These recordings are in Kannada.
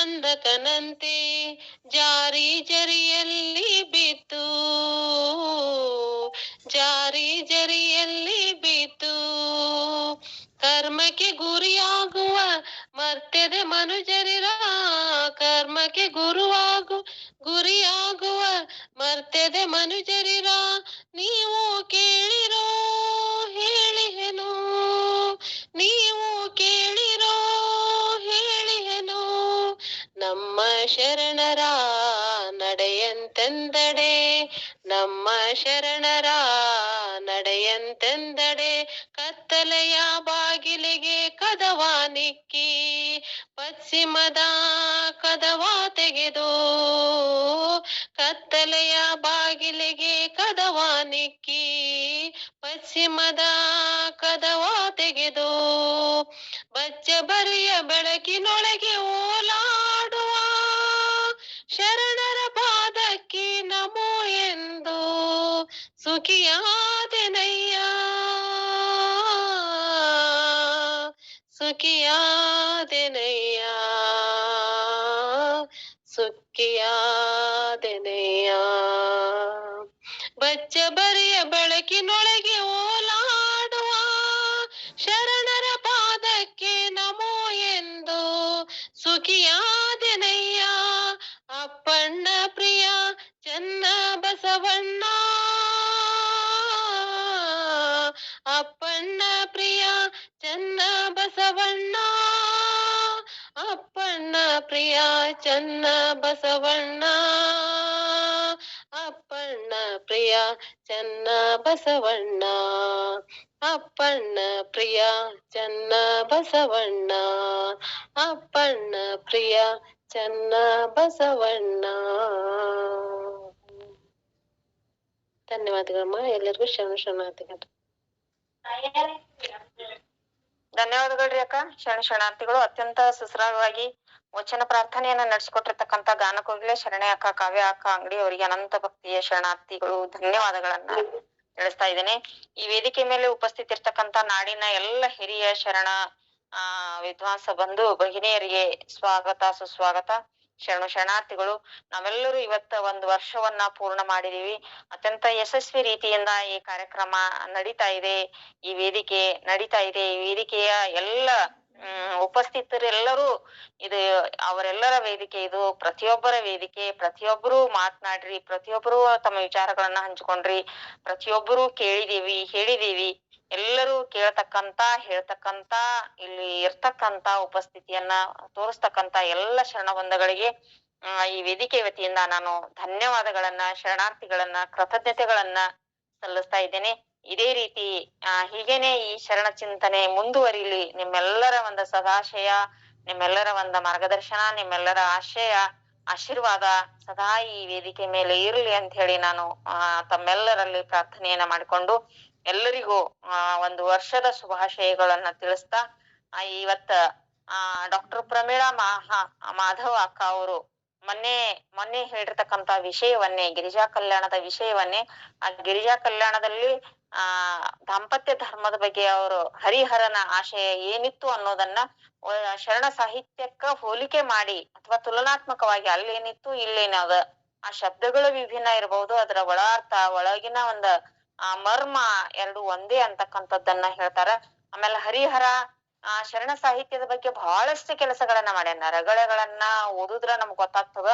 ಬಂಧಕನಂತೆ ಜಾರಿ ಜರಿಯಲ್ಲಿ ಬಿತ್ತು, ಜಾರಿ ಜರಿಯಲ್ಲಿ ಬಿತ್ತು. ಕರ್ಮಕ್ಕೆ ಗುರಿಯಾಗುವ ಮರ್ತ್ಯದೆ ಮನುಜರಿರ, ಕರ್ಮಕ್ಕೆ ಗುರಿಯಾಗುವ ಮರ್ತ್ಯದೆ ಮನುಜರಿರ. ನೀವು ಕೇಳಿರೋ ಹೇಳಿಹೆನು, ನೀವು ಕೇಳಿರೋ ಹೇಳಿಹೆನು. ನಮ್ಮ ಶರಣರ ನಡೆಯಂತೆಂದಡೆ, ನಮ್ಮ ಶರಣರ ನಡೆಯಂತೆಂದಡೆ. ಕತ್ತಲೆಯ ಬಾಗಿಲಿಗೆ ಕದವ ನಿಕ್ಕಿ, ಪಶ್ಚಿಮದ ಕದವ ತೆಗೆದು, ಕತ್ತಲೆಯ ಬಾಗಿಲಿಗೆ ಕದವ ನಿಕ್ಕಿ, ಪಶ್ಚಿಮದ ಕದವ ತೆಗೆದು. ಬಚ್ಚಬರಿಯ ಬೆಳಕಿನೊಳಗೆ ಓಲಾಡುವ ಶರಣರ ಪಾದಕ್ಕೆ ನಮೋ ಎಂದು ಸುಖಿಯಾದೆನಯ್ಯ, ಸುಖಿಯಾದೆನಯ್ಯ, ಸುಖಿಯಾದೆನಯ್ಯ. ಬಚ್ಚಬರಿಯ ಬೆಳಕಿನೊಳಗೆ ಓಲಾಡುವ ಶರಣರ ಪಾದಕ್ಕೆ ನಮೋ ಎಂದು ಸುಖಿಯಾದೆನಯ್ಯ. ಅಪ್ಪಣ್ಣ ಪ್ರಿಯ ಚನ್ನ ಬಸವಣ್ಣ, ಅಪ್ಪಣ್ಣ ಪ್ರಿಯ ಚನ್ನ ಬಸವಣ್ಣ, ಅಪ್ಪಣ್ಣ ಪ್ರಿಯ ಚನ್ನ ಬಸವಣ್ಣ, ಅಪ್ಪಣ್ಣ ಪ್ರಿಯ ಚನ್ನ ಬಸವಣ್ಣ, ಅಪ್ಪಣ್ಣ ಪ್ರಿಯ ಚನ್ನ ಬಸವಣ್ಣ, ಅಪ್ಪಣ್ಣ ಪ್ರಿಯ ಚನ್ನ ಬಸವಣ್ಣ. ಧನ್ಯವಾದಗಳಮ್ಮ. ಎಲ್ಲರಿಗೂ ಶರಣಾರ್ಥಿಗಳು. ಧನ್ಯವಾದಗಳ್ರಿ ಅಕ್ಕ. ಶರಣಾರ್ಥಿಗಳು ಅತ್ಯಂತ ಸುಸರಾಗವಾಗಿ ವಚನ ಪ್ರಾರ್ಥನೆಯನ್ನ ನಡೆಸಿಕೊಟ್ಟಿರ್ತಕ್ಕಂಥ ಗಾನಕೋಗಿಲೆ ಶರಣೆ ಅಕ್ಕ, ಕಾವ್ಯ ಅಕ್ಕ ಅಂಗಡಿ ಅವರಿಗೆ ಅನಂತ ಭಕ್ತಿಯ ಶರಣಾರ್ಥಿಗಳು ಧನ್ಯವಾದಗಳನ್ನ ತಿಳಿಸ್ತಾ ಇದ್ದೇನೆ. ಈ ವೇದಿಕೆ ಮೇಲೆ ಉಪಸ್ಥಿತಿರ್ತಕ್ಕಂಥ ನಾಡಿನ ಎಲ್ಲ ಹಿರಿಯ ಶರಣ ವಿದ್ವಾಂಸ ಬಂಧು ಭಗಿನಿಯರಿಗೆ ಸ್ವಾಗತ ಸುಸ್ವಾಗತ. ಶರಣಾರ್ಥಿಗಳು, ನಾವೆಲ್ಲರೂ ಇವತ್ತ ಒಂದು ವರ್ಷವನ್ನ ಪೂರ್ಣ ಮಾಡಿದೀವಿ. ಅತ್ಯಂತ ಯಶಸ್ವಿ ರೀತಿಯಿಂದ ಈ ಕಾರ್ಯಕ್ರಮ ನಡೀತಾ ಇದೆ, ಈ ವೇದಿಕೆ ನಡೀತಾ ಇದೆ. ಈ ವೇದಿಕೆಯ ಎಲ್ಲ ಉಪಸ್ಥಿತರೆಲ್ಲರೂ ಇದು ಅವರೆಲ್ಲರ ವೇದಿಕೆ, ಇದು ಪ್ರತಿಯೊಬ್ಬರ ವೇದಿಕೆ. ಪ್ರತಿಯೊಬ್ಬರು ಮಾತನಾಡ್ರಿ, ಪ್ರತಿಯೊಬ್ಬರು ತಮ್ಮ ವಿಚಾರಗಳನ್ನ ಹಂಚ್ಕೊಂಡ್ರಿ, ಪ್ರತಿಯೊಬ್ಬರು ಕೇಳಿದೀವಿ ಹೇಳಿದೀವಿ. ಎಲ್ಲರೂ ಕೇಳ್ತಕ್ಕಂತ ಹೇಳ್ತಕ್ಕಂತ ಇಲ್ಲಿ ಇರ್ತಕ್ಕಂತ ಉಪಸ್ಥಿತಿಯನ್ನ ತೋರಿಸ್ತಕ್ಕಂತ ಎಲ್ಲ ಶರಣಬಂಧಗಳಿಗೆ ಈ ವೇದಿಕೆ ವತಿಯಿಂದ ನಾನು ಧನ್ಯವಾದಗಳನ್ನ ಶರಣಾರ್ಥಿಗಳನ್ನ ಕೃತಜ್ಞತೆಗಳನ್ನ ಸಲ್ಲಿಸ್ತಾ ಇದ್ದೇನೆ. ಇದೇ ರೀತಿ ಹೀಗೇನೆ ಈ ಶರಣ ಚಿಂತನೆ ಮುಂದುವರಿಲಿ. ನಿಮ್ಮೆಲ್ಲರ ಒಂದು ಸದಾಶಯ, ನಿಮ್ಮೆಲ್ಲರ ಒಂದು ಮಾರ್ಗದರ್ಶನ, ನಿಮ್ಮೆಲ್ಲರ ಆಶಯ ಆಶೀರ್ವಾದ ಸದಾ ಈ ವೇದಿಕೆ ಮೇಲೆ ಇರ್ಲಿ ಅಂತ ಹೇಳಿ ನಾನು ತಮ್ಮೆಲ್ಲರಲ್ಲಿ ಪ್ರಾರ್ಥನೆಯನ್ನ ಮಾಡಿಕೊಂಡು ಎಲ್ಲರಿಗೂ ಒಂದು ವರ್ಷದ ಶುಭಾಶಯಗಳನ್ನ ತಿಳಿಸ್ತಾ ಇವತ್ತ ಡಾಕ್ಟರ್ ಪ್ರಮೀಳಾ ಮಾಧವ ಅಕ್ಕ ಅವರು ಮೊನ್ನೆ ಹೇಳಿರ್ತಕ್ಕಂತ ವಿಷಯವನ್ನೇ, ಗಿರಿಜಾ ಕಲ್ಯಾಣದ ವಿಷಯವನ್ನೇ, ಆ ಗಿರಿಜಾ ಕಲ್ಯಾಣದಲ್ಲಿ ದಾಂಪತ್ಯ ಧರ್ಮದ ಬಗ್ಗೆ ಅವರು ಹರಿಹರನ ಆಶಯ ಏನಿತ್ತು ಅನ್ನೋದನ್ನ ಶರಣ ಸಾಹಿತ್ಯಕ್ಕ ಹೋಲಿಕೆ ಮಾಡಿ ಅಥವಾ ತುಲನಾತ್ಮಕವಾಗಿ ಅಲ್ಲೇನಿತ್ತು ಇಲ್ಲೇನದ, ಆ ಶಬ್ದಗಳು ವಿಭಿನ್ನ ಇರಬಹುದು, ಅದರ ಒಳಾರ್ಥ ಒಳಗಿನ ಒಂದ ಮರ್ಮ ಎರಡು ಒಂದೇ ಅಂತಕ್ಕಂಥದ್ದನ್ನ ಹೇಳ್ತಾರ. ಆಮೇಲೆ ಹರಿಹರ ಶರಣ ಸಾಹಿತ್ಯದ ಬಗ್ಗೆ ಬಹಳಷ್ಟು ಕೆಲಸಗಳನ್ನ ಮಾಡ್ಯಾನ. ರಗಳೆಗಳನ್ನ ಓದುದ್ರ ನಮ್ಗ್ ಗೊತ್ತಾಗ್ತದ.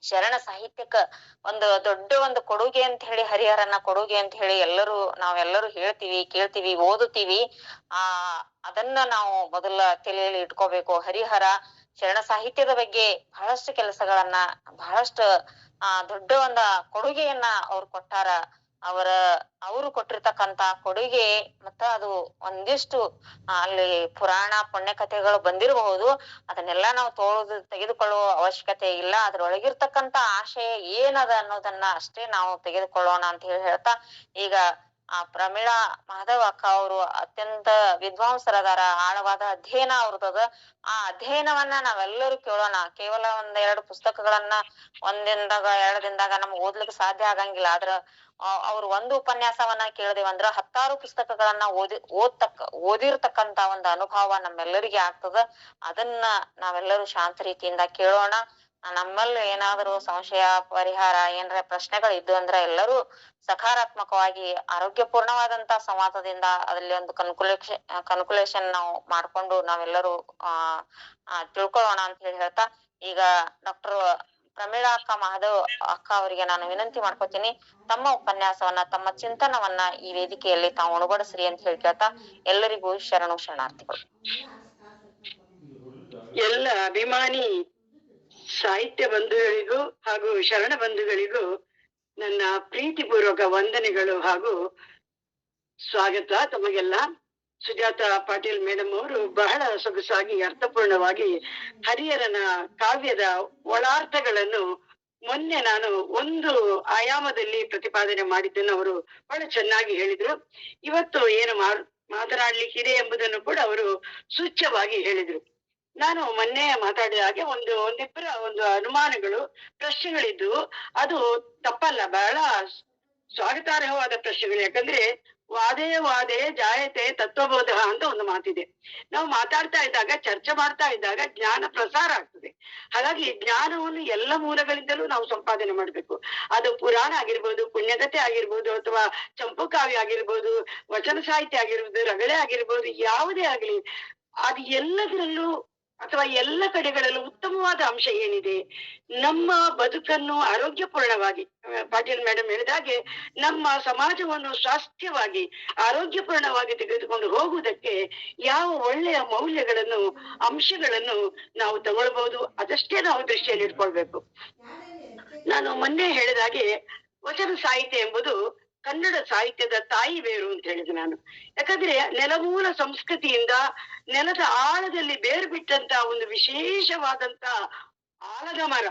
ಶರಣ ಸಾಹಿತ್ಯಕ್ಕ ಒಂದು ದೊಡ್ಡ ಒಂದು ಕೊಡುಗೆ ಅಂತ ಹೇಳಿ, ಹರಿಹರನ ಕೊಡುಗೆ ಅಂತ ಹೇಳಿ ನಾವೆಲ್ಲರೂ ಹೇಳ್ತೀವಿ, ಕೇಳ್ತೀವಿ, ಓದುತ್ತೀವಿ. ಅದನ್ನ ನಾವು ಮೊದಲ ತಲೆಯಲ್ಲಿ ಇಟ್ಕೋಬೇಕು. ಹರಿಹರ ಶರಣ ಸಾಹಿತ್ಯದ ಬಗ್ಗೆ ಬಹಳಷ್ಟು ಕೆಲಸಗಳನ್ನ, ಬಹಳಷ್ಟು ದೊಡ್ಡ ಒಂದ ಕೊಡುಗೆಯನ್ನ ಅವ್ರು ಕೊಟ್ಟಾರ. ಅವರು ಕೊಟ್ಟಿರ್ತಕ್ಕಂತ ಕೊಡುಗೆ ಮತ್ತ ಅದು ಒಂದಿಷ್ಟು ಅಲ್ಲಿ ಪುರಾಣ ಪುಣ್ಯ ಕಥೆಗಳು ಬಂದಿರಬಹುದು, ಅದನ್ನೆಲ್ಲ ನಾವು ತೆಗೆದುಕೊಳ್ಳುವ ಅವಶ್ಯಕತೆ ಇಲ್ಲ. ಅದ್ರೊಳಗಿರ್ತಕ್ಕಂತ ಆಶಯ ಏನದ ಅನ್ನೋದನ್ನ ಅಷ್ಟೇ ನಾವು ತೆಗೆದುಕೊಳ್ಳೋಣ ಅಂತ ಹೇಳ್ತಾ, ಈಗ ಪ್ರಮೀಳಾ ಮಾಧವ್ ಅಕ್ಕ ಅವರು ಅತ್ಯಂತ ವಿದ್ವಾಂಸರದಾರ, ಆಳವಾದ ಅಧ್ಯಯನ ಅವ್ರದದ. ಆ ಅಧ್ಯಯನವನ್ನ ನಾವೆಲ್ಲರೂ ಕೇಳೋಣ. ಕೇವಲ ಒಂದೆರಡು ಪುಸ್ತಕಗಳನ್ನ ಒಂದಿಂದಾಗ ಎರಡು ದಿನದಾಗ ನಮ್ಗೆ ಓದ್ಲಿಕ್ಕೆ ಸಾಧ್ಯ ಆಗಂಗಿಲ್ಲ. ಆದ್ರ ಅವ್ರು ಒಂದು ಉಪನ್ಯಾಸವನ್ನ ಕೇಳಿದೇವಂದ್ರ 10 ಪುಸ್ತಕಗಳನ್ನ ಓದಿರ್ತಕ್ಕಂತ ಒಂದು ಅನುಭವ ನಮ್ಮೆಲ್ಲರಿಗೆ ಆಗ್ತದ. ಅದನ್ನ ನಾವೆಲ್ಲರೂ ಶಾಂತ ರೀತಿಯಿಂದ ಕೇಳೋಣ. ನಮ್ಮಲ್ಲಿ ಏನಾದರೂ ಸಂಶಯ ಪರಿಹಾರ ಏನಾರ ಪ್ರಶ್ನೆಗಳು ಇದ್ದು ಅಂದ್ರೆ ಎಲ್ಲರೂ ಸಕಾರಾತ್ಮಕವಾಗಿ ಆರೋಗ್ಯಪೂರ್ಣವಾದಂತ ಸಂವಾದದಿಂದ ಅದ್ರಲ್ಲಿ ಒಂದು ಕನ್ಕುಲೇಷನ್ ನಾವು ಮಾಡ್ಕೊಂಡು ನಾವೆಲ್ಲರೂ ತಿಳ್ಕೊಳ್ಳೋಣ ಅಂತ ಹೇಳಿ ಹೇಳ್ತಾ, ಈಗ ಡಾಕ್ಟರ್ ಪ್ರಮೀಳಾ ಅಕ್ಕ ಮಹಾದೇವ್ ಅಕ್ಕ ಅವರಿಗೆ ನಾನು ವಿನಂತಿ ಮಾಡ್ಕೊತೀನಿ, ತಮ್ಮ ಉಪನ್ಯಾಸವನ್ನ ತಮ್ಮ ಚಿಂತನವನ್ನ ಈ ವೇದಿಕೆಯಲ್ಲಿ ತಾವು ಉಣಬಡಿಸ್ರಿ ಅಂತ ಹೇಳಿ ಕೇಳ್ತಾ, ಎಲ್ಲರಿಗೂ ಶರಣಾರ್ಥಿಗಳು. ಎಲ್ಲ ಅಭಿಮಾನಿ ಸಾಹಿತ್ಯ ಬಂಧುಗಳಿಗೂ ಹಾಗೂ ಶರಣ ಬಂಧುಗಳಿಗೂ ನನ್ನ ಪ್ರೀತಿಪೂರ್ವಕ ವಂದನೆಗಳು ಹಾಗೂ ಸ್ವಾಗತ. ತಮಗೆಲ್ಲ ಸುಜಾತ ಪಾಟೀಲ್ ಮೇಡಮ್ ಅವರು ಬಹಳ ಸೊಗಸಾಗಿ ಅರ್ಥಪೂರ್ಣವಾಗಿ ಹರಿಹರನ ಕಾವ್ಯದ ಒಳಾರ್ಥಗಳನ್ನು ಮೊನ್ನೆ ನಾನು ಒಂದು ಆಯಾಮದಲ್ಲಿ ಪ್ರತಿಪಾದನೆ ಮಾಡಿದ್ದನ್ನು ಅವರು ಬಹಳ ಚೆನ್ನಾಗಿ ಹೇಳಿದ್ರು. ಇವತ್ತು ಏನು ಮಾತನಾಡ್ಲಿಕ್ಕಿದೆ ಎಂಬುದನ್ನು ಕೂಡ ಅವರು ಸೂಚ್ಯವಾಗಿ ಹೇಳಿದ್ರು. ನಾನು ಮೊನ್ನೆ ಮಾತಾಡಿದ ಹಾಗೆ ಒಂದಿಬ್ಬರ ಅನುಮಾನಗಳು, ಪ್ರಶ್ನೆಗಳಿದ್ದು, ಅದು ತಪ್ಪಲ್ಲ, ಬಹಳ ಸ್ವಾಗತಾರ್ಹವಾದ ಪ್ರಶ್ನೆಗಳು. ಯಾಕಂದ್ರೆ ವಾದೇ ಜಾಯತೆ ತತ್ವಬೋಧ ಅಂತ ಒಂದು ಮಾತಿದೆ. ನಾವು ಮಾತಾಡ್ತಾ ಇದ್ದಾಗ, ಚರ್ಚೆ ಮಾಡ್ತಾ ಇದ್ದಾಗ ಜ್ಞಾನ ಪ್ರಸಾರ ಆಗ್ತದೆ. ಹಾಗಾಗಿ ಜ್ಞಾನವನ್ನು ಎಲ್ಲ ಮೂಲಗಳಿಂದಲೂ ನಾವು ಸಂಪಾದನೆ ಮಾಡ್ಬೇಕು. ಅದು ಪುರಾಣ ಆಗಿರ್ಬೋದು, ಪುಣ್ಯಕಥೆ ಆಗಿರ್ಬೋದು, ಅಥವಾ ಚಂಪು ಕಾವ್ಯ ಆಗಿರ್ಬೋದು, ವಚನ ಸಾಹಿತ್ಯ ಆಗಿರ್ಬೋದು, ರಗಳೆ ಆಗಿರ್ಬೋದು, ಯಾವುದೇ ಆಗ್ಲಿ, ಅದು ಎಲ್ಲದರಲ್ಲೂ ಅಥವಾ ಎಲ್ಲ ಕಡೆಗಳಲ್ಲೂ ಉತ್ತಮವಾದ ಅಂಶ ಏನಿದೆ, ನಮ್ಮ ಬದುಕನ್ನು ಆರೋಗ್ಯಪೂರ್ಣವಾಗಿ, ಪಾಟೀಲ್ ಮೇಡಮ್ ಹೇಳಿದಾಗೆ ನಮ್ಮ ಸಮಾಜವನ್ನು ಸ್ವಾಸ್ಥ್ಯವಾಗಿ ಆರೋಗ್ಯಪೂರ್ಣವಾಗಿ ತೆಗೆದುಕೊಂಡು ಹೋಗುವುದಕ್ಕೆ ಯಾವ ಒಳ್ಳೆಯ ಮೌಲ್ಯಗಳನ್ನು, ಅಂಶಗಳನ್ನು ನಾವು ತಗೊಳ್ಬಹುದು, ಅದಷ್ಟೇ ನಾವು ದೃಷ್ಟಿಯಲ್ಲಿ ಇಟ್ಕೊಳ್ಬೇಕು. ನಾನು ಮೊನ್ನೆ ಹೇಳಿದಾಗೆ ವಚನ ಸಾಹಿತ್ಯ ಎಂಬುದು ಕನ್ನಡ ಸಾಹಿತ್ಯದ ತಾಯಿ ಬೇರು ಅಂತ ಹೇಳಿದೆ ನಾನು. ಯಾಕಂದ್ರೆ ನೆಲಮೂಲ ಸಂಸ್ಕೃತಿಯಿಂದ ನೆಲದ ಆಳದಲ್ಲಿ ಬೇರು ಬಿಟ್ಟಂತ ಒಂದು ವಿಶೇಷವಾದಂತ ಆಲದ ಮರ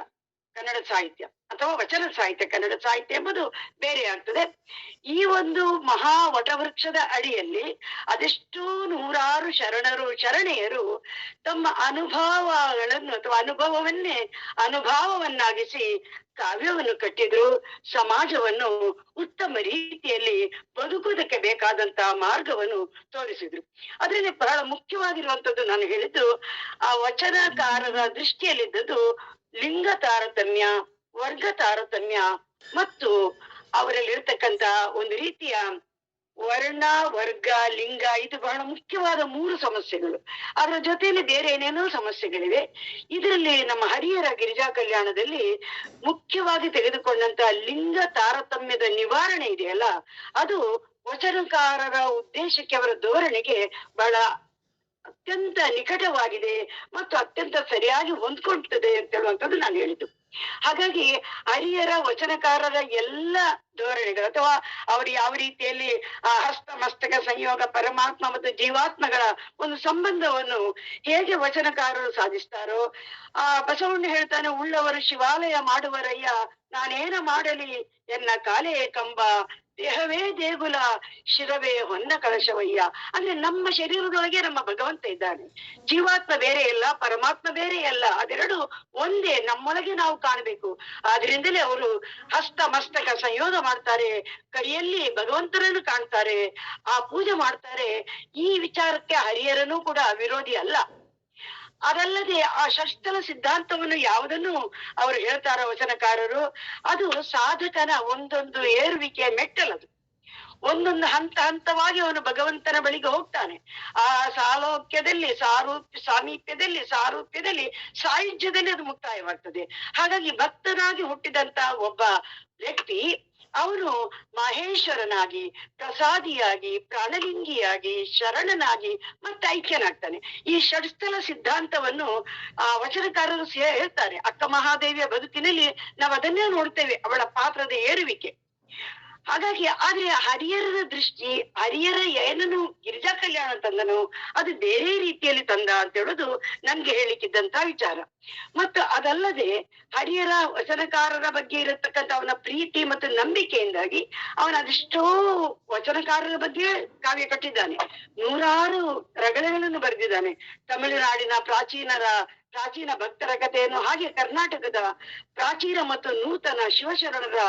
ಕನ್ನಡ ಸಾಹಿತ್ಯ ಅಥವಾ ವಚನ ಸಾಹಿತ್ಯ. ಕನ್ನಡ ಸಾಹಿತ್ಯ ಎಂಬುದು ಬೇರೆ ಆಗ್ತದೆ. ಈ ಒಂದು ಮಹಾ ವಟವೃಕ್ಷದ ಅಡಿಯಲ್ಲಿ ಅದೆಷ್ಟೋ ನೂರಾರು ಶರಣರು ಶರಣೆಯರು ತಮ್ಮ ಅನುಭವಗಳನ್ನು ಅಥವಾ ಅನುಭವವನ್ನಾಗಿಸಿ ಕಾವ್ಯವನ್ನು ಕಟ್ಟಿದ್ರು, ಸಮಾಜವನ್ನು ಉತ್ತಮ ರೀತಿಯಲ್ಲಿ ಬದುಕುವುದಕ್ಕೆ ಬೇಕಾದಂತ ಮಾರ್ಗವನ್ನು ತೋರಿಸಿದ್ರು. ಅದರಲ್ಲಿ ಬಹಳ ಮುಖ್ಯವಾಗಿರುವಂತದ್ದು ನಾನು ಹೇಳಿದ್ದು, ಆ ವಚನಕಾರರ ದೃಷ್ಟಿಯಲ್ಲಿದ್ದದ್ದು ಲಿಂಗ ತಾರತಮ್ಯ, ವರ್ಗ ತಾರತಮ್ಯ ಮತ್ತು ಅವರಲ್ಲಿರ್ತಕ್ಕಂತ ಒಂದು ರೀತಿಯ ವರ್ಣ, ವರ್ಗ, ಲಿಂಗ, ಇದು ಬಹಳ ಮುಖ್ಯವಾದ 3 ಸಮಸ್ಯೆಗಳು. ಅದರ ಜೊತೆಯಲ್ಲಿ ಬೇರೆ ಏನೇನೋ ಸಮಸ್ಯೆಗಳಿವೆ. ಇದರಲ್ಲಿ ನಮ್ಮ ಹರಿಹರ ಗಿರಿಜಾ ಕಲ್ಯಾಣದಲ್ಲಿ ಮುಖ್ಯವಾಗಿ ತೆಗೆದುಕೊಂಡಂತ ಲಿಂಗ ತಾರತಮ್ಯದ ನಿವಾರಣೆ ಇದೆಯಲ್ಲ, ಅದು ವಚನಕಾರರ ಉದ್ದೇಶಕ್ಕೆ, ಅವರ ಧೋರಣೆಗೆ ಬಹಳ ಅತ್ಯಂತ ನಿಕಟವಾಗಿದೆ ಮತ್ತು ಅತ್ಯಂತ ಸರಿಯಾಗಿ ಹೊಂದ್ಕೊಳ್ತದೆ ಅಂತ ಹೇಳುವಂಥದ್ದು ನಾನು ಹೇಳಿದ್ದು. ಹಾಗಾಗಿ ಹರಿಹರ ವಚನಕಾರರ ಎಲ್ಲ ಧೋರಣೆಗಳು ಅಥವಾ ಅವರು ಯಾವ ರೀತಿಯಲ್ಲಿ ಆ ಹಸ್ತ ಮಸ್ತಕ ಸಂಯೋಗ, ಪರಮಾತ್ಮ ಮತ್ತು ಜೀವಾತ್ಮಗಳ ಒಂದು ಸಂಬಂಧವನ್ನು ಹೇಗೆ ವಚನಕಾರರು ಸಾಧಿಸ್ತಾರೋ, ಬಸವಣ್ಣ ಹೇಳ್ತಾನೆ, ಉಳ್ಳವರು ಶಿವಾಲಯ ಮಾಡುವರಯ್ಯ, ನಾನೇನ ಮಾಡಲಿ ಎನ್ನ ಕಾಲೇ ಕಂಬ, ದೇಹವೇ ದೇಗುಲ, ಶಿರವೇ ಹೊನ್ನ ಕಳಶವಯ್ಯ. ಅಂದ್ರೆ ನಮ್ಮ ಶರೀರದೊಳಗೆ ನಮ್ಮ ಭಗವಂತ ಇದ್ದಾನೆ. ಜೀವಾತ್ಮ ಬೇರೆ ಇಲ್ಲ, ಪರಮಾತ್ಮ ಬೇರೆ ಅಲ್ಲ, ಅದೆರಡು ಒಂದೇ, ನಮ್ಮೊಳಗೆ ನಾವು ಕಾಣಬೇಕು. ಆದ್ರಿಂದಲೇ ಅವರು ಹಸ್ತ ಮಸ್ತಕ ಸಂಯೋಗ ಮಾಡ್ತಾರೆ, ಕೈಯಲ್ಲಿ ಭಗವಂತನನ್ನು ಕಾಣ್ತಾರೆ, ಆ ಪೂಜೆ ಮಾಡ್ತಾರೆ. ಈ ವಿಚಾರಕ್ಕೆ ಹರಿಹರನೂ ಕೂಡ ವಿರೋಧಿ ಅಲ್ಲ. ಅದಲ್ಲದೆ ಆ ಷಷ್ಠಲ ಸಿದ್ಧಾಂತವನ್ನು ಯಾವುದನ್ನು ಅವರು ಹೇಳ್ತಾರ ವಚನಕಾರರು, ಅದು ಸಾಧಕನ ಒಂದೊಂದು ಏರುವಿಕೆಯ ಮೆಟ್ಟಲದು. ಒಂದೊಂದು ಹಂತ ಹಂತವಾಗಿ ಅವನು ಭಗವಂತನ ಬಳಿಗೆ ಹೋಗ್ತಾನೆ. ಆ ಸಾಲೋಕ್ಯದಲ್ಲಿ ಸಾಮೀಪ್ಯದಲ್ಲಿ, ಸಾರೂಪ್ಯದಲ್ಲಿ, ಸಾಯುಜ್ಯದಲ್ಲಿ ಅದು ಮುಕ್ತಾಯವಾಗ್ತದೆ. ಹಾಗಾಗಿ ಭಕ್ತನಾಗಿ ಹುಟ್ಟಿದಂತ ಒಬ್ಬ ವ್ಯಕ್ತಿ ಅವನು ಮಹೇಶ್ವರನಾಗಿ, ಪ್ರಸಾದಿಯಾಗಿ, ಪ್ರಾಣಲಿಂಗಿಯಾಗಿ, ಶರಣನಾಗಿ ಮತ್ತೆ ಐಕ್ಯನಾಗ್ತಾನೆ. ಈ ಷಡ್ಸ್ಥಲ ಸಿದ್ಧಾಂತವನ್ನು ವಚನಕಾರರು ಹೇಳ್ತಾರೆ. ಅಕ್ಕ ಮಹಾದೇವಿಯ ಬದುಕಿನಲ್ಲಿ ನಾವು ಅದನ್ನೇ ನೋಡ್ತೇವೆ, ಅವಳ ಪಾತ್ರದ ಏರುವಿಕೆ. ಹಾಗಾಗಿ ಆದ್ರೆ ಹರಿಹರನ ದೃಷ್ಟಿ, ಹರಿಹರ ಏನನ್ನು ಗಿರಿಜಾ ಕಲ್ಯಾಣ ತಂದನು ಅದು ಬೇರೆ ರೀತಿಯಲ್ಲಿ ತಂದ ಅಂತ ಹೇಳುದು ನನ್ಗೆ ಹೇಳಿಕ್ಕಿದ್ದಂತ ವಿಚಾರ. ಮತ್ತು ಅದಲ್ಲದೆ ಹರಿಹರ ವಚನಕಾರರ ಬಗ್ಗೆ ಇರತಕ್ಕಂಥ ಅವನ ಪ್ರೀತಿ ಮತ್ತು ನಂಬಿಕೆಯಿಂದಾಗಿ ಅವನ ಅದೆಷ್ಟೋ ವಚನಕಾರರ ಬಗ್ಗೆ ಕಾವ್ಯ ಕಟ್ಟಿದ್ದಾನೆ. 100 ರಗಳೆಗಳನ್ನು ಬರೆದಿದ್ದಾನೆ. ತಮಿಳುನಾಡಿನ ಪ್ರಾಚೀನ ಭಕ್ತರ ಕಥೆಯನ್ನು, ಹಾಗೆ ಕರ್ನಾಟಕದ ಪ್ರಾಚೀನ ಮತ್ತು ನೂತನ ಶಿವಶರಣರ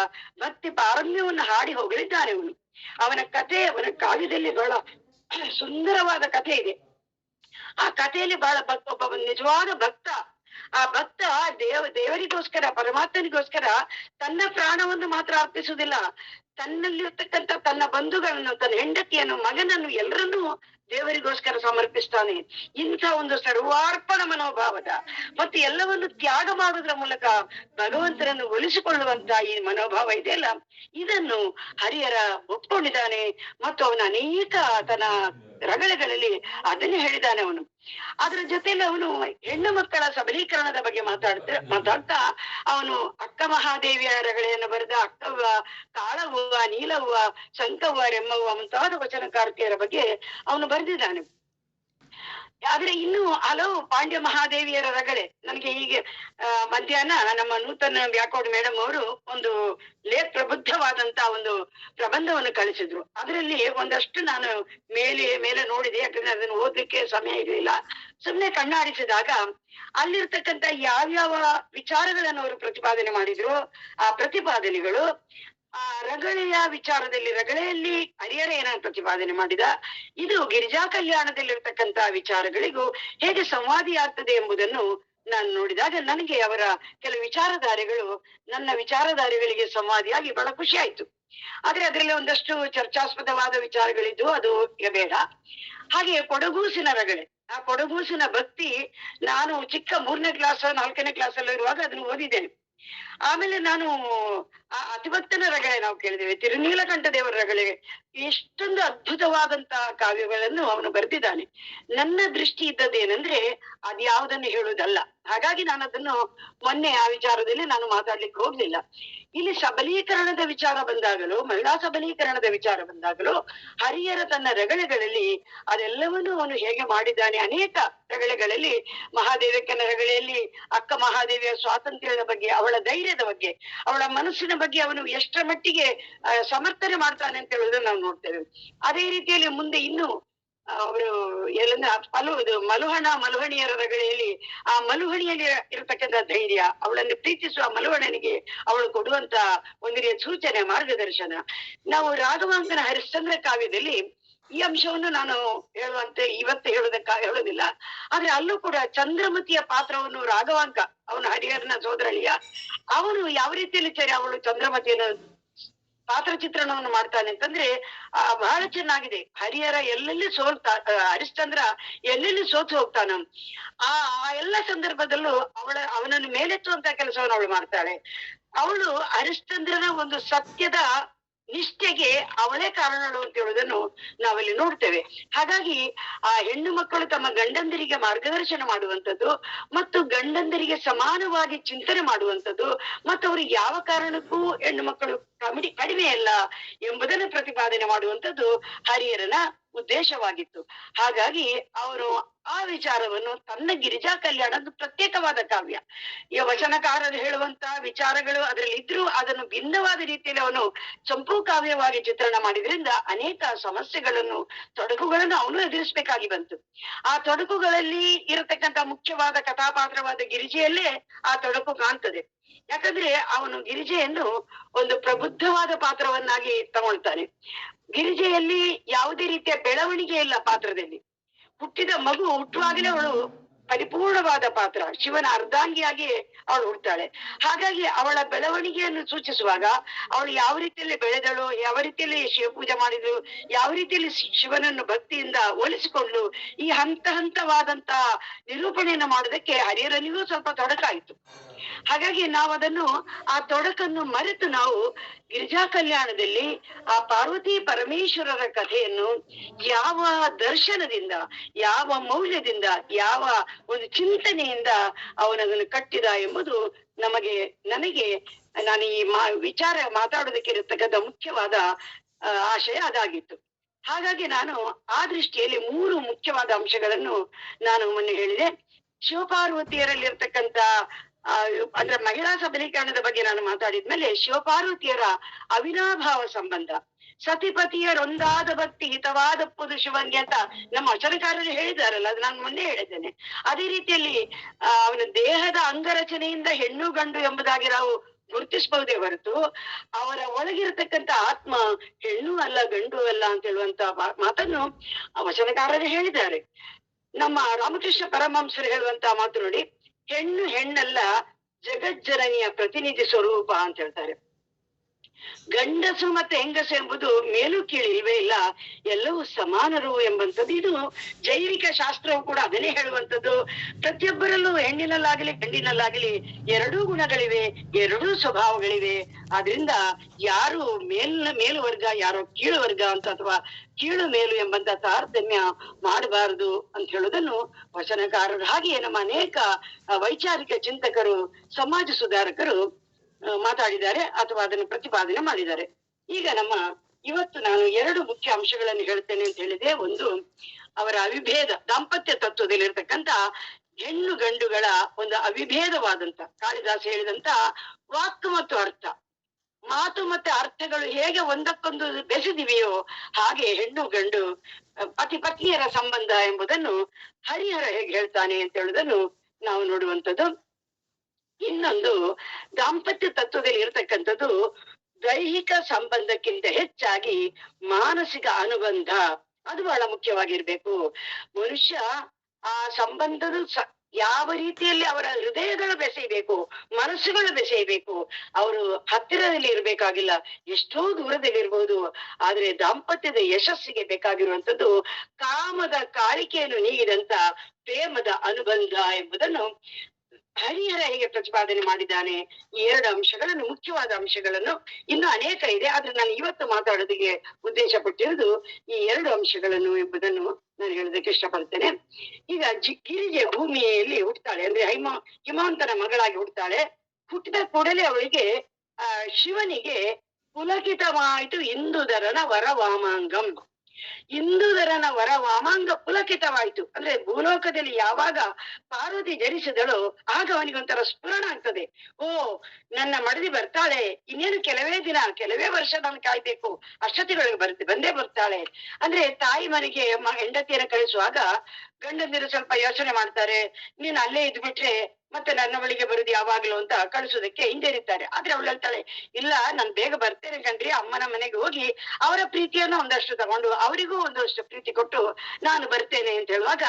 ಭಕ್ತಿ ಪಾರಮ್ಯವನ್ನು ಹಾಡಿ ಹೊಗಳಿದ್ದಾನೆ ಅವನು. ಅವನ ಕಾವ್ಯದಲ್ಲಿ ಬಹಳ ಸುಂದರವಾದ ಕಥೆ ಇದೆ. ಆ ಕಥೆಯಲ್ಲಿ ಬಹಳ ಒಬ್ಬ ನಿಜವಾದ ಭಕ್ತ, ಆ ಭಕ್ತ ದೇವರಿಗೋಸ್ಕರ, ಪರಮಾತ್ಮನಿಗೋಸ್ಕರ ತನ್ನ ಪ್ರಾಣವನ್ನು ಮಾತ್ರ ಅರ್ಪಿಸುವುದಿಲ್ಲ, ತನ್ನಲ್ಲಿರ್ತಕ್ಕಂಥ ತನ್ನ ಬಂಧುಗಳನ್ನು, ತನ್ನ ಹೆಂಡತಿಯನ್ನು, ಮಗನನ್ನು, ಎಲ್ಲರನ್ನೂ ದೇವರಿಗೋಸ್ಕರ ಸಮರ್ಪಿಸ್ತಾನೆ. ಇಂಥ ಒಂದು ಸರ್ವಾರ್ಪಣ ಮನೋಭಾವದ ಮತ್ತು ಎಲ್ಲವನ್ನು ತ್ಯಾಗ ಮಾಡುವುದರ ಮೂಲಕ ಭಗವಂತನನ್ನು ಒಲಿಸಿಕೊಳ್ಳುವಂತ ಈ ಮನೋಭಾವ ಇದೆಯಲ್ಲ, ಇದನ್ನು ಹರಿಹರ ಒಪ್ಕೊಂಡಿದ್ದಾನೆ. ಮತ್ತು ಅವನ ಅನೇಕ ತನ್ನ ರಗಳೆಗಳಲ್ಲಿ ಅದನ್ನೇ ಹೇಳಿದ್ದಾನೆ ಅವನು. ಅದರ ಜೊತೆಯಲ್ಲಿ ಅವನು ಹೆಣ್ಣು ಮಕ್ಕಳ ಸಬಲೀಕರಣದ ಬಗ್ಗೆ ಮಾತಾಡ್ತಾ ಅವನು ಅಕ್ಕ ಮಹಾದೇವಿಯ ರಗಳೆಯನ್ನು ಬರೆದ ಅಕ್ಕವ್ವ, ಕಾಳವ್ವ, ನೀಲವ್ವ, ಸಂಕವ್ವ, ರೆಮ್ಮವ್ವ ಮುಂತಾದ ವಚನಕಾರ್ತಿಯರ ಬಗ್ಗೆ ಅವನು ಬರೆದಿದ್ದಾನೆ. ಆದ್ರೆ ಇನ್ನು ಹಲವು ಪಾಂಡ್ಯ ಮಹಾದೇವಿಯರ ರಗಳೆ ನನಗೆ ಹೀಗೆ ಮಧ್ಯಾಹ್ನ ನಮ್ಮ ನೂತನ ಬ್ಯಾಕೋಡ್ ಮೇಡಮ್ ಅವರು ಒಂದು ಪ್ರಬುದ್ಧವಾದಂತ ಒಂದು ಪ್ರಬಂಧವನ್ನು ಕಳಿಸಿದ್ರು. ಅದರಲ್ಲಿ ಒಂದಷ್ಟು ನಾನು ಮೇಲೆ ನೋಡಿದೆ, ಯಾಕಂದ್ರೆ ಅದನ್ನು ಓದ್ಲಿಕ್ಕೆ ಸಮಯ ಇರಲಿಲ್ಲ. ಸುಮ್ನೆ ಕಣ್ಣಾಡಿಸಿದಾಗ ಅಲ್ಲಿರ್ತಕ್ಕಂಥ ಯಾವ್ಯಾವ ವಿಚಾರಗಳನ್ನು ಅವರು ಪ್ರತಿಪಾದನೆ ಮಾಡಿದ್ರು, ಆ ಪ್ರತಿಪಾದನೆಗಳು ಆ ರಗಳೆಯ ವಿಚಾರದಲ್ಲಿ, ರಗಳೆಯಲ್ಲಿ ಹರಿಹರ ಏನನ್ನು ಪ್ರತಿಪಾದನೆ ಮಾಡಿದ, ಇದು ಗಿರಿಜಾ ಕಲ್ಯಾಣದಲ್ಲಿರ್ತಕ್ಕಂಥ ವಿಚಾರಗಳಿಗೂ ಹೇಗೆ ಸಂವಾದಿ ಆಗ್ತದೆ ಎಂಬುದನ್ನು ನಾನು ನೋಡಿದಾಗ ನನಗೆ ಅವರ ಕೆಲವು ವಿಚಾರಧಾರೆಗಳು ನನ್ನ ವಿಚಾರಧಾರೆಗಳಿಗೆ ಸಂವಾದಿಯಾಗಿ ಬಹಳ ಖುಷಿ ಆಯ್ತು. ಆದ್ರೆ ಅದರಲ್ಲಿ ಒಂದಷ್ಟು ಚರ್ಚಾಸ್ಪದವಾದ ವಿಚಾರಗಳಿದ್ದು ಅದು ಬೇಡ. ಹಾಗೆ ಕೊಡಗೂಸಿನ ರಗಳೆ, ಆ ಕೊಡಗೂಸಿನ ಭಕ್ತಿ ನಾನು ಚಿಕ್ಕ 3ನೇ ಕ್ಲಾಸ್ 4ನೇ ಕ್ಲಾಸ್ ಅಲ್ಲಿ ಇರುವಾಗ ಅದನ್ನು ಓದಿದ್ದೇನೆ. ಆಮೇಲೆ ನಾನು ಆ ಅತಿಭಕ್ತನ ರಗಳೆ ನಾವು ಕೇಳಿದ್ದೇವೆ, ತಿರುನೀಲಕಂಠ ದೇವರ ರಗಳೆ, ಎಷ್ಟೊಂದು ಅದ್ಭುತವಾದಂತಹ ಕಾವ್ಯಗಳನ್ನು ಅವನು ಬರೆದಿದ್ದಾನೆ. ನನ್ನ ದೃಷ್ಟಿ ಇದ್ದದ್ದೇನೆಂದ್ರೆ ಅದ್ಯಾವುದನ್ನು ಹೇಳುವುದಲ್ಲ. ಹಾಗಾಗಿ ನಾನು ಅದನ್ನು ಮೊನ್ನೆ ಆ ವಿಚಾರದಲ್ಲಿ ನಾನು ಮಾತಾಡ್ಲಿಕ್ಕೆ ಹೋಗ್ಲಿಲ್ಲ. ಇಲ್ಲಿ ಸಬಲೀಕರಣದ ವಿಚಾರ ಬಂದಾಗಲೂ, ಮಹಿಳಾ ಸಬಲೀಕರಣದ ವಿಚಾರ ಬಂದಾಗಲೂ ಹರಿಹರ ತನ್ನ ರಗಳೆಗಳಲ್ಲಿ ಅದೆಲ್ಲವನ್ನೂ ಅವನು ಹೇಗೆ ಮಾಡಿದ್ದಾನೆ. ಅನೇಕ ರಗಳೆಗಳಲ್ಲಿ ಮಹಾದೇವಕ್ಕನ ರಗಳೆಯಲ್ಲಿ ಅಕ್ಕ ಮಹಾದೇವಿಯ ಸ್ವಾತಂತ್ರ್ಯದ ಬಗ್ಗೆ, ಅವಳ ಧೈರ್ಯದ ಬಗ್ಗೆ, ಅವಳ ಮನಸ್ಸಿನ ಬಗ್ಗೆ ಅವನು ಎಷ್ಟರ ಮಟ್ಟಿಗೆ ಸಮರ್ಥನೆ ಮಾಡ್ತಾನೆ ಅಂತ ಹೇಳುವುದನ್ನು ನಾವು ನೋಡ್ತೇವೆ. ಅದೇ ರೀತಿಯಲ್ಲಿ ಮುಂದೆ ಇನ್ನು ಅವರು ಮಲುಹಣಿಯರ ರಗಳೆಯಲ್ಲಿ ಆ ಮಲುಹಣಿಯಲ್ಲಿ ಇರತಕ್ಕಂಥ ಧೈರ್ಯ, ಅವಳನ್ನು ಪ್ರೀತಿಸುವ ಮಲುಹಣನಿಗೆ ಅವಳು ಕೊಡುವಂತ ಒಂದು ಸೂಚನೆ, ಮಾರ್ಗದರ್ಶನ. ನಾವು ರಾಘವಾಂಕನ ಹರಿಶ್ಚಂದ್ರ ಕಾವ್ಯದಲ್ಲಿ ಈ ಅಂಶವನ್ನು ನಾನು ಇವತ್ತು ಹೇಳೋದಿಲ್ಲ. ಆದ್ರೆ ಅಲ್ಲೂ ಕೂಡ ಚಂದ್ರಮತಿಯ ಪಾತ್ರವನ್ನು ರಾಘವಾಂಕ, ಅವನು ಹರಿಹರನ ಸೋದರಳಿಯ, ಅವನು ಯಾವ ರೀತಿಯಲ್ಲಿ ಅವಳು ಚಂದ್ರಮತಿಯನ್ನು ಪಾತ್ರ ಚಿತ್ರಣವನ್ನು ಮಾಡ್ತಾನೆ ಅಂತಂದ್ರೆ ಬಹಳ ಚೆನ್ನಾಗಿದೆ. ಹರಿಹರ ಎಲ್ಲೆಲ್ಲಿ ಹರಿಶ್ಚಂದ್ರ ಎಲ್ಲೆಲ್ಲಿ ಸೋತು ಹೋಗ್ತಾನ, ಆ ಎಲ್ಲ ಸಂದರ್ಭದಲ್ಲೂ ಅವನನ್ನು ಮೇಲೆತ್ತುವಂತ ಕೆಲಸವನ್ನು ಅವಳು ಮಾಡ್ತಾಳೆ. ಅವಳು ಹರಿಶ್ಚಂದ್ರನ ಒಂದು ಸತ್ಯದ ನಿಷ್ಠೆಗೆ ಅವಳೇ ಕಾರಣಗಳು ಅಂತ ಹೇಳುವುದನ್ನು ನಾವಲ್ಲಿ ನೋಡ್ತೇವೆ. ಹಾಗಾಗಿ ಆ ಹೆಣ್ಣು ಮಕ್ಕಳು ತಮ್ಮ ಗಂಡಂದರಿಗೆ ಮಾರ್ಗದರ್ಶನ ಮಾಡುವಂಥದ್ದು ಮತ್ತು ಗಂಡಂದರಿಗೆ ಸಮಾನವಾಗಿ ಚಿಂತನೆ ಮಾಡುವಂಥದ್ದು ಮತ್ತು ಅವ್ರಿಗೆ ಯಾವ ಕಾರಣಕ್ಕೂ ಹೆಣ್ಣು ಮಕ್ಕಳು ಕಡಿಮೆ ಅಲ್ಲ ಎಂಬುದನ್ನು ಪ್ರತಿಪಾದನೆ ಮಾಡುವಂಥದ್ದು ಹರಿಹರನ ಉದ್ದೇಶವಾಗಿತ್ತು. ಹಾಗಾಗಿ ಅವರು ಆ ವಿಚಾರವನ್ನು ತನ್ನ ಗಿರಿಜಾ ಕಲ್ಯಾಣದ ಪ್ರತ್ಯೇಕವಾದ ಕಾವ್ಯ, ಈ ವಚನಕಾರರು ಹೇಳುವಂತಹ ವಿಚಾರಗಳು ಅದರಲ್ಲಿ ಇದ್ರೂ ಅದನ್ನು ಭಿನ್ನವಾದ ರೀತಿಯಲ್ಲಿ ಅವನು ಚಂಪು ಕಾವ್ಯವಾಗಿ ಚಿತ್ರಣ ಮಾಡಿದ್ರಿಂದ ಅನೇಕ ಸಮಸ್ಯೆಗಳನ್ನು, ತೊಡಕುಗಳನ್ನು ಅವನು ಎದುರಿಸಬೇಕಾಗಿ ಬಂತು. ಆ ತೊಡಕುಗಳಲ್ಲಿ ಇರತಕ್ಕಂತ ಮುಖ್ಯವಾದ ಕಥಾಪಾತ್ರವಾದ ಗಿರಿಜೆಯಲ್ಲೇ ಆ ತೊಡಕು ಕಾಣ್ತದೆ. ಯಾಕಂದ್ರೆ ಅವನು ಗಿರಿಜೆಯನ್ನು ಒಂದು ಪ್ರಬುದ್ಧವಾದ ಪಾತ್ರವನ್ನಾಗಿ ತಗೊಳ್ತಾನೆ. ಗಿರಿಜೆಯಲ್ಲಿ ಯಾವುದೇ ರೀತಿಯ ಬೆಳವಣಿಗೆ ಇಲ್ಲ ಪಾತ್ರದಲ್ಲಿ. ಹುಟ್ಟಿದ ಮಗು ಹುಟ್ಟುವಾಗಲೇ ಅವಳು ಪರಿಪೂರ್ಣವಾದ ಪಾತ್ರ, ಶಿವನ ಅರ್ಧಾಂಗಿಯಾಗಿ ಅವಳು ಹುಡ್ತಾಳೆ. ಹಾಗಾಗಿ ಅವಳ ಬೆಳವಣಿಗೆಯನ್ನು ಸೂಚಿಸುವಾಗ ಅವಳು ಯಾವ ರೀತಿಯಲ್ಲಿ ಬೆಳೆದಳು, ಯಾವ ರೀತಿಯಲ್ಲಿ ಶಿವ ಪೂಜೆ ಮಾಡಿದಳು, ಯಾವ ರೀತಿಯಲ್ಲಿ ಶಿವನನ್ನು ಭಕ್ತಿಯಿಂದ ಹೋಲಿಸಿಕೊಂಡು ಈ ಹಂತವಾದಂತ ನಿರೂಪಣೆಯನ್ನು ಮಾಡೋದಕ್ಕೆ ಹರಿಹರನಿಗೂ ಸ್ವಲ್ಪ ತೊಡಕಾಯಿತು. ಹಾಗಾಗಿ ನಾವು ಅದನ್ನು ಆ ತೊಡಕನ್ನು ಮರೆತು ನಾವು ಗಿರಿಜಾ ಕಲ್ಯಾಣದಲ್ಲಿ ಆ ಪಾರ್ವತಿ ಪರಮೇಶ್ವರರ ಕಥೆಯನ್ನು ಯಾವ ದರ್ಶನದಿಂದ, ಯಾವ ಮೌಲ್ಯದಿಂದ, ಯಾವ ಒಂದು ಚಿಂತನೆಯಿಂದ ಅವನದನ್ನು ಕಟ್ಟಿದ ಎಂಬುದು ನನಗೆ ನಾನು ಈ ವಿಚಾರ ಮಾತಾಡೋದಕ್ಕೆ ಇರತಕ್ಕಂಥ ಮುಖ್ಯವಾದ ಆಶಯ ಅದಾಗಿತ್ತು. ಹಾಗಾಗಿ ನಾನು ಆ ದೃಷ್ಟಿಯಲ್ಲಿ 3 ಮುಖ್ಯವಾದ ಅಂಶಗಳನ್ನು ನಾನು ಮೊನ್ನೆ ಹೇಳಿದೆ. ಶಿವಪಾರ್ವತಿಯರಲ್ಲಿರ್ತಕ್ಕಂಥ ಅಂದ್ರೆ ಮಹಿಳಾ ಸಬಲೀಕರಣದ ಬಗ್ಗೆ ನಾನು ಮಾತಾಡಿದ್ಮೇಲೆ ಶಿವಪಾರ್ವತಿಯರ ಅವಿನಾಭಾವ ಸಂಬಂಧ, ಸತಿಪತಿಯರೊಂದಾದ ಭಕ್ತಿ ಹಿತವಾದಪ್ಪುದು ಶಿವಂಗೆ ಅಂತ ನಮ್ಮ ವಚನಕಾರರು ಹೇಳಿದಾರಲ್ಲ, ಅದು ನಾನು ಮೊನ್ನೆ ಹೇಳಿದ್ದೇನೆ. ಅದೇ ರೀತಿಯಲ್ಲಿ ಅವನ ದೇಹದ ಅಂಗರಚನೆಯಿಂದ ಹೆಣ್ಣು ಗಂಡು ಎಂಬುದಾಗಿ ನಾವು ಗುರುತಿಸಬಹುದೇ ಹೊರತು ಅವರ ಒಳಗಿರತಕ್ಕಂತ ಆತ್ಮ ಹೆಣ್ಣು ಅಲ್ಲ ಗಂಡು ಅಲ್ಲ ಅಂತ ಹೇಳುವಂತ ಮಾತನ್ನು ವಚನಕಾರರು ಹೇಳಿದ್ದಾರೆ. ನಮ್ಮ ರಾಮಕೃಷ್ಣ ಪರಮಹಂಸರು ಹೇಳುವಂತ ಮಾತು ನೋಡಿ, ಹೆಣ್ಣು ಹೆಣ್ಣಲ್ಲ ಜಗಜ್ಜನನಿಯ ಪ್ರತಿನಿಧಿ ಸ್ವರೂಪ ಅಂತ ಹೇಳ್ತಾರೆ. ಗಂಡಸು ಮತ್ತೆ ಹೆಂಗಸು ಎಂಬುದು ಮೇಲು ಕೀಳು ಇಲ್ವೇ ಇಲ್ಲ, ಎಲ್ಲವೂ ಸಮಾನರು ಎಂಬಂಥದ್ದು. ಇದು ಜೈವಿಕ ಶಾಸ್ತ್ರವು ಕೂಡ ಅದನ್ನೇ ಹೇಳುವಂಥದ್ದು. ಪ್ರತಿಯೊಬ್ಬರಲ್ಲೂ ಹೆಣ್ಣಿನಲ್ಲಾಗಲಿ ಗಂಡಿನಲ್ಲಾಗಲಿ ಎರಡೂ ಗುಣಗಳಿವೆ, ಎರಡೂ ಸ್ವಭಾವಗಳಿವೆ. ಆದ್ರಿಂದ ಯಾರು ಮೇಲು ವರ್ಗ, ಯಾರೋ ಕೀಳು ವರ್ಗ ಅಂತ ಅಥವಾ ಕೀಳು ಮೇಲು ಎಂಬಂತ ತಾರತಮ್ಯ ಮಾಡಬಾರದು ಅಂತ ಹೇಳುವುದನ್ನು ವಚನಕಾರರು, ಹಾಗೆಯೇ ನಮ್ಮ ಅನೇಕ ವೈಚಾರಿಕ ಚಿಂತಕರು, ಸಮಾಜ ಸುಧಾರಕರು ಮಾತಾಡಿದ್ದಾರೆ ಅಥವಾ ಅದನ್ನು ಪ್ರತಿಪಾದನೆ ಮಾಡಿದ್ದಾರೆ. ಈಗ ಇವತ್ತು ನಾನು 2 ಮುಖ್ಯ ಅಂಶಗಳನ್ನು ಹೇಳ್ತೇನೆ ಅಂತ ಹೇಳಿದೆ. ಒಂದು, ಅವರ ಅವಿಭೇದ ದಾಂಪತ್ಯ ತತ್ವದಲ್ಲಿರ್ತಕ್ಕಂಥ ಹೆಣ್ಣು ಗಂಡುಗಳ ಒಂದು ಅವಿಭೇದವಾದಂತ, ಕಾಳಿದಾಸ ಹೇಳಿದಂತ ವಾಕ್ ಮತ್ತು ಅರ್ಥ, ಮಾತು ಮತ್ತೆ ಅರ್ಥಗಳು ಹೇಗೆ ಒಂದಕ್ಕೊಂದು ಬೆಸೆದಿವೆಯೋ ಹಾಗೆ ಹೆಣ್ಣು ಗಂಡು ಪತಿ ಪತ್ನಿಯರ ಸಂಬಂಧ ಎಂಬುದನ್ನು ಹರಿಹರ ಹೇಗೆ ಹೇಳ್ತಾನೆ ಅಂತ ಹೇಳುವುದನ್ನು ನಾವು ನೋಡುವಂಥದ್ದು. ಇನ್ನೊಂದು, ದಾಂಪತ್ಯ ತತ್ವದಲ್ಲಿ ಇರತಕ್ಕಂಥದ್ದು ದೈಹಿಕ ಸಂಬಂಧಕ್ಕಿಂತ ಹೆಚ್ಚಾಗಿ ಮಾನಸಿಕ ಅನುಬಂಧ, ಅದು ಬಹಳ ಮುಖ್ಯವಾಗಿರ್ಬೇಕು. ಮನುಷ್ಯ ಆ ಸಂಬಂಧದ ಯಾವ ರೀತಿಯಲ್ಲಿ ಅವರ ಹೃದಯಗಳು ಬೆಸೆಯಬೇಕು, ಮನಸ್ಸುಗಳು ಬೆಸೆಯಬೇಕು. ಅವರು ಹತ್ತಿರದಲ್ಲಿ ಇರ್ಬೇಕಾಗಿಲ್ಲ, ಎಷ್ಟೋ ದೂರದಲ್ಲಿ ಇರ್ಬೋದು. ಆದ್ರೆ ದಾಂಪತ್ಯದ ಯಶಸ್ಸಿಗೆ ಬೇಕಾಗಿರುವಂತದ್ದು ಕಾಮದ ಕಾಳಿಕೆಯನ್ನು ನೀಗಿದಂತ ಪ್ರೇಮದ ಅನುಬಂಧ ಎಂಬುದನ್ನು ಹರಿಹರ ಹೇಗೆ ಪ್ರತಿಪಾದನೆ ಮಾಡಿದ್ದಾನೆ. ಈ 2 ಅಂಶಗಳನ್ನು, ಮುಖ್ಯವಾದ ಅಂಶಗಳನ್ನು, ಇನ್ನು ಅನೇಕ ಇದೆ, ಆದ್ರೆ ನಾನು ಇವತ್ತು ಮಾತಾಡೋದಕ್ಕೆ ಉದ್ದೇಶ ಪಟ್ಟಿರುವುದು ಈ 2 ಅಂಶಗಳನ್ನು ಎಂಬುದನ್ನು ನಾನು ಹೇಳೋದಕ್ಕೆ ಇಷ್ಟಪಡ್ತೇನೆ. ಈಗ ಗಿರಿಜೆ ಭೂಮಿಯಲ್ಲಿ ಹುಟ್ಟುತ್ತಾಳೆ, ಅಂದ್ರೆ ಹಿಮವಂತನ ಮಗಳಾಗಿ ಹುಟ್ಟುತ್ತಾಳೆ. ಹುಟ್ಟಿದ ಕೂಡಲೇ ಅವಳಿಗೆ ಶಿವನಿಗೆ ಪುಲಕಿತವಾಯಿತು ಇಂದುಧರನ ವರ ವಾಮಾಂಗಂ. ಇಂದುಧರನ ವರ ವಾಮಾಂಗ ಪುಲಕಿತವಾಯಿತು ಅಂದ್ರೆ ಭೂಲೋಕದಲ್ಲಿ ಯಾವಾಗ ಪಾರ್ವತಿ ಜನಿಸಿದಳು ಆಗ ಅವನಿಗೊಂಥರ ಸ್ಫುರಣ ಆಗ್ತದೆ. ಓ, ನನ್ನ ಮಡದಿ ಬರ್ತಾಳೆ, ಇನ್ನೇನು ಕೆಲವೇ ದಿನ, ಕೆಲವೇ ವರ್ಷ ನಾನು ಕಾಯ್ಬೇಕು, ಅಷ್ಟೊತ್ತಿಗಳಿಗೆ ಬಂದೇ ಬರ್ತಾಳೆ. ಅಂದ್ರೆ ತಾಯಿ ಮನೆಗೆ ಹೆಂಡತಿಯನ್ನು ಕಳಿಸುವಾಗ ಗಂಡಂದಿರು ಸ್ವಲ್ಪ ಯೋಚನೆ ಮಾಡ್ತಾರೆ, ನೀನ್ ಅಲ್ಲೇ ಇದ್ಬಿಟ್ರೆ ಮತ್ತೆ ನನ್ನ ಬಳಿಗೆ ಬರುದು ಯಾವಾಗ್ಲೂ ಅಂತ ಕಳಿಸೋದಕ್ಕೆ ಹಿಂಜರಿತಾರೆ. ಆದ್ರೆ ಅವಳು ಹೇಳ್ತಾಳೆ, ಇಲ್ಲ ನಾನು ಬೇಗ ಬರ್ತೇನೆ ಕಣ್ರಿ, ಅಮ್ಮನ ಮನೆಗೆ ಹೋಗಿ ಅವರ ಪ್ರೀತಿಯನ್ನು ಒಂದಷ್ಟು ತಗೊಂಡು ಅವರಿಗೂ ಒಂದಷ್ಟು ಪ್ರೀತಿ ಕೊಟ್ಟು ನಾನು ಬರ್ತೇನೆ ಅಂತ ಹೇಳುವಾಗ,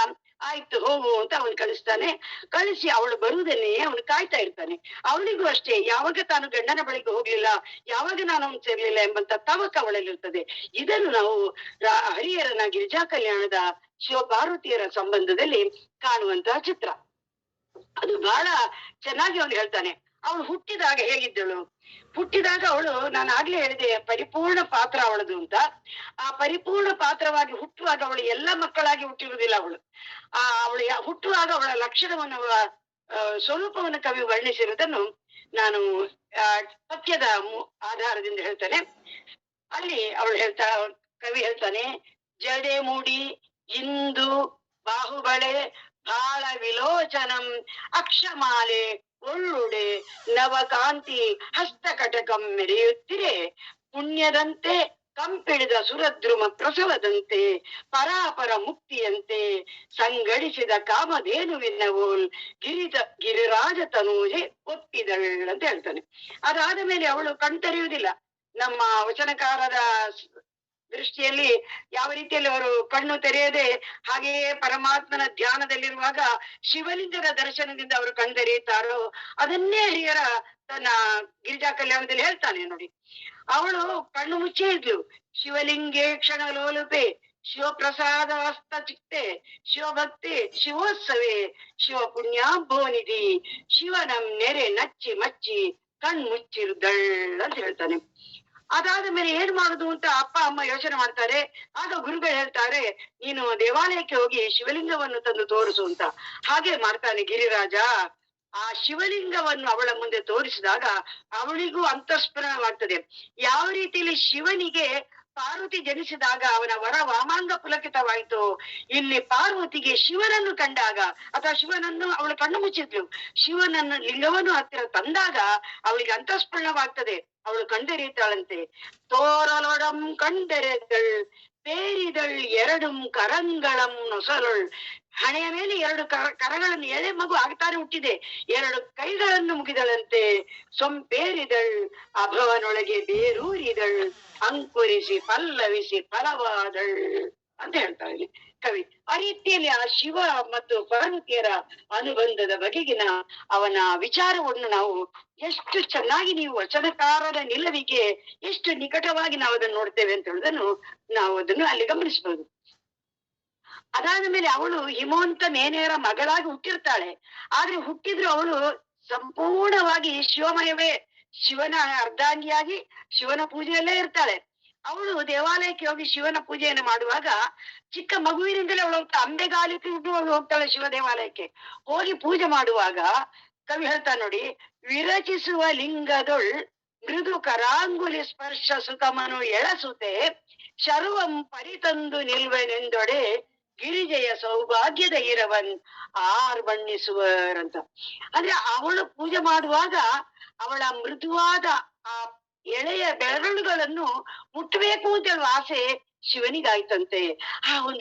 ಆಯ್ತು ಹೋಗು ಅಂತ ಅವನು ಕಳಿಸ್ತಾನೆ. ಕಳಿಸಿ ಅವಳು ಬರುವುದನ್ನೇ ಅವನು ಕಾಯ್ತಾ ಇರ್ತಾನೆ. ಅವಳಿಗೂ ಅಷ್ಟೇ, ಯಾವಾಗ ತಾನು ಗಂಡನ ಬಳಿಗೆ ಹೋಗ್ಲಿಲ್ಲ, ಯಾವಾಗ ನಾನು ಅವನು ಸೇರ್ಲಿಲ್ಲ ಎಂಬಂತ ತವಕ ಅವಳಲ್ಲಿರ್ತದೆ. ಇದನ್ನು ನಾವು ಹರಿಹರನ ಗಿರಿಜಾ ಕಲ್ಯಾಣದ ಶಿವಪಾರ್ವತಿಯರ ಸಂಬಂಧದಲ್ಲಿ ಕಾಣುವಂತಹ ಚಿತ್ರ. ಅದು ಬಹಳ ಚೆನ್ನಾಗಿ ಅವನು ಹೇಳ್ತಾನೆ. ಅವಳು ಹುಟ್ಟಿದಾಗ ಹೇಗಿದ್ದಳು, ಹುಟ್ಟಿದಾಗ ಅವಳು, ನಾನು ಆಗ್ಲೇ ಹೇಳಿದೆ, ಪರಿಪೂರ್ಣ ಪಾತ್ರ ಅವಳದು ಅಂತ. ಆ ಪರಿಪೂರ್ಣ ಪಾತ್ರವಾಗಿ ಹುಟ್ಟುವಾಗ ಅವಳು ಎಲ್ಲ ಮಕ್ಕಳಾಗಿ ಹುಟ್ಟಿರುವುದಿಲ್ಲ. ಅವಳು ಹುಟ್ಟುವಾಗ ಅವಳ ಲಕ್ಷಣವನ್ನು, ಸ್ವರೂಪವನ್ನು ಕವಿ ವರ್ಣಿಸಿರುವುದನ್ನು ನಾನು ಪದ್ಯದ ಆಧಾರದಿಂದ ಹೇಳ್ತಾನೆ. ಅಲ್ಲಿ ಕವಿ ಹೇಳ್ತಾನೆ, ಜಡೆ ಮುಡಿ ಇಂದು ಬಾಹುಬಳೆ ಬಾಳ ವಿಲೋಚನಂ ಅಕ್ಷಮಾಲೆ ಒಳ್ಳುಡೆ ನವಕಾಂತಿ ಹಸ್ತಕಟಕಂ ಮೆರೆಯುತ್ತಿರೆ ಪುಣ್ಯದಂತೆ ಕಂಪಿಡಿದ ಸುರದ್ರುಮ ಪ್ರಸವದಂತೆ ಪರಾಪರ ಮುಕ್ತಿಯಂತೆ ಸಂಗಡಿಸಿದ ಕಾಮಧೇನುವಿನವೋಲ್ ಗಿರಿರಾಜ ತನೂಜೆ ಒಪ್ಪಿದಳ್ ಅಂತ ಹೇಳ್ತಾನೆ. ಅದಾದ ಮೇಲೆ ಅವಳು ಕಣ್ತರಿಯುವುದಿಲ್ಲ. ನಮ್ಮ ವಚನಕಾರರ ದೃಷ್ಟಿಯಲ್ಲಿ ಯಾವ ರೀತಿಯಲ್ಲಿ ಅವರು ಕಣ್ಣು ತೆರೆಯದೆ ಹಾಗೆಯೇ ಪರಮಾತ್ಮನ ಧ್ಯಾನದಲ್ಲಿರುವಾಗ ಶಿವಲಿಂಗದ ದರ್ಶನದಿಂದ ಅವರು ಕಣ್ತೆರೆಯುತ್ತಾರೋ ಅದನ್ನೇ ಹರಿಹರ ತನ್ನ ಗಿರಿಜಾ ಕಲ್ಯಾಣದಲ್ಲಿ ಹೇಳ್ತಾನೆ ನೋಡಿ. ಅವಳು ಕಣ್ಣು ಮುಚ್ಚೇ ಇದ್ಲು. ಶಿವಲಿಂಗೇ ಕ್ಷಣ ಲೋಲುಪೆ ಶಿವಪ್ರಸಾದವಸ್ತ ಚಿತ್ತೆ ಶಿವಭಕ್ತಿ ಶಿವೋತ್ಸವೇ ಶಿವ ಪುಣ್ಯಾಂಭೋನಿಧಿ ಶಿವನಂ ನೆರೆ ನಚ್ಚಿ ಮಚ್ಚಿ ಕಣ್ಮುಚ್ಚಿರುದಳ್ ಅಂತ ಹೇಳ್ತಾನೆ. ಅದಾದ ಮೇಲೆ ಏನ್ ಮಾಡುದು ಅಂತ ಅಪ್ಪ ಅಮ್ಮ ಯೋಚನೆ ಮಾಡ್ತಾರೆ. ಆಗ ಗುರುಗಳು ಹೇಳ್ತಾರೆ, ನೀನು ದೇವಾಲಯಕ್ಕೆ ಹೋಗಿ ಶಿವಲಿಂಗವನ್ನು ತಂದು ತೋರಿಸು ಅಂತ. ಹಾಗೆ ಮಾಡ್ತಾನೆ ಗಿರಿರಾಜ. ಆ ಶಿವಲಿಂಗವನ್ನು ಅವಳ ಮುಂದೆ ತೋರಿಸಿದಾಗ ಅವಳಿಗೂ ಅಂತಃಸ್ಫುರಣವಾಗ್ತದೆ. ಯಾವ ರೀತಿಯಲ್ಲಿ ಶಿವನಿಗೆ ಪಾರ್ವತಿ ಜನಿಸಿದಾಗ ಅವನ ವರ ವಾಮಾಂಗ ಪುಲಕಿತವಾಯಿತು, ಇಲ್ಲಿ ಪಾರ್ವತಿಗೆ ಶಿವನನ್ನು ಕಂಡಾಗ ಅಥವಾ ಶಿವನನ್ನು ಅವಳು ಕಣ್ಣು ಮುಚ್ಚಿದ್ಲು, ಶಿವನನ್ನು ಲಿಂಗವನ್ನು ಹತ್ತಿರ ತಂದಾಗ ಅವಳಿಗೆ ಅಂತಃಸ್ಫುರಣವಾಗ್ತದೆ. ಅವಳು ಕಂಡೆರಿತಾಳಂತೆ. ತೋರಲೊಡಂ ಕಂಡೆರೆದಳ್ ಪೇರಿದಳ್ ಎರಡುಂ ಕರಂಗಳಂ ನೊಸಲೊಳ್. ಹಣೆಯ ಮೇಲೆ ಎರಡು ಕರಗಳನ್ನು, ಎಳೆ ಮಗು ಆಗ್ತಾನೆ ಹುಟ್ಟಿದೆ, ಎರಡು ಕೈಗಳನ್ನು ಮುಗಿದಳಂತೆ. ಸೊಂಪೇರಿದಳ್ ಅಭವನೊಳಗೆ ಬೇರೂರಿದಳ್ ಅಂಕುರಿಸಿ ಪಲ್ಲವಿಸಿ ಫಲವಾದಳ್ ಅಂತ ಹೇಳ್ತಾರೆ ಇಲ್ಲಿ ಕವಿ. ಆ ರೀತಿಯಲ್ಲಿ ಆ ಶಿವ ಮತ್ತು ಪಾರ್ವತಿಯರ ಅನುಬಂಧದ ಬಗೆಗಿನ ಅವನ ವಿಚಾರವನ್ನು ನಾವು ಎಷ್ಟು ಚೆನ್ನಾಗಿ, ನೀವು ವಚನಕಾರರ ನಿಲುವಿಗೆ ಎಷ್ಟು ನಿಕಟವಾಗಿ ನಾವು ಅದನ್ನು ನೋಡ್ತೇವೆ ಅಂತ ಹೇಳುವುದನ್ನು ನಾವು ಅದನ್ನು ಅಲ್ಲಿ ಗಮನಿಸಬಹುದು. ಅದಾದ ಮೇಲೆ ಅವಳು ಹಿಮವಂತ ಮೇನೆಯರ ಮಗಳಾಗಿ ಹುಟ್ಟಿರ್ತಾಳೆ. ಆದ್ರೆ ಹುಟ್ಟಿದ್ರು ಅವಳು ಸಂಪೂರ್ಣವಾಗಿ ಶಿವಮಯವೇ, ಶಿವನ ಅರ್ಧಾಂಗಿಯಾಗಿ ಶಿವನ ಪೂಜೆಯಲ್ಲೇ ಇರ್ತಾಳೆ. ಅವಳು ದೇವಾಲಯಕ್ಕೆ ಹೋಗಿ ಶಿವನ ಪೂಜೆಯನ್ನು ಮಾಡುವಾಗ ಚಿಕ್ಕ ಮಗುವಿನಿಂದಲೇ ಅವಳು ಅಂಬೆಗಾಲಿಕೆ ಅವಳು ಹೋಗ್ತಾಳೆ ಶಿವ ದೇವಾಲಯಕ್ಕೆ. ಹೋಗಿ ಪೂಜೆ ಮಾಡುವಾಗ ಕವಿ ಹೇಳ್ತಾ ನೋಡಿ, ವಿರಚಿಸುವ ಲಿಂಗದೊಳ್ ಮೃದು ಕರಾಂಗುಲಿ ಸ್ಪರ್ಶ ಸುಖಮನು ಎಳಸುತ್ತೆ ಶರ್ವಂ ಪರಿತಂದು ನಿಲ್ವೆನೆಂದೊಡೆ ಗಿರಿಜೆಯ ಸೌಭಾಗ್ಯದ ಇರವನ್ ಆರ್ ಬಣ್ಣಿಸುವರ್ ಅಂತ. ಅಂದ್ರೆ ಅವಳು ಪೂಜೆ ಮಾಡುವಾಗ ಅವಳ ಮೃದುವಾದ ಆ ಎಳೆಯ ಬೆರಳುಗಳನ್ನು ಮುಟ್ಟಬೇಕು ಅಂತ ಹೇಳುವ ಆಸೆ ಶಿವನಿಗಾಯ್ತಂತೆ.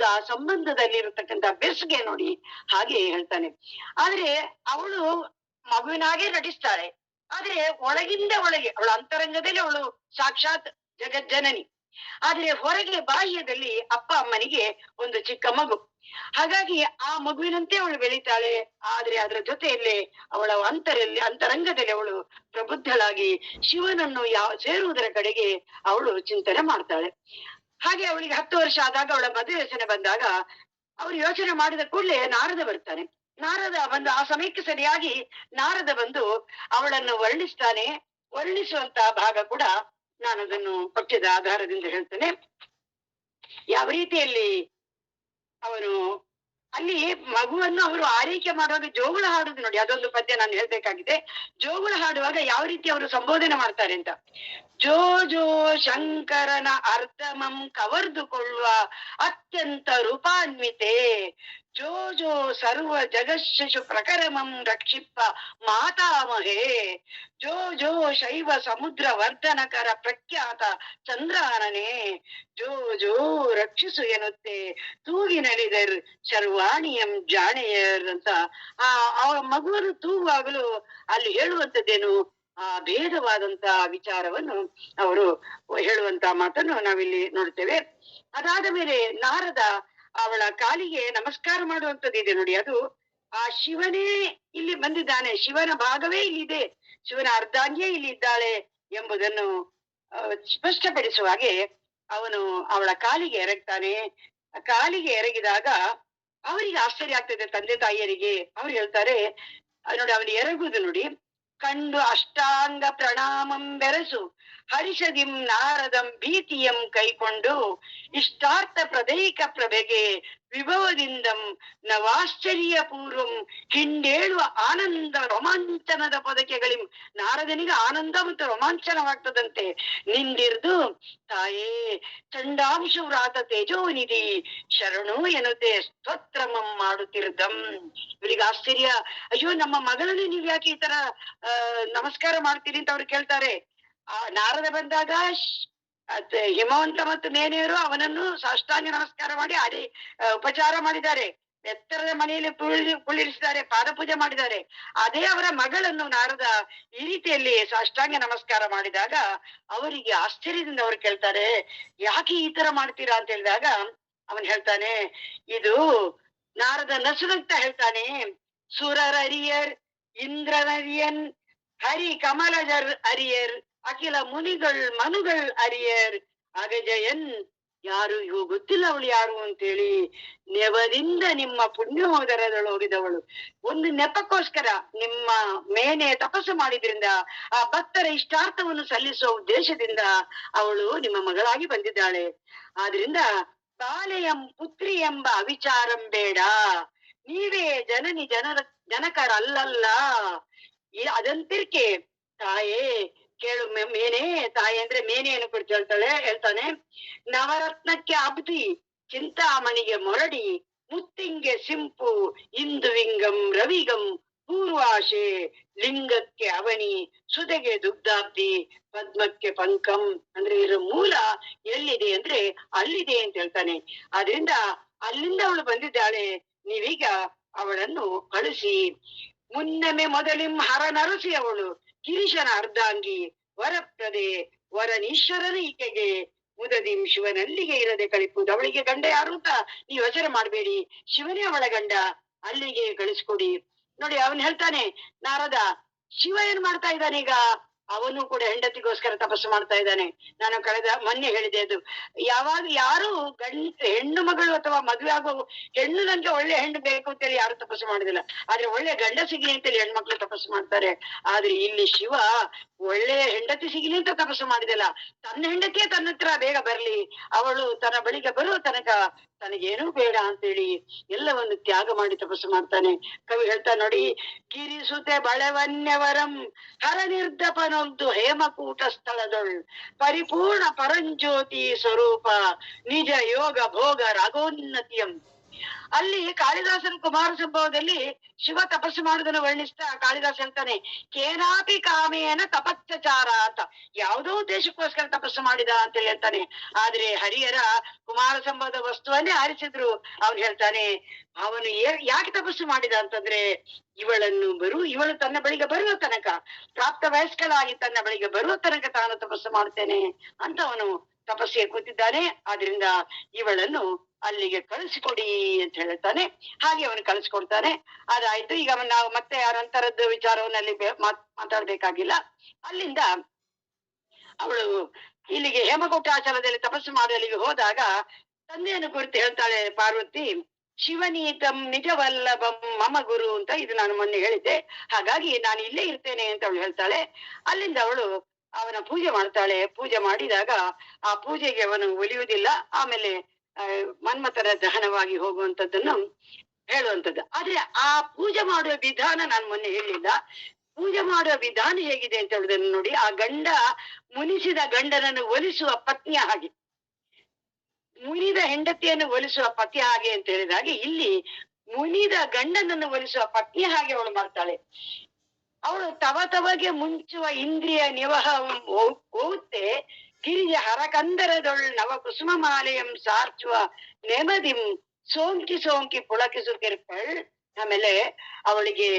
ಆ ಸಂಬಂಧದಲ್ಲಿ ಇರತಕ್ಕಂತ ಬೆಸುಗೆ ನೋಡಿ ಹಾಗೆ ಹೇಳ್ತಾನೆ. ಆದ್ರೆ ಅವಳು ಮಗುವಿನಾಗೆ ನಟಿಸ್ತಾಳೆ, ಆದ್ರೆ ಒಳಗಿಂದ ಒಳಗೆ ಅವಳ ಅಂತರಂಗದಲ್ಲಿ ಅವಳು ಸಾಕ್ಷಾತ್ ಜಗಜ್ಜನನಿ. ಆದ್ರೆ ಹೊರಗೆ ಬಾಹ್ಯದಲ್ಲಿ ಅಪ್ಪ ಅಮ್ಮನಿಗೆ ಒಂದು ಚಿಕ್ಕ ಮಗು. ಹಾಗಾಗಿ ಆ ಮಗುವಿನಂತೆ ಅವಳು ಬೆಳೀತಾಳೆ. ಆದ್ರೆ ಅದರ ಜೊತೆಯಲ್ಲೇ ಅವಳ ಅಂತರಂಗದಲ್ಲಿ ಅವಳು ಪ್ರಬುದ್ಧಳಾಗಿ ಶಿವನನ್ನು ಸೇರುವುದರ ಕಡೆಗೆ ಅವಳು ಚಿಂತನೆ ಮಾಡ್ತಾಳೆ. ಹಾಗೆ ಅವಳಿಗೆ 10 ವರ್ಷ ಆದಾಗ ಅವಳ ಮದುವೆ ಯೋಚನೆ ಬಂದಾಗ ಅವ್ರು ಯೋಚನೆ ಮಾಡಿದ ಕೂಡಲೇ ನಾರದ ಬರ್ತಾನೆ. ನಾರದ ಬಂದು ಆ ಸಮಯಕ್ಕೆ ಸರಿಯಾಗಿ ನಾರದ ಬಂದು ಅವಳನ್ನು ವರ್ಣಿಸ್ತಾನೆ. ವರ್ಣಿಸುವಂತ ಭಾಗ ಕೂಡ ನಾನು ಅದನ್ನು ಪಠ್ಯದ ಆಧಾರದಿಂದ ಹೇಳ್ತೇನೆ. ಯಾವ ರೀತಿಯಲ್ಲಿ ಅವನು ಅಲ್ಲಿ ಮಗುವನ್ನು ಅವರು ಆರೈಕೆ ಮಾಡುವಾಗ ಜೋಗುಳ ಹಾಡುದು ನೋಡಿ, ಅದೊಂದು ಪದ್ಯ ನಾನು ಹೇಳ್ಬೇಕಾಗಿದೆ. ಜೋಗುಳ ಹಾಡುವಾಗ ಯಾವ ರೀತಿ ಅವರು ಸಂಬೋಧನೆ ಮಾಡ್ತಾರೆ ಅಂತ. ಜೋ ಜೋ ಶಂಕರನ ಅರ್ಧಮಂ ಕವರ್ದುಕೊಳ್ಳುವ ಅತ್ಯಂತ ರೂಪಾನ್ವಿತೆ, ಜೋ ಜೋ ಸರ್ವ ಜಗಶಿಶು ಪ್ರಕರಮಂ ರಕ್ಷಿಪ್ಪ ಮಾತಾಮಹೇ, ಜೋ ಜೋ ಶೈವ ಸಮುದ್ರ ವರ್ಧನಕರ ಪ್ರಖ್ಯಾತ ಚಂದ್ರಾನನೆ, ಜೋ ಜೋ ರಕ್ಷಿಸು ಎನ್ನುತ್ತೆ ತೂಗಿನಲಿದರ್ ಶರ್ವಾಣಿಯಂ ಜಾಣೆಯರ್ ಅಂತ. ಆ ಮಗುವನ್ನು ತೂಗುವಾಗಲೂ ಅಲ್ಲಿ ಹೇಳುವಂತದ್ದೇನು, ಆ ಭೇದವಾದಂತ ವಿಚಾರವನ್ನು ಅವರು ಹೇಳುವಂತ ಮಾತನ್ನು ನಾವಿಲ್ಲಿ ನೋಡ್ತೇವೆ. ಅದಾದ ಮೇಲೆ ನಾರದ ಅವಳ ಕಾಲಿಗೆ ನಮಸ್ಕಾರ ಮಾಡುವಂತದ್ದಿದೆ ನೋಡಿ, ಅದು ಆ ಶಿವನೇ ಇಲ್ಲಿ ಬಂದಿದ್ದಾನೆ, ಶಿವನ ಭಾಗವೇ ಇಲ್ಲಿದೆ, ಶಿವನ ಅರ್ಧಾಂಗಿಯೇ ಇಲ್ಲಿ ಇದ್ದಾಳೆ ಎಂಬುದನ್ನು ಸ್ಪಷ್ಟಪಡಿಸುವ ಹಾಗೆ ಅವನು ಅವಳ ಕಾಲಿಗೆ ಎರಗ್ತಾನೆ. ಕಾಲಿಗೆ ಎರಗಿದಾಗ ಅವರಿಗೆ ಆಶ್ಚರ್ಯ ಆಗ್ತದೆ, ತಂದೆ ತಾಯಿಯರಿಗೆ. ಅವ್ರು ಹೇಳ್ತಾರೆ ನೋಡಿ, ಅವನು ಎರಗುದು ನೋಡಿ, ಕಂಡು ಅಷ್ಟಾಂಗ ಪ್ರಣಾಮಂ ಬೆರಸು ಹರಿಷದಿಂ ನಾರದಂ ಭೀತಿಯಂ ಕೈಕೊಂಡು ಇಷ್ಟಾರ್ಥ ಪ್ರದೈಕ ಪ್ರಭೆಗೆ ವಿಭವದಿಂದಂ ನವಾಶ್ಚರ್ಯ ಪೂರ್ವಂ ಹಿಂಡೇಳುವ ಆನಂದ ರೋಮಾಂಚನದ ಪದಕೆಗಳಿಂ. ನಾರದನಿಗೆ ಆನಂದ ಮತ್ತು ರೋಮಾಂಚನವಾಗ್ತದಂತೆ. ನಿಂದಿರ್ದು ತಾಯೇ ಚಂಡಾಂಶ ವ್ರಾತ ತೇಜೋನಿಧಿ ಶರಣು ಎನ್ನುತ್ತೆ ಸ್ತೋತ್ರಮಂ ಮಾಡುತ್ತಿರ್ದಂ. ಇವರಿಗೆ ಆಶ್ಚರ್ಯ, ಅಯ್ಯೋ ನಮ್ಮ ಮಗಳಲ್ಲಿ ನೀವ್ ಯಾಕೆ ಈ ತರ ನಮಸ್ಕಾರ ಮಾಡ್ತೀರಿ ಅಂತ ಅವ್ರು ಕೇಳ್ತಾರೆ. ಆ ನಾರದ ಬಂದಾಗ ಹಿಮವಂತ ಮತ್ತು ಮೇನೆಯರು ಅವನನ್ನು ಸಾಷ್ಟಾಂಗ ನಮಸ್ಕಾರ ಮಾಡಿ ಉಪಚಾರ ಮಾಡಿದ್ದಾರೆ, ಎತ್ತರದ ಮನೆಯಲ್ಲಿ ಕುಳ್ಳಿರಿಸಿದ್ದಾರೆ, ಪಾದಪೂಜೆ ಮಾಡಿದ್ದಾರೆ. ಅದೇ ಅವರ ಮಗಳನ್ನು ನಾರದ ಈ ರೀತಿಯಲ್ಲಿ ಸಾಷ್ಟಾಂಗ ನಮಸ್ಕಾರ ಮಾಡಿದಾಗ ಅವರಿಗೆ ಆಶ್ಚರ್ಯದಿಂದ ಅವರು ಕೇಳ್ತಾರೆ, ಯಾಕೆ ಈ ತರ ಮಾಡ್ತೀರಾ ಅಂತ ಹೇಳಿದಾಗ ಅವನ್ ಹೇಳ್ತಾನೆ, ಇದು ನಾರದ ನಸುನಂತ ಹೇಳ್ತಾನೆ, ಸುರರರಿಯರ್ ಇಂದ್ರನರಿಯನ್ ಹರಿ ಕಮಲಜರ್ ಅರಿಯರ್ ಅಖಿಲ ಮುನಿಗಳ್ ಮನುಗಳ್ ಅರಿಯರ್ ಅಗಜಯನ್ ಯಾರು ಇವು ಗೊತ್ತಿಲ್ಲ ಅವಳು ಯಾರು ಅಂತೇಳಿ ನೆವದಿಂದ ನಿಮ್ಮ ಪುಣ್ಯೋದರದಳು ಹೋಗಿದವಳು. ಒಂದು ನೆಪಕ್ಕೋಸ್ಕರ ನಿಮ್ಮ ಮೇನೆ ತಪಸ್ಸು ಮಾಡಿದ್ರಿಂದ ಆ ಭಕ್ತರ ಇಷ್ಟಾರ್ಥವನ್ನು ಸಲ್ಲಿಸುವ ಉದ್ದೇಶದಿಂದ ಅವಳು ನಿಮ್ಮ ಮಗಳಾಗಿ ಬಂದಿದ್ದಾಳೆ. ಆದ್ರಿಂದ ಬಾಲೆಯಂ ಪುತ್ರಿ ಎಂಬ ಅವಿಚಾರಂ ಬೇಡ, ನೀವೇ ಜನನಿ ಜನಕರಲ್ಲಲ್ಲ. ಅದಂತಿರ್ಕೆ ತಾಯೇ ಕೇಳು ಮೇನೆ, ತಾಯಿ ಅಂದ್ರೆ ಮೇನೆಯನ್ನು ಕುರಿತು ಹೇಳ್ತಾನೆ. ನವರತ್ನಕ್ಕೆ ಅಬ್ದಿ, ಚಿಂತಾಮಣಿಗೆ ಮೊರಡಿ, ಮುತ್ತಿಂಗೆ ಸಿಂಪು, ಇಂದುವಿಂಗಂ ರವಿಗಂ ಪೂರ್ವಾಶೆ, ಲಿಂಗಕ್ಕೆ ಅವನಿ, ಸುದೆಗೆ ದುಗ್ಧಾಬ್ದಿ, ಪದ್ಮಕ್ಕೆ ಪಂಕಂ. ಅಂದ್ರೆ ಇದರ ಮೂಲ ಎಲ್ಲಿದೆ ಅಂದ್ರೆ ಅಲ್ಲಿದೆ ಅಂತ ಹೇಳ್ತಾನೆ. ಆದ್ರಿಂದ ಅಲ್ಲಿಂದ ಅವಳು ಬಂದಿದ್ದಾಳೆ, ನೀವೀಗ ಅವಳನ್ನು ಕಳಿಸಿ. ಮುನ್ನಮೆ ಮೊದಲಿಂ ಹರನರಸಿ ಅವಳು, ಗಿರೀಶನ ಅರ್ಧಾಂಗಿ, ವರಪ್ರದೆ ವರನೀಶ್ವರನ ಈಕೆಗೆ, ಮುದದಿಂ ಶಿವನಲ್ಲಿಗೆ ಇರದೆ ಕಳಿಪುದು. ಅವಳಿಗೆ ಗಂಡ ಯಾರು ಅಂತ ನೀವು ಯೋಚನೆ ಮಾಡ್ಬೇಡಿ, ಶಿವನೇ ಅವಳ ಗಂಡ, ಅಲ್ಲಿಗೆ ಕಳಿಸ್ಕೊಡಿ. ನೋಡಿ ಅವನು ಹೇಳ್ತಾನೆ, ನಾರದ ಶಿವ ಏನ್ ಮಾಡ್ತಾ ಇದ್ದಾನೆ ಈಗ? ಅವನು ಕೂಡ ಹೆಂಡತಿಗೋಸ್ಕರ ತಪಸ್ಸು ಮಾಡ್ತಾ ಇದ್ದಾನೆ. ನಾನು ಮೊನ್ನೆ ಹೇಳಿದೆ, ಅದು ಯಾವಾಗ ಯಾರು ಹೆಣ್ಣು ಮಗಳು ಅಥವಾ ಮದುವೆ ಆಗೋ ಹೆಣ್ಣು ನನ್ಗೆ ಒಳ್ಳೆ ಹೆಣ್ಣು ಬೇಕು ಅಂತೇಳಿ ಯಾರು ತಪಸ್ಸು ಮಾಡುದಿಲ್ಲ, ಆದ್ರೆ ಒಳ್ಳೆ ಗಂಡ ಸಿಗ್ಲಿ ಅಂತೇಳಿ ಹೆಣ್ಮಕ್ಳು ತಪಸ್ಸು ಮಾಡ್ತಾರೆ. ಆದ್ರೆ ಇಲ್ಲಿ ಶಿವ ಒಳ್ಳೆ ಹೆಂಡತಿ ಸಿಗ್ಲಿ ಅಂತ ತಪಸ್ಸು ಮಾಡಿದಲ್ಲ, ತನ್ನ ಹೆಂಡತಿಯೇ ತನ್ನ ಹತ್ರ ಬೇಗ ಬರ್ಲಿ, ಅವಳು ತನ್ನ ಬಳಿಗೆ ಬರುವ ತನಕ ತನಗೇನೂ ಬೇಡ ಅಂತೇಳಿ ಎಲ್ಲವನ್ನು ತ್ಯಾಗ ಮಾಡಿ ತಪಸ್ಸು ಮಾಡ್ತಾನೆ. ಕವಿ ಹೇಳ್ತಾ ನೋಡಿ, ಗಿರಿಸುತೆ ಬಳೆವನ್ಯವರಂ ಹರ ನಿರ್ದಪನೊಂದು ಹೇಮಕೂಟ ಸ್ಥಳದೊಳ್, ಪರಿಪೂರ್ಣ ಪರಂಜ್ಯೋತಿ ಸ್ವರೂಪ ನಿಜ ಯೋಗ ಭೋಗ ರಾಗೋನ್ನತಿಯಂ. ಅಲ್ಲಿ ಕಾಳಿದಾಸನ ಕುಮಾರ ಸಂಭವದಲ್ಲಿ ಶಿವ ತಪಸ್ಸು ಮಾಡುವುದನ್ನು ವರ್ಣಿಸ್ತಾ ಕಾಳಿದಾಸ ಹೇಳ್ತಾನೆ, ಕೇನಾಪಿ ಕಾಮೇನ ತಪಸ್ಸಚಾರ ಅಂತ. ಯಾವುದೋ ಉದ್ದೇಶಕ್ಕೋಸ್ಕರ ತಪಸ್ಸು ಮಾಡಿದ ಅಂತ ಹೇಳ್ತಾನೆ. ಆದ್ರೆ ಹರಿಯರ ಕುಮಾರ ಸಂಭವದ ವಸ್ತುವನ್ನೇ ಆರಿಸಿದ್ರು. ಅವನು ಹೇಳ್ತಾನೆ, ಅವನು ಯಾಕೆ ತಪಸ್ಸು ಮಾಡಿದ ಅಂತಂದ್ರೆ, ಇವಳು ತನ್ನ ಬಳಿಗೆ ಬರುವ ತನಕ, ಪ್ರಾಪ್ತ ವಯಸ್ಕಳಾಗಿ ತನ್ನ ಬಳಿಗೆ ಬರುವ ತನಕ ತಾನು ತಪಸ್ಸು ಮಾಡ್ತೇನೆ ಅಂತ ಅವನು ತಪಸ್ಸಿಗೆ ಕೂತಿದ್ದಾನೆ. ಆದ್ರಿಂದ ಇವಳನ್ನು ಅಲ್ಲಿಗೆ ಕಳಿಸಿಕೊಡಿ ಅಂತ ಹೇಳ್ತಾನೆ. ಹಾಗೆ ಅವನು ಕಳಿಸ್ಕೊಡ್ತಾನೆ. ಅದಾಯ್ತು. ಈಗ ನಾವು ಮತ್ತೆ ಆ ನಂತರದ್ದು ವಿಚಾರವನ್ನು ಅಲ್ಲಿ ಮಾತಾಡ್ಬೇಕಾಗಿಲ್ಲ. ಅಲ್ಲಿಂದ ಅವಳು ಇಲ್ಲಿಗೆ ಹೇಮಕೂಟಾಚಲದಲ್ಲಿ ತಪಸ್ಸು ಮಾಡಲಿಗೆ ಹೋದಾಗ ತಂದೆಯನ್ನು ಕುರಿತು ಹೇಳ್ತಾಳೆ ಪಾರ್ವತಿ, ಶಿವನೀತಂ ನಿಜವಲ್ಲಭಂ ಮಮ ಗುರು ಅಂತ. ಇದು ನಾನು ಮೊನ್ನೆ ಹೇಳಿದ್ದೆ, ಹಾಗಾಗಿ ನಾನು ಇಲ್ಲೇ ಇರ್ತೇನೆ ಅಂತ ಅವಳು ಹೇಳ್ತಾಳೆ. ಅಲ್ಲಿಂದ ಅವಳು ಅವನ ಪೂಜೆ ಮಾಡ್ತಾಳೆ. ಪೂಜೆ ಮಾಡಿದಾಗ ಆ ಪೂಜೆಗೆ ಅವನು ಒಲಿಯುವುದಿಲ್ಲ. ಆಮೇಲೆ ಮನ್ಮಥನ ದಹನವಾಗಿ ಹೋಗುವಂತದ್ದನ್ನು ಹೇಳುವಂಥದ್ದು. ಆದ್ರೆ ಆ ಪೂಜೆ ಮಾಡುವ ವಿಧಾನ ನಾನು ಮೊನ್ನೆ ಹೇಳಿಲ್ಲ. ಪೂಜೆ ಮಾಡುವ ವಿಧಾನ ಹೇಗಿದೆ ಅಂತ ಹೇಳುದನ್ನು ನೋಡಿ. ಆ ಗಂಡ ಮುನಿಸಿದ ಗಂಡನನ್ನು ಒಲಿಸುವ ಪತ್ನಿಯ ಹಾಗೆ, ಮುನಿದ ಹೆಂಡತಿಯನ್ನು ಒಲಿಸುವ ಪತಿಯ ಹಾಗೆ ಅಂತ ಹೇಳಿದಾಗೆ, ಇಲ್ಲಿ ಮುನಿದ ಗಂಡನನ್ನು ಒಲಿಸುವ ಪತ್ನಿಯ ಹಾಗೆ ಅವಳು ಮಾಡ್ತಾಳೆ. ಅವಳು ತವಗೆ ಮುಂಚುವ ಇಂದ್ರಿಯ ನಿವಹ ಹೋಗುತ್ತೆ. ಗಿರಿಜ ಹರಕಂದರದೊಳ್ ನವ ಕುಸುಮ ಮಾಲೆಯಂ ಸಾರ್ಚುವ ನೆಮದಿಂ ಸೋಂಕಿ ಪುಳಕಿಸುತ್ತಿರ್ಪಳ್. ಆಮೇಲೆ ಅವಳಿಗೆ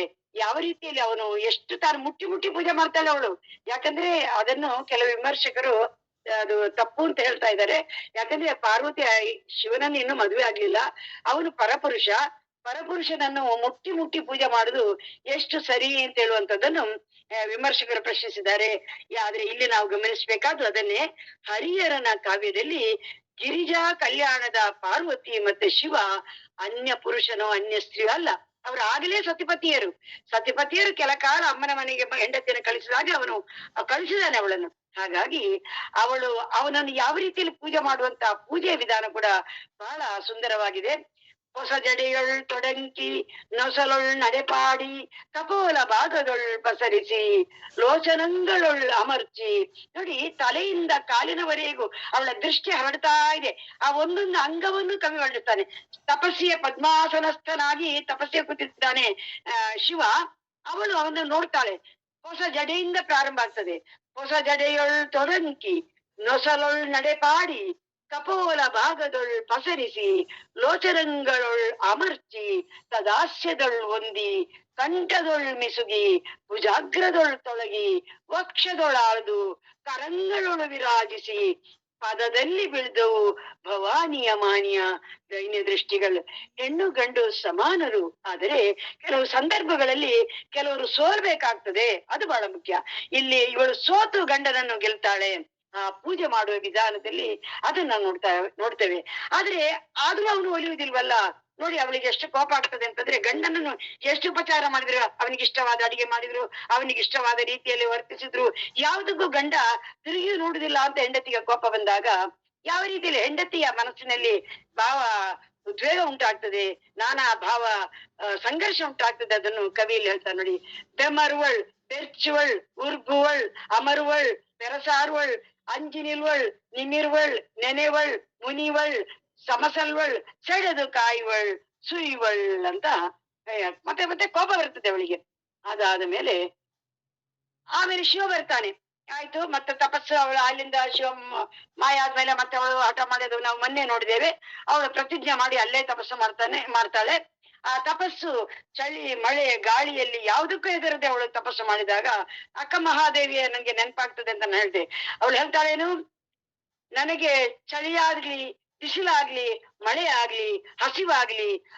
ಯಾವ ರೀತಿಯಲ್ಲಿ ಅವನು ಎಷ್ಟು ತಾನು ಮುಟ್ಟಿ ಪೂಜೆ ಮಾಡ್ತಾಳೆ ಅವಳು. ಯಾಕಂದ್ರೆ ಅದನ್ನು ಕೆಲವು ವಿಮರ್ಶಕರು ಅದು ತಪ್ಪು ಅಂತ ಹೇಳ್ತಾ ಇದ್ದಾರೆ. ಯಾಕಂದ್ರೆ ಪಾರ್ವತಿ ಶಿವನನ್ನು ಇನ್ನು ಮದುವೆ ಆಗ್ಲಿಲ್ಲ, ಅವನು ಪರಪುರುಷನನ್ನು ಮುಟ್ಟಿ ಪೂಜೆ ಮಾಡುದು ಎಷ್ಟು ಸರಿ ಅಂತ ಹೇಳುವಂತದ್ದನ್ನು ವಿಮರ್ಶಕರು ಪ್ರಶ್ನಿಸಿದ್ದಾರೆ. ಆದ್ರೆ ಇಲ್ಲಿ ನಾವು ಗಮನಿಸಬೇಕಾದ್ರು ಅದನ್ನೇ. ಹರಿಹರನ ಕಾವ್ಯದಲ್ಲಿ ಗಿರಿಜಾ ಕಲ್ಯಾಣದ ಪಾರ್ವತಿ ಮತ್ತೆ ಶಿವ ಅನ್ಯ ಪುರುಷನೋ ಅನ್ಯ ಸ್ತ್ರೀ ಅಲ್ಲ. ಅವರು ಆಗಲೇ ಸತಿಪತಿಯರು ಕೆಲ ಕಾಲ ಅಮ್ಮನ ಮನೆಗೆ ಹೆಂಡತಿಯನ್ನು ಕಳಿಸಿದಾಗ ಅವನು ಕಳಿಸಿದಾನೆ ಅವಳನ್ನು. ಹಾಗಾಗಿ ಅವನನ್ನು ಯಾವ ರೀತಿಯಲ್ಲಿ ಪೂಜೆ ಮಾಡುವಂತ ಪೂಜೆಯ ವಿಧಾನ ಕೂಡ ಬಹಳ ಸುಂದರವಾಗಿದೆ. ಹೊಸ ಜಡೆಯೊಳ್ ತೊಡಂಕಿ ನೊಸಲೊಳ್ ನಡೆಪಾಡಿ ಕಪೋಲ ಭಾಗದೊಳ್ ಪಸರಿಸಿ ಲೋಚನಂಗಳೊಳ್ ಅಮರ್ಚಿ. ನೋಡಿ, ತಲೆಯಿಂದ ಕಾಲಿನವರೆಗೂ ಅವಳ ದೃಷ್ಟಿ ಹರಡ್ತಾ ಇದೆ. ಆ ಒಂದೊಂದು ಅಂಗವನ್ನು ಕವಿ ವರ್ಣಿಸ್ತಾನೆ. ತಪಸ್ಸಿಯ ಪದ್ಮಾಸನಸ್ಥನಾಗಿ ತಪಸ್ಸಿಗೆ ಕೂತಿದ್ದಾನೆ ಶಿವ. ಅವನನ್ನು ನೋಡ್ತಾಳೆ. ಹೊಸ ಜಡೆಯಿಂದ ಪ್ರಾರಂಭ ಆಗ್ತದೆ. ಹೊಸ ಜಡೆಯೊಳ್ ತೊಡಂಕಿ ನೊಸಲೊಳ್ ನಡೆಪಾಡಿ ಕಪೋಲ ಭಾಗದೊಳ್ ಪಸರಿಸಿ ಲೋಚನಂಗಳೊಳ್ ಅಮರ್ಚಿ ತದಾಸ್ಯದೊಳ್ ಹೊಂದಿ ಕಂಠದೊಳ್ ಮಿಸುಗಿ ಭುಜಾಗ್ರದೊಳ್ ತೊಳಗಿ ವಕ್ಷದೊಳಾಳ್ದು ಕರಂಗಳೊಳು ವಿರಾಜಿಸಿ ಪದದಲ್ಲಿ ಬೀಳ್ದವು ಭವಾನಿಯ ಮಾನ್ಯ ದೈನ್ಯ ದೃಷ್ಟಿಗಳು. ಹೆಣ್ಣು ಗಂಡು ಸಮಾನರು, ಆದರೆ ಕೆಲವು ಸಂದರ್ಭಗಳಲ್ಲಿ ಕೆಲವರು ಸೋಲ್ಬೇಕಾಗ್ತದೆ. ಅದು ಬಹಳ ಮುಖ್ಯ. ಇಲ್ಲಿ ಇವಳು ಸೋತು ಗಂಡನನ್ನು ಗೆಲ್ತಾಳೆ. ಆ ಪೂಜೆ ಮಾಡುವ ವಿಧಾನದಲ್ಲಿ ಅದನ್ನ ನೋಡ್ತೇವೆ. ಆದ್ರೆ ಆದ್ರೂ ಅವನು ಒಲಿಯುವುದಿಲ್ವಲ್ಲ. ನೋಡಿ ಅವಳಿಗೆ ಎಷ್ಟು ಕೋಪ ಆಗ್ತದೆ ಅಂತಂದ್ರೆ, ಗಂಡನನ್ನು ಎಷ್ಟು ಉಪಚಾರ ಮಾಡಿದ್ರು, ಅವನಿಗೆ ಇಷ್ಟವಾದ ಅಡಿಗೆ ಮಾಡಿದ್ರು, ಅವನಿಗೆ ಇಷ್ಟವಾದ ರೀತಿಯಲ್ಲಿ ವರ್ತಿಸಿದ್ರು, ಯಾವುದಕ್ಕೂ ಗಂಡ ತಿರುಗಿ ನೋಡುದಿಲ್ಲ ಅಂತ ಹೆಂಡತಿಗೆ ಕೋಪ ಬಂದಾಗ ಯಾವ ರೀತಿಯಲ್ಲಿ ಹೆಂಡತಿಯ ಮನಸ್ಸಿನಲ್ಲಿ ಭಾವ ಉದ್ವೇಗ ಉಂಟಾಗ್ತದೆ, ನಾನಾ ಭಾವ ಸಂಘರ್ಷ ಉಂಟಾಗ್ತದೆ. ಅದನ್ನು ಕವಿಯಲ್ಲಿ ಹೇಳ್ತಾರೆ ನೋಡಿ. ಬೆಮರುವಳ್ ಬೆರ್ಚುವಳ್ ಉರ್ಗುವಳ್ ಅಮರುವಳ್ ಬೆರಸಾರುವಳ್ ಅಂಜಿ ನಿಲ್ವಳ್ ನಿಮಿರ್ವಳ್ ನೆನೆವಳ್ ಮುನಿವಳ್ ಸಮಸಲ್ವಳ್ ಸೆಳೆದು ಕಾಯುವಳ್ ಸುಯ್ವಳ್ ಅಂತ ಮತ್ತೆ ಮತ್ತೆ ಕೋಪ ಬರ್ತದೆ ಅವಳಿಗೆ. ಅದಾದ ಮೇಲೆ ಆಮೇಲೆ ಶಿವ ಬರ್ತಾನೆ. ಆಯ್ತು, ಮತ್ತೆ ತಪಸ್ಸು ಅವಳು ಅಲ್ಲಿಂದ ಶಿವ ಮಾಯ ಆದ್ಮೇಲೆ ಮತ್ತೆ ಅವಳು ಹಠ ಮಾಡೋದು ನಾವು ಮೊನ್ನೆ ನೋಡಿದ್ದೇವೆ. ಅವಳು ಪ್ರತಿಜ್ಞೆ ಮಾಡಿ ಅಲ್ಲೇ ತಪಸ್ಸು ಮಾಡ್ತಾಳೆ. ಆ ತಪಸ್ಸು ಚಳಿ ಮಳೆ ಗಾಳಿಯಲ್ಲಿ ಯಾವುದಕ್ಕೂ ಹೆದರದೆ ಅವಳು ತಪಸ್ಸು ಮಾಡಿದಾಗ ಅಕ್ಕ ಮಹಾದೇವಿಯ ನಂಗೆ ನೆನಪಾಗ್ತದೆ ಅಂತ ನಾನು ಹೇಳ್ದೆ. ಅವಳು ಹೇಳ್ತಾಳೇನು, ನನಗೆ ಚಳಿಯಾಗ್ಲಿ ಬಿಸಿಲಾಗ್ಲಿ ಮಳೆ ಆಗ್ಲಿ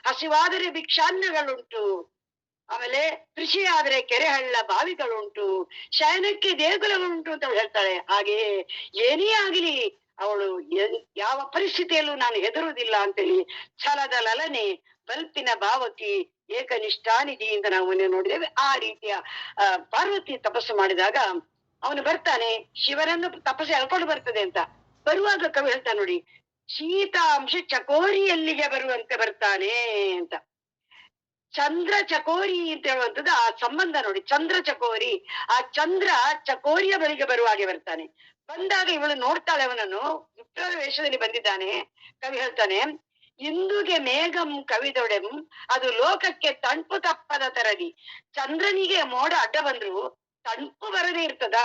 ಹಸಿವಾದರೆ ಭಿಕ್ಷಾನ್ನಗಳುಂಟು, ಆಮೇಲೆ ಕೃಷಿ ಆದ್ರೆ ಕೆರೆ ಹಳ್ಳ ಬಾವಿಗಳುಂಟು, ಶಯನಕ್ಕೆ ದೇಗುಲಗಳುಂಟು ಅಂತ ಅವಳು ಹೇಳ್ತಾಳೆ. ಹಾಗೆಯೇ ಏನೇ ಆಗಲಿ ಅವಳು ಯಾವ ಪರಿಸ್ಥಿತಿಯಲ್ಲೂ ನಾನು ಹೆದರುವುದಿಲ್ಲ ಅಂತೇಳಿ ಛಲದ ಲಲನೆ ಬಲ್ಪಿನ ಭಾವಕಿ ಏಕನಿಷ್ಠಾನಿಧಿ ಅಂತ ನಾವು ನೋಡಿದ್ದೇವೆ. ಆ ರೀತಿಯ ಪಾರ್ವತಿ ತಪಸ್ಸು ಮಾಡಿದಾಗ ಅವನು ಬರ್ತಾನೆ. ಶಿವನನ್ನು ತಪಸ್ಸು ಎಳ್ಕೊಂಡು ಬರ್ತದೆ ಅಂತ ಬರುವಾಗ ಕವಿ ಹೇಳ್ತಾನೆ ನೋಡಿ, ಶೀತಾಂಶ ಚಕೋರಿಯಲ್ಲಿಗೆ ಬರುವಂತೆ ಬರ್ತಾನೆ ಅಂತ. ಚಂದ್ರ ಚಕೋರಿ ಅಂತ ಹೇಳುವಂಥದ್ದು ಆ ಸಂಬಂಧ ನೋಡಿ. ಚಂದ್ರ ಚಕೋರಿ, ಆ ಚಂದ್ರ ಚಕೋರಿಯ ಬಳಿಗೆ ಬರುವ ಹಾಗೆ ಬರ್ತಾನೆ. ಬಂದಾಗ ಇವಳು ನೋಡ್ತಾಳೆ ಅವನನ್ನು, ವಿಪ್ರ ವೇಷದಲ್ಲಿ ಬಂದಿದ್ದಾನೆ. ಕವಿ ಹೇಳ್ತಾನೆ, ಇಂದುಗೆ ಮೇಘಂ ಕವಿದೊಡೆಂ ಅದು ಲೋಕಕ್ಕೆ ತಂಪು ತಪ್ಪದ ತರದಿ. ಚಂದ್ರನಿಗೆ ಮೋಡ ಅಡ್ಡ ಬಂದ್ರು ತಂಪು ಬರದೇ ಇರ್ತದ,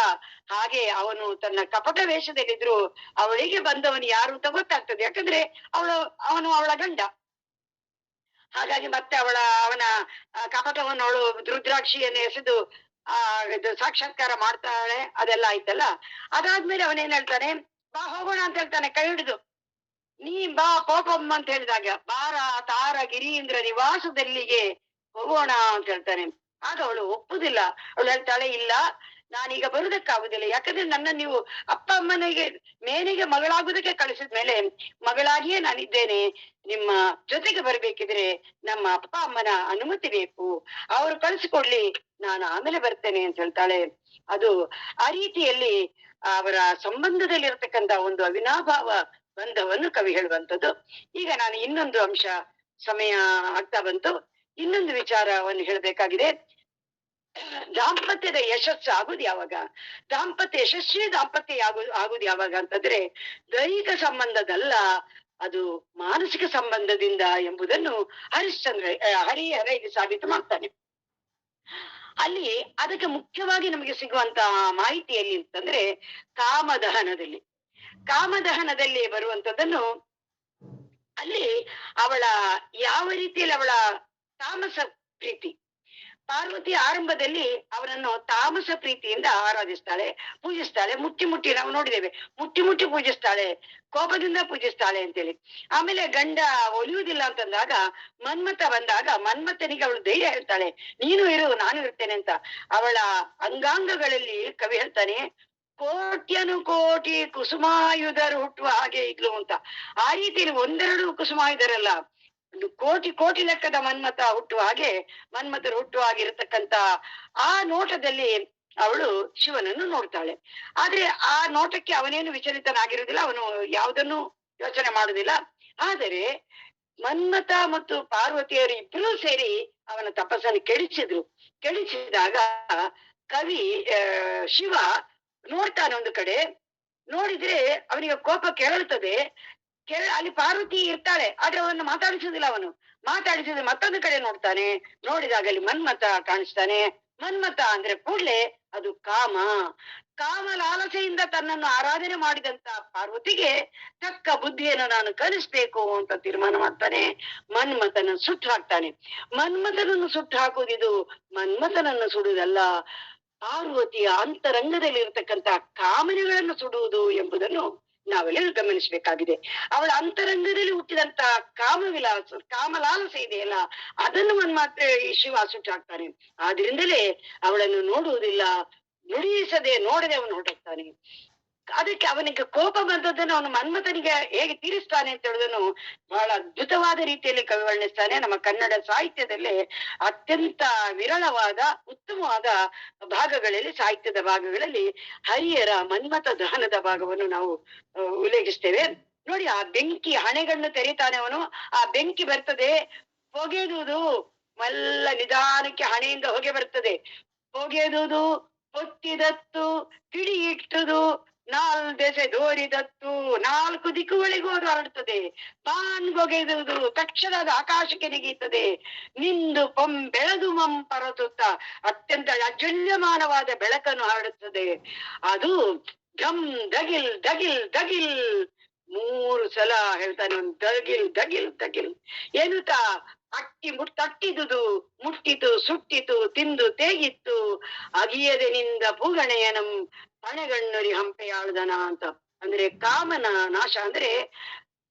ಹಾಗೆ ಅವನು ತನ್ನ ಕಪಟ ವೇಷದಲ್ಲಿದ್ರು ಅವಳಿಗೆ ಬಂದವನು ಯಾರು ಅಂತ ಗೊತ್ತಾಗ್ತದೆ. ಯಾಕಂದ್ರೆ ಅವಳ ಗಂಡ. ಹಾಗಾಗಿ ಮತ್ತೆ ಅವನ ಕಪಟವನ್ನು ಅವಳು ರುದ್ರಾಕ್ಷಿಯನ್ನು ಎಸೆದು ಇದು ಸಾಕ್ಷಾತ್ಕಾರ ಮಾಡ್ತಾಳೆ. ಅದೆಲ್ಲ ಆಯ್ತಲ್ಲ. ಅದಾದ್ಮೇಲೆ ಅವನೇನ್ ಹೇಳ್ತಾನೆ, ಬಾ ಹೋಗೋಣ ಅಂತ ಹೇಳ್ತಾನೆ ಕೈ ಹಿಡಿದು. ನೀ ಬಾ ಕೋಪಮ್ಮ ಅಂತ ಹೇಳಿದಾಗ, ಬಾರ ತಾರ ಗಿರೀಂದ್ರ ನಿವಾಸದಲ್ಲಿಗೆ ಹೋಗೋಣ ಅಂತ ಹೇಳ್ತಾನೆ. ಆಗ ಅವಳು ಒಪ್ಪುದಿಲ್ಲ. ಅವಳು ಹೇಳ್ತಾಳೆ, ಇಲ್ಲ ನಾನೀಗ ಬರುವುದಕ್ಕಾಗುದಿಲ್ಲ. ಯಾಕಂದ್ರೆ ನನ್ನ ನೀವು ಅಪ್ಪ ಅಮ್ಮನಿಗೆ ಮೇನೆಗೆ ಮಗಳಾಗುವುದಕ್ಕೆ ಕಳಿಸಿದ್ಮೇಲೆ ಮಗಳಾಗಿಯೇ ನಾನಿದ್ದೇನೆ. ನಿಮ್ಮ ಜೊತೆಗೆ ಬರ್ಬೇಕಿದ್ರೆ ನಮ್ಮ ಅಪ್ಪ ಅಮ್ಮನ ಅನುಮತಿ ಬೇಕು, ಅವರು ಕಳಿಸಿಕೊಡ್ಲಿ, ನಾನು ಆಮೇಲೆ ಬರ್ತೇನೆ ಅಂತ ಹೇಳ್ತಾಳೆ. ಅದು ಆ ರೀತಿಯಲ್ಲಿ ಅವರ ಸಂಬಂಧದಲ್ಲಿರ್ತಕ್ಕಂಥ ಒಂದು ಅವಿನಾಭಾವ ಬಂಧವನ್ನು ಕವಿ ಹೇಳುವಂಥದ್ದು. ಈಗ ನಾನು ಇನ್ನೊಂದು ಅಂಶ, ಸಮಯ ಆಗ್ತಾ ಬಂತು, ಇನ್ನೊಂದು ವಿಚಾರವನ್ನು ಹೇಳಬೇಕಾಗಿದೆ. ದಾಂಪತ್ಯದ ಯಶಸ್ಸು ಆಗುದು ಯಾವಾಗ, ಯಶಸ್ವಿ ದಾಂಪತ್ಯ ಆಗುದು ಯಾವಾಗ ಅಂತಂದ್ರೆ ದೈಹಿಕ ಸಂಬಂಧದಲ್ಲ, ಅದು ಮಾನಸಿಕ ಸಂಬಂಧದಿಂದ ಎಂಬುದನ್ನು ಹರಿಹರ ಇಲ್ಲಿ ಸಾಬೀತು ಮಾಡ್ತಾನೆ. ಅಲ್ಲಿ ಅದಕ್ಕೆ ಮುಖ್ಯವಾಗಿ ನಮಗೆ ಸಿಗುವಂತ ಮಾಹಿತಿಯಲ್ಲಿ ಅಂತಂದ್ರೆ ಕಾಮದಹನದಲ್ಲಿ ಬರುವಂತದ್ದನ್ನು, ಅಲ್ಲಿ ಅವಳ ಯಾವ ರೀತಿಯಲ್ಲಿ ಅವಳ ತಾಮಸ ಪ್ರೀತಿ, ಪಾರ್ವತಿ ಆರಂಭದಲ್ಲಿ ಅವನನ್ನು ತಾಮಸ ಪ್ರೀತಿಯಿಂದ ಆರಾಧಿಸ್ತಾಳೆ, ಪೂಜಿಸ್ತಾಳೆ. ಮುಟ್ಟಿ ನಾವು ನೋಡಿದ್ದೇವೆ, ಮುಟ್ಟಿ ಪೂಜಿಸ್ತಾಳೆ, ಕೋಪದಿಂದ ಪೂಜಿಸ್ತಾಳೆ ಅಂತೇಳಿ. ಆಮೇಲೆ ಗಂಡ ಒಲಿಯುವುದಿಲ್ಲ ಅಂತಂದಾಗ ಮನ್ಮಥ ಬಂದಾಗ ಮನ್ಮಥನಿಗೆ ಅವಳು ಧೈರ್ಯ ಹೇಳ್ತಾಳೆ, ನೀನು ಇರು ನಾನು ಇರ್ತೇನೆ ಅಂತ. ಅವಳ ಅಂಗಾಂಗಗಳಲ್ಲಿ ಕವಿ ಹೇಳ್ತಾನೆ, ಕೋಟಿ ಕುಸುಮಾಯುಧರು ಹುಟ್ಟುವ ಹಾಗೆ ಇದ್ಲು ಅಂತ. ಆ ರೀತಿಯಲ್ಲಿ ಒಂದೆರಡು ಕುಸುಮಾಯುಧರಲ್ಲ, ಕೋಟಿ ಲೆಕ್ಕದ ಮನ್ಮಥ ಹುಟ್ಟುವ ಹಾಗೆ, ಮನ್ಮಥರು ಹುಟ್ಟುವ ಹಾಗಿರತಕ್ಕಂತ ಆ ನೋಟದಲ್ಲಿ ಅವಳು ಶಿವನನ್ನು ನೋಡ್ತಾಳೆ. ಆದ್ರೆ ಆ ನೋಟಕ್ಕೆ ಅವನೇನು ವಿಚಲಿತನಾಗಿರುವುದಿಲ್ಲ, ಅವನು ಯಾವುದನ್ನು ಯೋಚನೆ ಮಾಡುದಿಲ್ಲ. ಆದರೆ ಮನ್ಮಥ ಮತ್ತು ಪಾರ್ವತಿಯರು ಇಬ್ಬರೂ ಸೇರಿ ಅವನ ತಪಸ್ಸನ್ನು ಕೆಡಿಸಿದಾಗ ಕವಿ ಶಿವ ನೋಡ್ತಾನೆ ಒಂದು ಕಡೆ. ನೋಡಿದ್ರೆ ಅವನಿಗೆ ಕೋಪ ಕೆರಳುತ್ತದೆ. ಅಲ್ಲಿ ಪಾರ್ವತಿ ಇರ್ತಾಳೆ, ಆದ್ರೆ ಅವನ್ನ ಮಾತಾಡಿಸುದಿಲ್ಲ. ಮಾತಾಡಿಸಿದ್ರೆ ಮತ್ತೊಂದು ಕಡೆ ನೋಡ್ತಾನೆ. ನೋಡಿದಾಗ ಅಲ್ಲಿ ಮನ್ಮಥ ಕಾಣಿಸ್ತಾನೆ. ಮನ್ಮಥ ಅಂದ್ರೆ ಕೂಡ್ಲೆ ಅದು ಕಾಮ ಲಾಲಸೆಯಿಂದ ತನ್ನನ್ನು ಆರಾಧನೆ ಮಾಡಿದಂತ ಪಾರ್ವತಿಗೆ ತಕ್ಕ ಬುದ್ಧಿಯನ್ನು ನಾನು ಕಲಿಸ್ಬೇಕು ಅಂತ ತೀರ್ಮಾನ ಮಾಡ್ತಾನೆ. ಮನ್ಮಥನ ಸುಟ್ಟು ಹಾಕ್ತಾನೆ. ಮನ್ಮಥನನ್ನು ಸುಟ್ಟು ಹಾಕುವುದಿದು ಮನ್ಮಥನನ್ನು ಸುಡುವುದಲ್ಲ, ಪಾರ್ವತಿಯ ಅಂತರಂಗದಲ್ಲಿ ಇರತಕ್ಕಂತ ಕಾಮನೆಗಳನ್ನು ಸುಡುವುದು ಎಂಬುದನ್ನು ನಾವೆಲ್ಲರೂ ಗಮನಿಸಬೇಕಾಗಿದೆ. ಅವಳ ಅಂತರಂಗದಲ್ಲಿ ಹುಟ್ಟಿದಂತ ಕಾಮಲಾಲಸೆ ಇದೆಯಲ್ಲ, ಅದನ್ನು ಮಾತ್ರ ಈ ಶಿವ ಸುಟ್ಟು ಹಾಕ್ತಾನೆ. ಆದ್ರಿಂದಲೇ ಅವಳನ್ನು ನೋಡುವುದಿಲ್ಲ, ನುಡಿಸದೆ ನೋಡದೆ ಅವನು ಹೊರಟಾಗ್ತಾನೆ. ಅದಕ್ಕೆ ಅವನಿಗೆ ಕೋಪ ಬಂದದ್ದನ್ನು ಅವನು ಮನ್ಮಥನಿಗೆ ಹೇಗೆ ತೀರಿಸ್ತಾನೆ ಅಂತ ಹೇಳುವುದನ್ನು ಬಹಳ ಅದ್ಭುತವಾದ ರೀತಿಯಲ್ಲಿ ಕವಿ ವರ್ಣಿಸ್ತಾನೆ. ನಮ್ಮ ಕನ್ನಡ ಸಾಹಿತ್ಯದಲ್ಲಿ ಅತ್ಯಂತ ವಿರಳವಾದ ಉತ್ತಮವಾದ ಭಾಗಗಳಲ್ಲಿ, ಸಾಹಿತ್ಯದ ಭಾಗಗಳಲ್ಲಿ ಹರಿಯರ ಮನ್ಮಥ ದಹನದ ಭಾಗವನ್ನು ನಾವು ಉಲ್ಲೇಖಿಸ್ತೇವೆ. ನೋಡಿ, ಆ ಬೆಂಕಿ ಹಣೆಗಳನ್ನು ತೆರೀತಾನೆ ಅವನು. ಆ ಬೆಂಕಿ ಬರ್ತದೆ, ಹೊಗೆದುದು ಮಲ್ಲ ನಿಧಾನಕ್ಕೆ ಹಣೆಯಿಂದ ಹೊಗೆ ಬರ್ತದೆ. ಹೊಗೆದುದು ಹೊತ್ತಿದತ್ತು ಕಿಡಿ ಇಟ್ಟುದು ನಾಲ್ದೆಸೆ ದೋರಿದತ್ತು, 4 ದಿಕ್ಕುಗಳಿಗೂ ಅದು ಹರಡ್ತದೆ. ಬಾನ್ಗೊಗೆದುದು ತಕ್ಷಣ ಅದು ಆಕಾಶಕ್ಕೆ ನೆಗೆಯುತ್ತದೆ. ನಿಂದು ಬೆಳೆದು ಪರತುತ್ತ ಅತ್ಯಂತ ಅಜಲ್ಯಮಾನವಾದ ಬೆಳಕನ್ನು ಹರಡುತ್ತದೆ. ಅದು ಢಮ್ ದಗಿಲ್ ದಗಿಲ್ ದಗಿಲ್ 3 ಸಲ ಹೇಳ್ತಾನೆ ಒಂದು ದಗಿಲ್ ದಗಿಲ್ ದಗಿಲ್. ಏನುತ್ತಾ ತಟ್ಟಿದುದು ಮುಟ್ಟಿತು ಸುಟ್ಟಿತು ತಿಂದು ತೇಗಿತ್ತು ಅಗಿಯದೆ ನಿಂದ ಪೂಗಣೆಯ ನಮ್ ಪಣೆಗಣ್ಣುರಿ ಹಂಪೆಯಾಳುದನ ಅಂತ. ಅಂದ್ರೆ ಕಾಮನ ನಾಶ ಅಂದ್ರೆ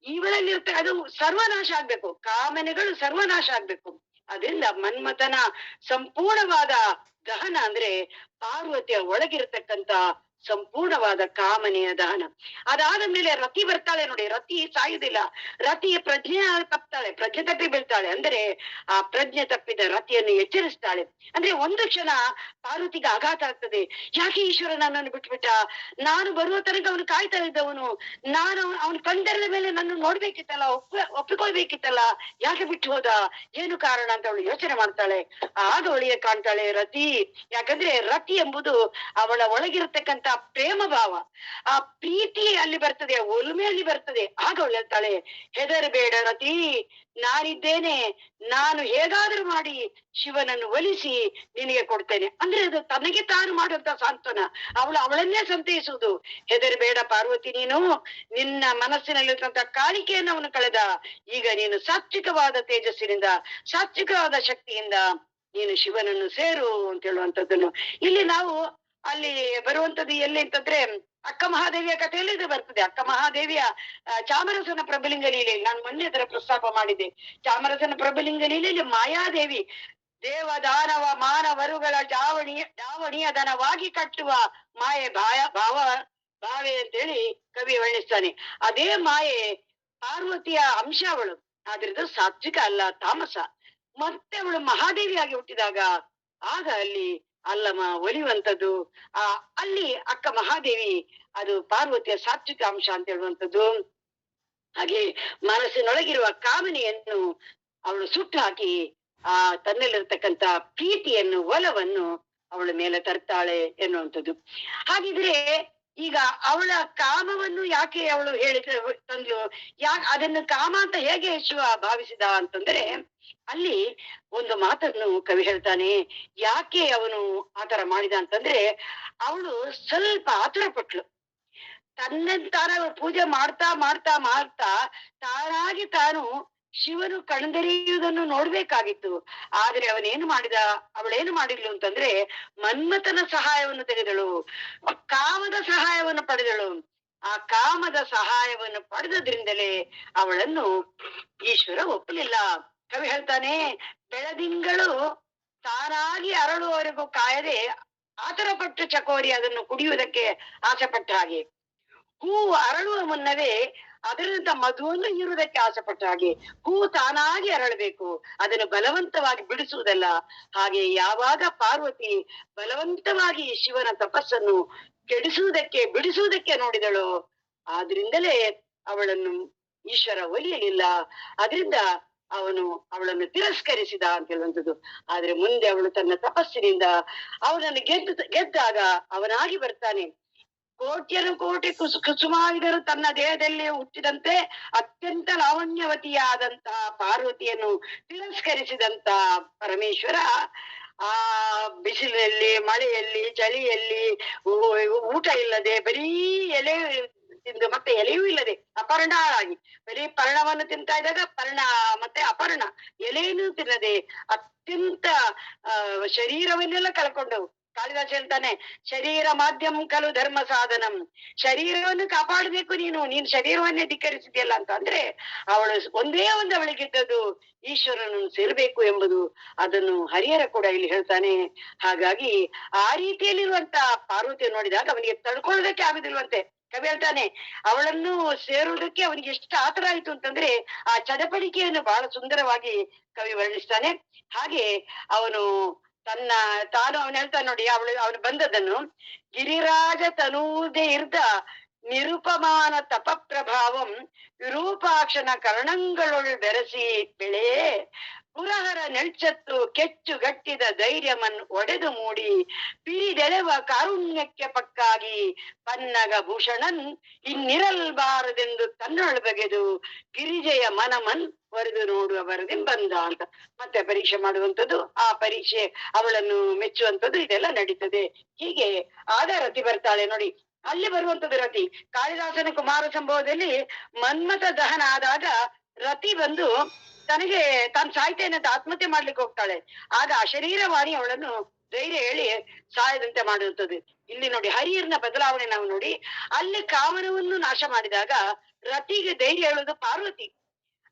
ಇವಳಲ್ಲಿರುತ್ತೆ, ಅದು ಸರ್ವನಾಶ ಆಗ್ಬೇಕು, ಕಾಮನೆಗಳು ಸರ್ವನಾಶ ಆಗ್ಬೇಕು. ಅದರಿಂದ ಮನ್ಮಥನ ಸಂಪೂರ್ಣವಾದ ದಹನ ಅಂದ್ರೆ ಪಾರ್ವತಿಯ ಒಳಗಿರತಕ್ಕಂತ ಸಂಪೂರ್ಣವಾದ ಕಾಮನೆಯ ದಹನ. ಅದಾದ ಮೇಲೆ ರತಿ ಬರ್ತಾಳೆ ನೋಡಿ. ರತಿ ಸಾಯುವುದಿಲ್ಲ, ರತಿ ಪ್ರಜ್ಞೆ ತಪ್ತಾಳೆ, ಪ್ರಜ್ಞೆ ತಪ್ಪಿ ಬೀಳ್ತಾಳೆ. ಅಂದ್ರೆ ಆ ಪ್ರಜ್ಞೆ ತಪ್ಪಿದ ರತಿಯನ್ನು ಎಚ್ಚರಿಸ್ತಾಳೆ. ಅಂದ್ರೆ ಒಂದು ಕ್ಷಣ ಪಾರ್ವತಿಗೆ ಆಘಾತ ಆಗ್ತದೆ. ಯಾಕೆ ಈಶ್ವರ ನನ್ನನ್ನು ಬಿಟ್ಬಿಟ್ಟ? ನಾನು ಬರುವ ತನಕ ಅವನು ಕಾಯ್ತಾ ಇದ್ದವನು, ನಾನು ಅವನು ಕಣ್ತೆರೆದ ಮೇಲೆ ನನ್ನ ನೋಡ್ಬೇಕಿತ್ತಲ್ಲ, ಒಪ್ಪಿಕೊಳ್ಬೇಕಿತ್ತಲ್ಲ, ಯಾಕೆ ಬಿಟ್ಟು ಹೋದ? ಏನು ಕಾರಣ ಅಂತ ಅವಳು ಯೋಚನೆ ಮಾಡ್ತಾಳೆ. ಆಗ ಅವಳಿಗೆ ಕಾಣ್ತಾಳೆ ರತಿ. ಯಾಕಂದ್ರೆ ರತಿ ಎಂಬುದು ಅವಳ ಒಳಗಿರತಕ್ಕಂತ ಪ್ರೇಮ ಭಾವ, ಆ ಪ್ರೀತಿ ಅಲ್ಲಿ ಬರ್ತದೆ, ಒಲುಮೆ ಅಲ್ಲಿ ಬರ್ತದೆ. ಆಗ ಅವಳು ಹೇಳ್ತಾಳೆ, ಹೆದರಬೇಡ ರತಿ, ನಾನಿದ್ದೇನೆ, ನಾನು ಹೇಗಾದ್ರೂ ಮಾಡಿ ಶಿವನನ್ನು ಒಲಿಸಿ ನಿನಗೆ ಕೊಡ್ತೇನೆ. ಅಂದ್ರೆ ಅದು ತನಗೆ ತಾನು ಮಾಡುವಂತ ಸಾಂತ್ವನ, ಅವಳನ್ನೇ ಸಂತೈಸುವುದು. ಹೆದರಬೇಡ ಪಾರ್ವತಿ, ನೀನು ನಿನ್ನ ಮನಸ್ಸಿನಲ್ಲಿರುವಂತ ಕಾಣಿಕೆಯನ್ನು ಅವನು ಕಳೆದ. ಈಗ ನೀನು ಸಾತ್ವಿಕವಾದ ತೇಜಸ್ಸಿನಿಂದ, ಸಾತ್ವಿಕವಾದ ಶಕ್ತಿಯಿಂದ ನೀನು ಶಿವನನ್ನು ಸೇರು ಅಂತ ಹೇಳುವಂತದ್ದನ್ನು ಇಲ್ಲಿ ನಾವು ಅಲ್ಲಿ ಬರುವಂತದ್ದು ಎಲ್ಲಿ ಅಂತಂದ್ರೆ ಅಕ್ಕ ಮಹಾದೇವಿಯ ಕಥೆಯಲ್ಲಿ ಇದು ಬರ್ತದೆ. ಅಕ್ಕ ಮಹಾದೇವಿಯ ಚಾಮರಸನ ಪ್ರಭುಲಿಂಗ ಲೀಲೆಯಲ್ಲಿ ನಾನು ಮೊನ್ನೆ ಅದರ ಪ್ರಸ್ತಾಪ ಮಾಡಿದ್ದೆ. ಚಾಮರಸನ ಪ್ರಭುಲಿಂಗ ಲೀಲೆಯಲ್ಲಿ ಮಾಯಾದೇವಿ ದೇವದಾನವ ಮಾನವರುಗಳ ದಾವಣಿಯ ದನವಾಗಿ ಕಟ್ಟುವ ಮಾಯೆ ಭಾವೆ ಅಂತೇಳಿ ಕವಿ ವರ್ಣಿಸ್ತಾನೆ. ಅದೇ ಮಾಯೆ ಪಾರ್ವತಿಯ ಅಂಶ ಅವಳು, ಆದ್ರಿಂದ ಸಾತ್ವಿಕ ಅಲ್ಲ, ತಾಮಸ. ಮತ್ತೆ ಅವಳು ಮಹಾದೇವಿಯಾಗಿ ಹುಟ್ಟಿದಾಗ ಆಗ ಅಲ್ಲಿ ಅಲ್ಲಮ ಒಲಿಯುವಂಥದ್ದು. ಅಲ್ಲಿ ಅಕ್ಕ ಮಹಾದೇವಿ ಅದು ಪಾರ್ವತಿಯ ಸಾತ್ವಿಕ ಅಂಶ ಅಂತ ಹೇಳುವಂಥದ್ದು. ಹಾಗೆ ಮನಸ್ಸಿನೊಳಗಿರುವ ಕಾಮನೆಯನ್ನು ಅವಳು ಸುಟ್ಟು ಹಾಕಿ ತನ್ನಲ್ಲಿರ್ತಕ್ಕಂತ ಪ್ರೀತಿಯನ್ನು, ಒಲವನ್ನು ಅವಳ ಮೇಲೆ ತರ್ತಾಳೆ ಎನ್ನುವಂಥದ್ದು. ಹಾಗಿದ್ರೆ ಈಗ ಅವಳ ಕಾಮವನ್ನು ಯಾಕೆ ಅವಳು ತಂದ್ಲು? ಅದನ್ನು ಕಾಮ ಅಂತ ಹೇಗೆ ಶಿವ ಭಾವಿಸಿದ ಅಂತಂದ್ರೆ ಅಲ್ಲಿ ಒಂದು ಮಾತನ್ನು ಕವಿ ಹೇಳ್ತಾನೆ. ಯಾಕೆ ಅವನು ಆತರ ಮಾಡಿದ ಅಂತಂದ್ರೆ ಅವಳು ಸ್ವಲ್ಪ ಆತುರ ಪಟ್ಲು. ತನ್ನಂತಾನ ಪೂಜೆ ಮಾಡ್ತಾ ಮಾಡ್ತಾ ಮಾಡ್ತಾ ತಾನಾಗಿ ತಾನು ಶಿವನು ಕಣ್ದೆರೆಯುವುದನ್ನು ನೋಡ್ಬೇಕಾಗಿತ್ತು. ಆದ್ರೆ ಅವಳೇನು ಮಾಡಿದ್ಲು ಅಂತಂದ್ರೆ ಮನ್ಮಥನ ಸಹಾಯವನ್ನು ತೆಗೆದಳು, ಕಾಮದ ಸಹಾಯವನ್ನು ಪಡೆದಳು. ಆ ಕಾಮದ ಸಹಾಯವನ್ನು ಪಡೆದದ್ರಿಂದಲೇ ಅವಳನ್ನು ಈಶ್ವರ ಒಪ್ಪಲಿಲ್ಲ. ಕವಿ ಹೇಳ್ತಾನೆ, ಬೆಳದಿಂಗಳು ತಾನಾಗಿ ಅರಳುವವರೆಗೂ ಕಾಯದೆ ಆತರ ಪಟ್ಟು ಚಕೋರಿ ಅದನ್ನು ಕುಡಿಯುವುದಕ್ಕೆ ಆಸೆ ಪಟ್ಟ ಹಾಗೆ, ಹೂವು ಅರಳುವ ಮುನ್ನವೇ ಅದರಿಂದ ಮಧುವನ್ನು ಹೀರುವುದಕ್ಕೆ ಆಸೆ ಪಟ್ಟ ಹಾಗೆ, ಹೂವು ತಾನಾಗಿ ಅರಳಬೇಕು, ಅದನ್ನು ಬಲವಂತವಾಗಿ ಬಿಡಿಸುವುದಲ್ಲ. ಹಾಗೆ ಯಾವಾಗ ಪಾರ್ವತಿ ಬಲವಂತವಾಗಿ ಶಿವನ ತಪಸ್ಸನ್ನು ಬಿಡಿಸುವುದಕ್ಕೆ ನೋಡಿದಳು, ಆದ್ರಿಂದಲೇ ಅವಳನ್ನು ಈಶ್ವರ ಒಲಿಯಲಿಲ್ಲ. ಅದರಿಂದ ಅವನು ಅವಳನ್ನು ತಿರಸ್ಕರಿಸಿದ ಅಂತ ಹೇಳುವಂಥದ್ದು. ಆದ್ರೆ ಮುಂದೆ ಅವಳು ತನ್ನ ತಪಸ್ಸಿನಿಂದ ಅವನನ್ನು ಗೆದ್ದಾಗ ಅವನಾಗಿ ಬರ್ತಾನೆ. ಕೋಟಿ ಕುಸುಮಾವಿದರು ತನ್ನ ದೇಹದಲ್ಲಿ ಹುಟ್ಟಿದಂತೆ ಅತ್ಯಂತ ಲಾವಣ್ಯವತಿಯಾದಂತಹ ಪಾರ್ವತಿಯನ್ನು ತಿರಸ್ಕರಿಸಿದಂತ ಪರಮೇಶ್ವರ ಆ ಬಿಸಿಲಿನಲ್ಲಿ, ಮಳೆಯಲ್ಲಿ, ಚಳಿಯಲ್ಲಿ, ಊಟ ಇಲ್ಲದೆ ಬರೀ ಎಲೆ ತಿಂದು ಮತ್ತೆ ಎಲೆಯೂ ಇಲ್ಲದೆ ಅಪರ್ಣಾಗಿ ಬರೀ ಪರ್ಣವನ್ನು ತಿಂತಾ ಇದ್ದಾಗ ಪರ್ಣ ಮತ್ತೆ ಅಪರ್ಣ ಎಲೆಯನ್ನು ತಿನ್ನದೆ ಅತ್ಯಂತ ಶರೀರವನ್ನೆಲ್ಲ ಕಳ್ಕೊಂಡವು. ಕಾಳಿದಾಸ ಹೇಳ್ತಾನೆ, ಶರೀರ ಮಾಧ್ಯಮ ಕಲು ಧರ್ಮ ಸಾಧನಂ. ಶರೀರವನ್ನು ಕಾಪಾಡಬೇಕು, ನೀನು ಶರೀರವನ್ನೇ ಧಿಕ್ಕರಿಸಿದೆಯಲ್ಲ ಅಂತ. ಅಂದ್ರೆ ಅವಳು ಒಂದೇ ಒಂದು ಅವಳಿಗಿದ್ದದ್ದು ಈಶ್ವರನನ್ನು ಸೇರ್ಬೇಕು ಎಂಬುದು. ಅದನ್ನು ಹರಿಹರ ಕೂಡ ಇಲ್ಲಿ ಹೇಳ್ತಾನೆ. ಹಾಗಾಗಿ ಆ ರೀತಿಯಲ್ಲಿರುವಂತ ಪಾರ್ವತಿ ನೋಡಿದಾಗ ಅವನಿಗೆ ತಡ್ಕೊಳ್ಳೋದಕ್ಕೆ ಆಗುದಿಲ್ವಂತೆ. ಕವಿ ಹೇಳ್ತಾನೆ, ಅವಳನ್ನು ಸೇರುವುದಕ್ಕೆ ಅವನಿಗೆ ಎಷ್ಟು ಆತರ ಆಯ್ತು ಅಂತಂದ್ರೆ ಆ ಚಡಪಡಿಕೆಯನ್ನು ಬಹಳ ಸುಂದರವಾಗಿ ಕವಿ ವರ್ಣಿಸ್ತಾನೆ. ಹಾಗೆ ಅವನು ಅವನು ಹೇಳ್ತಾನೆ ನೋಡಿ, ಅವನು ಬಂದದನ್ನು ಗಿರಿರಾಜ ತನೂದೆ ಇರ್ದ ನಿರುಪಮಾನ ತಪಪ್ರಭಾವಂ ವಿರೂಪಾಕ್ಷನ ಕರ್ಣಂಗಳೊಳ್ ಬೆರೆಸಿ ಬೆಳೆ ಪುರಹರ ನೆಳ್ಚತ್ತು ಕೆಚ್ಚು ಗಟ್ಟಿದ ಧೈರ್ಯಮನ್ ಒಡೆದು ಮೂಡಿ ಪಿರಿದೆಳೆವ ಕಾರುಣ್ಯಕ್ಕೆ ಪಕ್ಕಾಗಿ ಪನ್ನಗ ಭೂಷಣನ್ ಇನ್ನಿರಲ್ಬಾರದೆಂದು ತನ್ನೊಳ ಬಗೆದು ಗಿರಿಜೆಯ ಮನಮನ್ ವರೆದು ನೋಡುವ ಬಂದ ಅಂತ ಮತ್ತೆ ಪರೀಕ್ಷೆ ಮಾಡುವಂಥದ್ದು, ಆ ಪರೀಕ್ಷೆ ಅವಳನ್ನು ಮೆಚ್ಚುವಂಥದ್ದು, ಇದೆಲ್ಲ ನಡೀತದೆ. ಹೀಗೆ ಆಗ ರತಿ ಬರ್ತಾಳೆ ನೋಡಿ. ಅಲ್ಲಿ ಬರುವಂತದ್ದು ರತಿ. ಕಾಳಿದಾಸನ ಕುಮಾರ ಸಂಭವದಲ್ಲಿ ಮನ್ಮಥ ದಹನ ಆದಾಗ ರತಿ ಬಂದು ತನಗೆ ತಾನು ಸಾಯ್ತೇನೆ ಅಂತ ಆತ್ಮಹತ್ಯೆ ಮಾಡ್ಲಿಕ್ಕೆ ಹೋಗ್ತಾಳೆ. ಆಗ ಅಶರೀರವಾಣಿ ಅವಳನ್ನು ಧೈರ್ಯ ಹೇಳಿ ಸಾಯದಂತೆ ಮಾಡುವಂಥದ್ದು. ಇಲ್ಲಿ ನೋಡಿ ಹರಿಹರನ ಬದಲಾವಣೆ ನಾವು ನೋಡಿ. ಅಲ್ಲಿ ಕಾಮನವನ್ನು ನಾಶ ಮಾಡಿದಾಗ ರತಿಗೆ ಧೈರ್ಯ ಹೇಳುವುದು ಪಾರ್ವತಿ.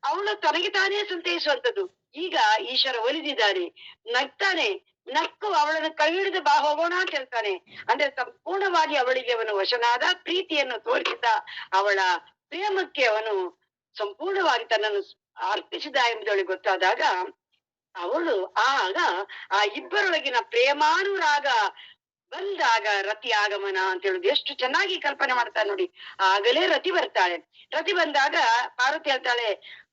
ಅವಳು ತನಗೆ ತಾನೇ ಸಂತೈಸುವಂಥದ್ದು. ಈಗ ಈಶ್ವರ ಒಲಿದಿದ್ದಾನೆ, ನಗ್ತಾನೆ. ನಕ್ಕು ಅವಳನ್ನು ಕೈ ಹಿಡಿದು ಬಾ ಹೋಗೋಣ ಅಂತ ಹೇಳ್ತಾನೆ. ಅಂದ್ರೆ ಸಂಪೂರ್ಣವಾಗಿ ಅವಳಿಗೆ ಅವನು ವಶನಾದ, ಪ್ರೀತಿಯನ್ನು ತೋರಿಸಿದ, ಅವಳ ಪ್ರೇಮಕ್ಕೆ ಅವನು ಸಂಪೂರ್ಣವಾಗಿ ತನ್ನನ್ನು ಅರ್ಪಿಸಿದ ಎಂಬುದೊಳಗೆ ಗೊತ್ತಾದಾಗ ಅವಳು ಆಗ ಆ ಇಬ್ಬರೊಳಗಿನ ಪ್ರೇಮಾನುರಾಗ ಬಂದಾಗ ರತಿ ಆಗಮನ ಅಂತ ಹೇಳುದು ಎಷ್ಟು ಚೆನ್ನಾಗಿ ಕಲ್ಪನೆ ಮಾಡ್ತಾಳೆ ನೋಡಿ. ಆಗಲೇ ರತಿ ಬರ್ತಾಳೆ. ರತಿ ಬಂದಾಗ ಪಾರ್ವತಿ ಹೇಳ್ತಾಳೆ,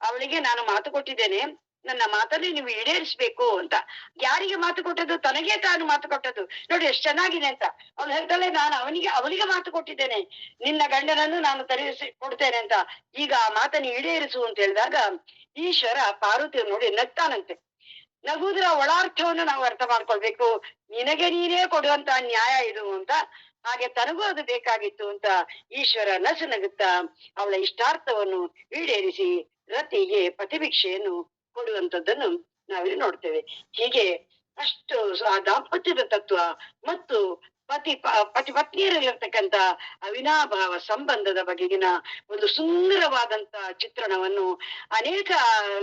ಅವಳಿಗೆ ನಾನು ಮಾತು ಕೊಟ್ಟಿದ್ದೇನೆ, ನನ್ನ ಮಾತನ್ನು ನೀವು ಈಡೇರಿಸ್ಬೇಕು ಅಂತ. ಯಾರಿಗೆ ಮಾತು ಕೊಟ್ಟದ್ದು? ತನಗೆ ತಾನು ಮಾತು ಕೊಟ್ಟದ್ದು. ನೋಡಿ ಎಷ್ಟು ಚೆನ್ನಾಗಿದೆ ಅಂತ. ಅವಳು ಹೇಳ್ತಾಳೆ, ನಾನು ಅವಳಿಗೆ ಮಾತು ಕೊಟ್ಟಿದ್ದೇನೆ, ನಿನ್ನ ಗಂಡನನ್ನು ನಾನು ತರಿಸಿ ಕೊಡ್ತೇನೆ ಅಂತ. ಈಗ ಆ ಮಾತನ್ನು ಈಡೇರಿಸು ಅಂತ ಹೇಳಿದಾಗ ಈಶ್ವರ ಪಾರ್ವತಿಯನ್ನು ನೋಡಿ ನಗ್ತಾನಂತೆ. ನಗುವುದರ ಒಳಾರ್ಥವನ್ನು ನಾವು ಅರ್ಥ ಮಾಡ್ಕೊಳ್ಬೇಕು. ನಿನಗೆ ನೀನೇ ಕೊಡುವಂತ ನ್ಯಾಯ ಇದು ಅಂತ. ಹಾಗೆ ತನಗೂ ಅದು ಬೇಕಾಗಿತ್ತು ಅಂತ ಈಶ್ವರ ನಸು ನಗುತ್ತಾ ಅವಳ ಇಷ್ಟಾರ್ಥವನ್ನು ಈಡೇರಿಸಿ ರತಿಗೆ ಪತಿಭಿಕ್ಷೆಯನ್ನು ಕೊಡುವಂಥದ್ದನ್ನು ನಾವಿಲ್ಲಿ ನೋಡ್ತೇವೆ. ಹೀಗೆ ಅಷ್ಟು ಆ ದಾಂಪತ್ಯದ ತತ್ವ ಮತ್ತು ಪತಿ ಪತ್ನಿಯರಲ್ಲಿರ್ತಕ್ಕಂಥ ಅವಿನಾಭಾವ ಸಂಬಂಧದ ಬಗೆಗಿನ ಒಂದು ಸುಂದರವಾದಂತ ಚಿತ್ರಣವನ್ನು, ಅನೇಕ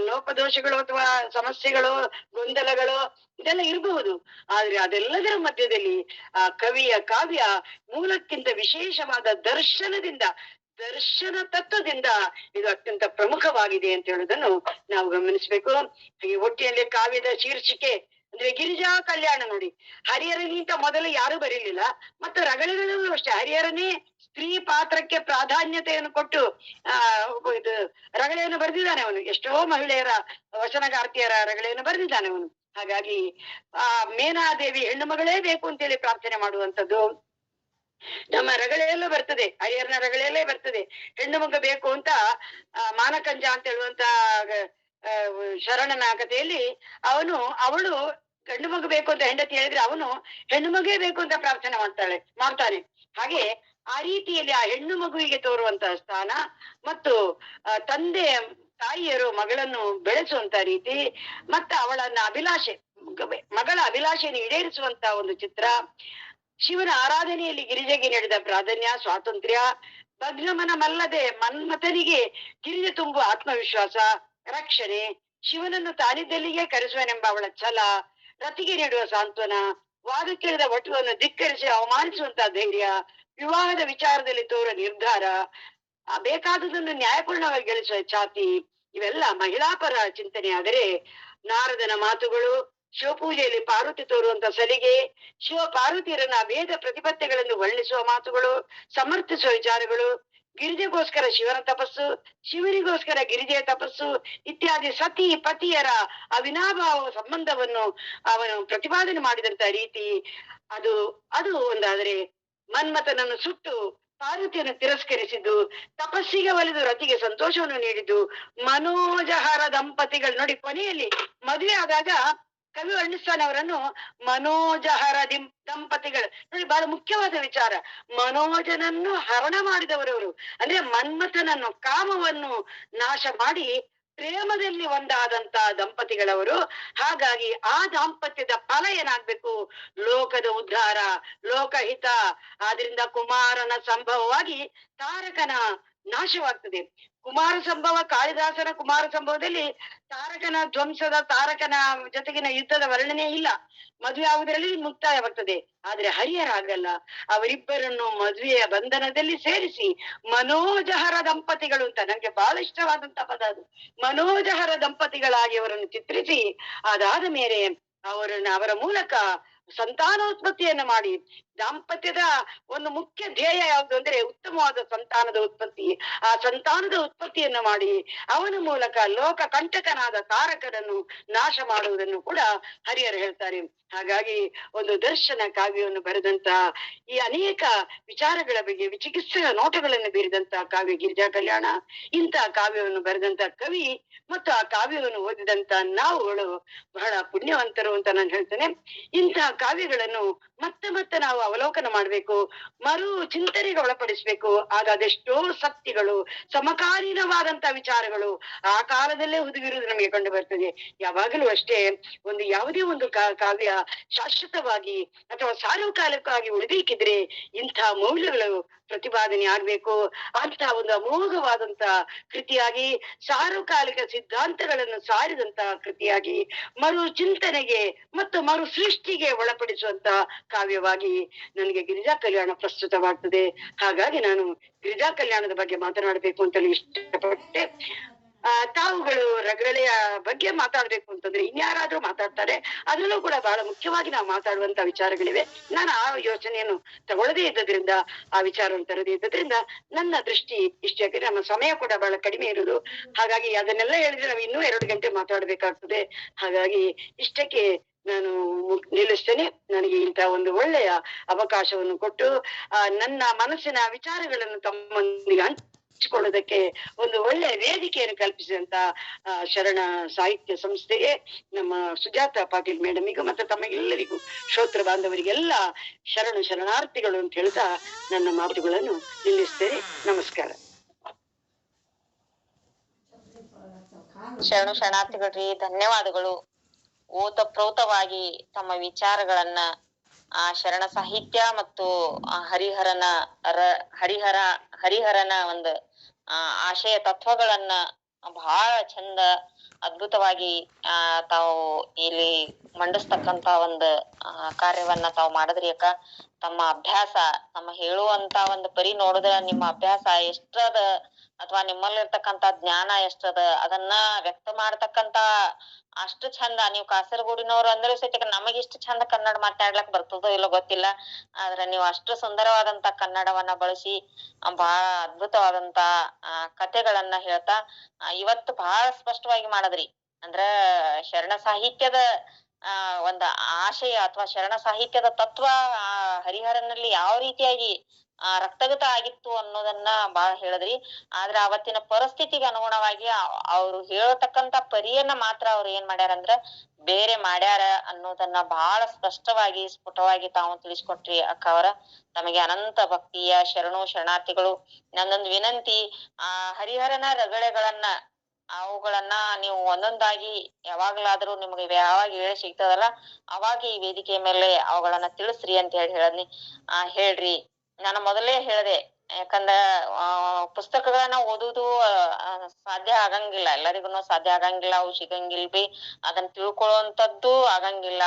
ಲೋಪದೋಷಗಳು ಅಥವಾ ಸಮಸ್ಯೆಗಳು, ಗೊಂದಲಗಳು ಇದೆಲ್ಲ ಇರಬಹುದು, ಆದ್ರೆ ಅದೆಲ್ಲದರ ಮಧ್ಯದಲ್ಲಿ ಆ ಕವಿಯ ಕಾವ್ಯ ಮೂಲಕ್ಕಿಂತ ವಿಶೇಷವಾದ ದರ್ಶನ ತತ್ವದಿಂದ ಇದು ಅತ್ಯಂತ ಪ್ರಮುಖವಾಗಿದೆ ಅಂತ ಹೇಳುವುದನ್ನು ನಾವು ಗಮನಿಸ್ಬೇಕು. ಹಾಗೆ ಒಟ್ಟಿನಲ್ಲಿ ಕಾವ್ಯದ ಶೀರ್ಷಿಕೆ ಅಂದ್ರೆ ಗಿರಿಜಾ ಕಲ್ಯಾಣ ನೋಡಿ. ಹರಿಹರನಿಗಿಂತ ಮೊದಲು ಯಾರು ಬರೀಲಿಲ್ಲ, ಮತ್ತು ರಗಳಿಗಳಲ್ಲೂ ಅಷ್ಟೇ ಹರಿಹರನೇ ಸ್ತ್ರೀ ಪಾತ್ರಕ್ಕೆ ಪ್ರಾಧಾನ್ಯತೆಯನ್ನು ಕೊಟ್ಟು ಇದು ರಗಳೆಯನ್ನು ಬರೆದಿದ್ದಾನೆ ಅವನು. ಎಷ್ಟೋ ಮಹಿಳೆಯರ ವಚನಗಾರ್ತಿಯರ ರಗಳೆಯನ್ನು ಬರೆದಿದ್ದಾನೆ ಅವನು. ಹಾಗಾಗಿ ಆ ಮೇನಾದೇವಿ ಹೆಣ್ಣು ಮಗಳೇ ಬೇಕು ಅಂತೇಳಿ ಪ್ರಾರ್ಥನೆ ಮಾಡುವಂಥದ್ದು ನಮ್ಮ ರಗಳೆಯಲ್ಲೂ ಬರ್ತದೆ, ಹರಿಹರನ ರಗಳೆಯಲ್ಲೇ ಬರ್ತದೆ. ಹೆಣ್ಣು ಮಗ ಬೇಕು ಅಂತ ಮಾನಕಂಜ ಅಂತ ಹೇಳುವಂತ ಶರಣನ ಕಥೆಯಲ್ಲಿ ಅವಳು ಗಂಡು ಮಗು ಬೇಕು ಅಂತ ಹೆಂಡತಿ ಹೇಳಿದ್ರೆ ಅವನು ಹೆಣ್ಣು ಮಗೇ ಬೇಕು ಅಂತ ಪ್ರಾರ್ಥನೆ ಮಾಡ್ತಾನೆ. ಹಾಗೆ ಆ ರೀತಿಯಲ್ಲಿ ಆ ಹೆಣ್ಣು ಮಗುವಿಗೆ ತೋರುವಂತಹ ಸ್ಥಾನ ಮತ್ತು ತಾಯಿಯರು ಮಗಳನ್ನು ಬೆಳೆಸುವಂತ ರೀತಿ, ಮತ್ತೆ ಅವಳನ್ನ ಮಗಳ ಅಭಿಲಾಷೆಯನ್ನು ಈಡೇರಿಸುವಂತ ಒಂದು ಚಿತ್ರ, ಶಿವನ ಆರಾಧನೆಯಲ್ಲಿ ಗಿರಿಜೆಗೆ ನೀಡಿದ ಪ್ರಾಧಾನ್ಯ, ಸ್ವಾತಂತ್ರ್ಯ, ಭಗ್ನಮನಮಲ್ಲದೆ ಮನ್ಮಥನಿಗೆ ಗಿರಿಜೆ ತುಂಬುವ ಆತ್ಮವಿಶ್ವಾಸ, ರಕ್ಷಣೆ, ಶಿವನನ್ನು ತಾನಿದ್ದಲ್ಲಿಗೆ ಕರೆಸುವನೆಂಬ ಅವಳ ಛಲ, ರತಿಗೆ ನೀಡುವ ಸಾಂತ್ವನ, ವಾದಕ್ಕಿಳಿದ ವಟುವನ್ನು ಧಿಕ್ಕರಿಸಿ ಅವಮಾನಿಸುವಂತಹ ಧೈರ್ಯ, ವಿವಾಹದ ವಿಚಾರದಲ್ಲಿ ತೋರುವ ನಿರ್ಧಾರ, ಬೇಕಾದುದನ್ನು ನ್ಯಾಯಪೂರ್ಣವಾಗಿ ಗಳಿಸುವ ಛಾತಿ, ಇವೆಲ್ಲ ಮಹಿಳಾಪರ ಚಿಂತನೆ. ಆದರೆ ನಾರದನ ಮಾತುಗಳು, ಶಿವಪೂಜೆಯಲ್ಲಿ ಪಾರ್ವತಿ ತೋರುವಂತ ಸಲಿಗೆ, ಶಿವ ಪಾರ್ವತಿಯರನ್ನ ವೇದ ಪ್ರತಿಪತ್ತೆಗಳನ್ನು ವರ್ಣಿಸುವ ಮಾತುಗಳು, ಸಮರ್ಥಿಸುವ ವಿಚಾರಗಳು, ಗಿರಿಜೆಗೋಸ್ಕರ ಶಿವನ ತಪಸ್ಸು, ಶಿವನಿಗೋಸ್ಕರ ಗಿರಿಜೆಯ ತಪಸ್ಸು ಇತ್ಯಾದಿ ಸತಿ ಪತಿಯರ ಅವಿನಾಭಾವ ಸಂಬಂಧವನ್ನು ಅವನು ಪ್ರತಿಪಾದನೆ ಮಾಡಿದಂತ ರೀತಿ ಅದು ಒಂದಾದರೆ, ಮನ್ಮಥನನ್ನು ಸುಟ್ಟು ಪಾರ್ವತಿಯನ್ನು ತಿರಸ್ಕರಿಸಿದ್ದು, ತಪಸ್ಸಿಗೆ ಒಲಿದು ರತಿಗೆ ಸಂತೋಷವನ್ನು ನೀಡಿದ್ದು, ಮನೋಜಹರ ದಂಪತಿಗಳು ನೋಡಿ. ಕೊನೆಯಲ್ಲಿ ಮದುವೆ ಆದಾಗ ಕವಿ ವರ್ಣಿಸ್ತಾನೆ ಅವರನ್ನು ಮನೋಜಹರ ದಂಪತಿಗಳು ನೋಡಿ. ಬಹಳ ಮುಖ್ಯವಾದ ವಿಚಾರ, ಮನೋಜನನ್ನು ಹರಣ ಮಾಡಿದವರವರು. ಅಂದ್ರೆ ಮನ್ಮಥನನ್ನು, ಕಾಮವನ್ನು ನಾಶ ಮಾಡಿ ಪ್ರೇಮದಲ್ಲಿ ಒಂದಾದಂತ ದಂಪತಿಗಳವರು. ಹಾಗಾಗಿ ಆ ದಾಂಪತ್ಯದ ಫಲ ಏನಾಗ್ಬೇಕು? ಲೋಕದ ಉದ್ಧಾರ, ಲೋಕಹಿತ. ಆದ್ರಿಂದ ಕುಮಾರನ ಸಂಭವವಾಗಿ ತಾರಕನ ನಾಶವಾಗ್ತದೆ. ಕುಮಾರ ಸಂಭವ, ಕಾಳಿದಾಸನ ಕುಮಾರ ಸಂಭವದಲ್ಲಿ ತಾರಕನ ಜೊತೆಗಿನ ಯುದ್ಧದ ವರ್ಣನೆ ಇಲ್ಲ. ಮದುವೆ ಆಗುವುದರಲ್ಲಿ ಮುಕ್ತಾಯವಾಗ್ತದೆ. ಆದ್ರೆ ಹರಿಹರ ಆಗಲ್ಲ. ಅವರಿಬ್ಬರನ್ನು ಮದುವೆಯ ಬಂಧನದಲ್ಲಿ ಸೇರಿಸಿ ಮನೋಜಹರ ದಂಪತಿಗಳು ಅಂತ, ನಂಗೆ ಬಹಳ ಇಷ್ಟವಾದಂತ ಪದ ಅದು. ಮನೋಜಹರ ದಂಪತಿಗಳಾಗಿ ಅವರನ್ನು ಚಿತ್ರಿಸಿ, ಅದಾದ ಮೇಲೆ ಅವರ ಮೂಲಕ ಸಂತಾನೋತ್ಪತ್ತಿಯನ್ನ ಮಾಡಿ, ದಾಂಪತ್ಯದ ಒಂದು ಮುಖ್ಯ ಧ್ಯೇಯ ಯಾವುದು ಅಂದ್ರೆ ಉತ್ತಮವಾದ ಸಂತಾನದ ಉತ್ಪತ್ತಿ. ಆ ಸಂತಾನದ ಉತ್ಪತ್ತಿಯನ್ನ ಮಾಡಿ ಅವನ ಮೂಲಕ ಲೋಕ ಕಂಟಕನಾದ ತಾರಕನನ್ನು ನಾಶ ಮಾಡುವುದನ್ನು ಕೂಡ ಹರಿಹರ ಹೇಳ್ತಾರೆ. ಹಾಗಾಗಿ ಒಂದು ದರ್ಶನ ಕಾವ್ಯವನ್ನು ಬರೆದಂತ, ಈ ಅನೇಕ ವಿಚಾರಗಳ ಬಗ್ಗೆ ವಿಚಿಕಿತ್ಸಕ ನೋಟಗಳನ್ನು ಬೀರಿದಂತ ಕಾವ್ಯ ಗಿರಿಜಾ ಕಲ್ಯಾಣ. ಇಂತಹ ಕಾವ್ಯವನ್ನು ಬರೆದಂತ ಕವಿ ಮತ್ತು ಆ ಕಾವ್ಯವನ್ನು ಓದಿದಂತ ನಾವುಗಳು ಬಹಳ ಪುಣ್ಯವಂತರು ಅಂತ ನಾನು ಹೇಳ್ತೇನೆ. ಇಂತಹ ಕಾವ್ಯಗಳನ್ನು ಮತ್ತೆ ಮತ್ತೆ ನಾವು ಅವಲೋಕನ ಮಾಡ್ಬೇಕು, ಮರು ಚಿಂತನೆಗೆ ಒಳಪಡಿಸ್ಬೇಕು. ಆಗ ಅದೆಷ್ಟೋ ಸತ್ಯಗಳು, ಸಮಕಾಲೀನವಾದಂತಹ ವಿಚಾರಗಳು ಆ ಕಾಲದಲ್ಲೇ ಹುದುಗಿರುವುದು ನಮಗೆ ಕಂಡು ಬರ್ತದೆ. ಯಾವಾಗಲೂ ಅಷ್ಟೇ, ಯಾವುದೇ ಒಂದು ಕಾವ್ಯ ಶಾಶ್ವತವಾಗಿ ಅಥವಾ ಸಾರ್ವಕಾಲಿಕವಾಗಿ ಉಳಿಬೇಕಿದ್ರೆ ಇಂತಹ ಮೌಲ್ಯಗಳು ಪ್ರತಿಪಾದನೆ ಆಗ್ಬೇಕು. ಅಂತಹ ಒಂದು ಅಮೋಘವಾದಂತ ಕೃತಿಯಾಗಿ, ಸಾರ್ವಕಾಲಿಕ ಸಿದ್ಧಾಂತಗಳನ್ನು ಸಾರಿದಂತ ಕೃತಿಯಾಗಿ, ಮರು ಚಿಂತನೆಗೆ ಮತ್ತು ಮರು ಸೃಷ್ಟಿಗೆ ಒಳಪಡಿಸುವಂತ ಕಾವ್ಯವಾಗಿ ನನಗೆ ಗಿರಿಜಾ ಕಲ್ಯಾಣ ಪ್ರಸ್ತುತವಾಗ್ತದೆ. ಹಾಗಾಗಿ ನಾನು ಗಿರಿಜಾ ಕಲ್ಯಾಣದ ಬಗ್ಗೆ ಮಾತನಾಡಬೇಕು ಅಂತಲೂ ಇಷ್ಟಪಟ್ಟೆ. ತಾವುಗಳು ರಗಳೆಯ ಬಗ್ಗೆ ಮಾತಾಡ್ಬೇಕು ಅಂತಂದ್ರೆ ಇನ್ಯಾರಾದ್ರೂ ಮಾತಾಡ್ತಾರೆ. ಅದರಲ್ಲೂ ಕೂಡ ಬಹಳ ಮುಖ್ಯವಾಗಿ ನಾವು ಮಾತಾಡುವಂತ ವಿಚಾರಗಳಿವೆ. ನಾನು ಆ ಯೋಚನೆಯನ್ನು ತಗೊಳ್ಳದೇ ಇದ್ದದ್ರಿಂದ, ಆ ವಿಚಾರವನ್ನು ತರದೇ ಇದ್ದದ್ರಿಂದ ನನ್ನ ದೃಷ್ಟಿ ಇಷ್ಟೇ. ಯಾಕಂದ್ರೆ ನಮ್ಮ ಸಮಯ ಕೂಡ ಬಹಳ ಕಡಿಮೆ ಇರುವುದು. ಹಾಗಾಗಿ ಅದನ್ನೆಲ್ಲ ಹೇಳಿದ್ರೆ ನಾವು ಇನ್ನೂ 2 ಗಂಟೆ ಮಾತಾಡ್ಬೇಕಾಗ್ತದೆ. ಹಾಗಾಗಿ ಇಷ್ಟಕ್ಕೆ ನಾನು ನಿಲ್ಲಿಸ್ತೇನೆ. ನನಗೆ ಇಂತಹ ಒಂದು ಒಳ್ಳೆಯ ಅವಕಾಶವನ್ನು ಕೊಟ್ಟು ನನ್ನ ಮನಸ್ಸಿನ ವಿಚಾರಗಳನ್ನು ತಮ್ಮೊಂದಿಗೆ ಹಂಚಿಕೊಳ್ಳೋದಕ್ಕೆ ಒಂದು ಒಳ್ಳೆಯ ವೇದಿಕೆಯನ್ನು ಕಲ್ಪಿಸಿದಂತ ಶರಣ ಸಾಹಿತ್ಯ ಸಂಸ್ಥೆಗೆ, ನಮ್ಮ ಸುಜಾತ ಪಾಟೀಲ್ ಮೇಡಮಿಗೂ ಮತ್ತು ತಮಗೆಲ್ಲರಿಗೂ, ಶ್ರೋತೃ ಬಾಂಧವರಿಗೆಲ್ಲ ಶರಣಾರ್ಥಿಗಳು ಅಂತ ಹೇಳ್ತಾ ನನ್ನ ಮಾತುಗಳನ್ನು ನಿಲ್ಲಿಸ್ತೇನೆ. ನಮಸ್ಕಾರ. ಶರಣಾರ್ಥಿಗಳ್ರಿ, ಧನ್ಯವಾದಗಳು. ಓತಪ್ರೋತವಾಗಿ ತಮ್ಮ ವಿಚಾರಗಳನ್ನ ಆ ಶರಣ ಸಾಹಿತ್ಯ ಮತ್ತು ಹರಿಹರನ ಒಂದು ಆಶಯ ತತ್ವಗಳನ್ನ ಬಹಳ ಚಂದ ಅದ್ಭುತವಾಗಿ ತಾವು ಇಲ್ಲಿ ಮಂಡಿಸ್ತಕ್ಕಂತ ಒಂದು ಕಾರ್ಯವನ್ನ ತಾವು ಮಾಡಿದ್ರಿ ಅಕ್ಕ. ತಮ್ಮ ಅಭ್ಯಾಸ, ತಮ್ಮ ಹೇಳುವಂತ ಒಂದು ಪರಿ ನೋಡಿದ್ರ ನಿಮ್ಮ ಅಭ್ಯಾಸ ಎಷ್ಟದ ಅಥವಾ ನಿಮ್ಮಲ್ಲಿರ್ತಕ್ಕಂತ ಜ್ಞಾನ ಎಷ್ಟದ ಅದನ್ನ ವ್ಯಕ್ತ ಮಾಡ್ತಕ್ಕಂತ ಅಷ್ಟು ಚಂದ. ನೀವು ಕಾಸರಗೋಡಿನವ್ರು ಅಂದ್ರೆ ಸಹಿತ ನಮಗ್ ಇಷ್ಟು ಚಂದ ಕನ್ನಡ ಮಾತಾಡ್ಲಕ್ ಬರ್ತದೋ ಇಲ್ಲೋ ಗೊತ್ತಿಲ್ಲ. ಆದ್ರೆ ನೀವು ಅಷ್ಟು ಸುಂದರವಾದಂತ ಕನ್ನಡವನ್ನ ಬಳಸಿ ಬಹಳ ಅದ್ಭುತವಾದಂತ ಕಥೆಗಳನ್ನ ಹೇಳ್ತಾ ಇವತ್ತು ಬಹಳ ಸ್ಪಷ್ಟವಾಗಿ ಮಾಡದ್ರಿ. ಅಂದ್ರ ಶರಣ ಸಾಹಿತ್ಯದ ಒಂದು ಆಶಯ ಅಥವಾ ಶರಣ ಸಾಹಿತ್ಯದ ತತ್ವ ಹರಿಹರನಲ್ಲಿ ಯಾವ ರೀತಿಯಾಗಿ ರಕ್ತಗತ ಆಗಿತ್ತು ಅನ್ನೋದನ್ನ ಬಹಳ ಹೇಳಿದ್ರಿ. ಆದ್ರೆ ಅವತ್ತಿನ ಪರಿಸ್ಥಿತಿಗೆ ಅನುಗುಣವಾಗಿ ಅವ್ರು ಹೇಳತಕ್ಕಂತ ಪರಿಯನ್ನ ಮಾತ್ರ ಅವ್ರು ಏನ್ ಮಾಡ್ಯಾರಂದ್ರ ಬೇರೆ ಮಾಡ್ಯಾರ ಅನ್ನೋದನ್ನ ಬಹಳ ಸ್ಪಷ್ಟವಾಗಿ ಸ್ಫುಟವಾಗಿ ತಾವು ತಿಳಿಸ್ಕೊಟ್ರಿ ಅಕ್ಕ ಅವರ. ತಮಗೆ ಅನಂತ ಭಕ್ತಿಯ ಶರಣಾರ್ಥಿಗಳು. ನನ್ನೊಂದು ವಿನಂತಿ, ಹರಿಹರನ ರಗಳೆಗಳನ್ನ ಅವುಗಳನ್ನ ನೀವು ಒಂದೊಂದಾಗಿ ಯಾವಾಗ್ಲಾದ್ರೂ ನಿಮ್ಗೆ ಯಾವಾಗ ಹೇಳಿ ಸಿಗ್ತದಲ್ಲ ಅವಾಗ ಈ ವೇದಿಕೆ ಮೇಲೆ ಅವುಗಳನ್ನ ತಿಳಿಸ್ರಿ ಅಂತ ಹೇಳದ್ನಿ. ಹೇಳ್ರಿ. ನಾನು ಮೊದಲೇ ಹೇಳ್ದೆ, ಯಾಕಂದ್ರ ಪುಸ್ತಕಗಳನ್ನ ಓದುದು ಸಾಧ್ಯ ಆಗಂಗಿಲ್ಲ, ಎಲ್ಲರಿಗೂ ಸಾಧ್ಯ ಆಗಂಗಿಲ್ಲ, ಅವು ಸಿಗಂಗಿಲ್ವಿ, ಅದನ್ನ ತಿಳ್ಕೊಳ್ಳುವಂತದ್ದು ಆಗಂಗಿಲ್ಲ.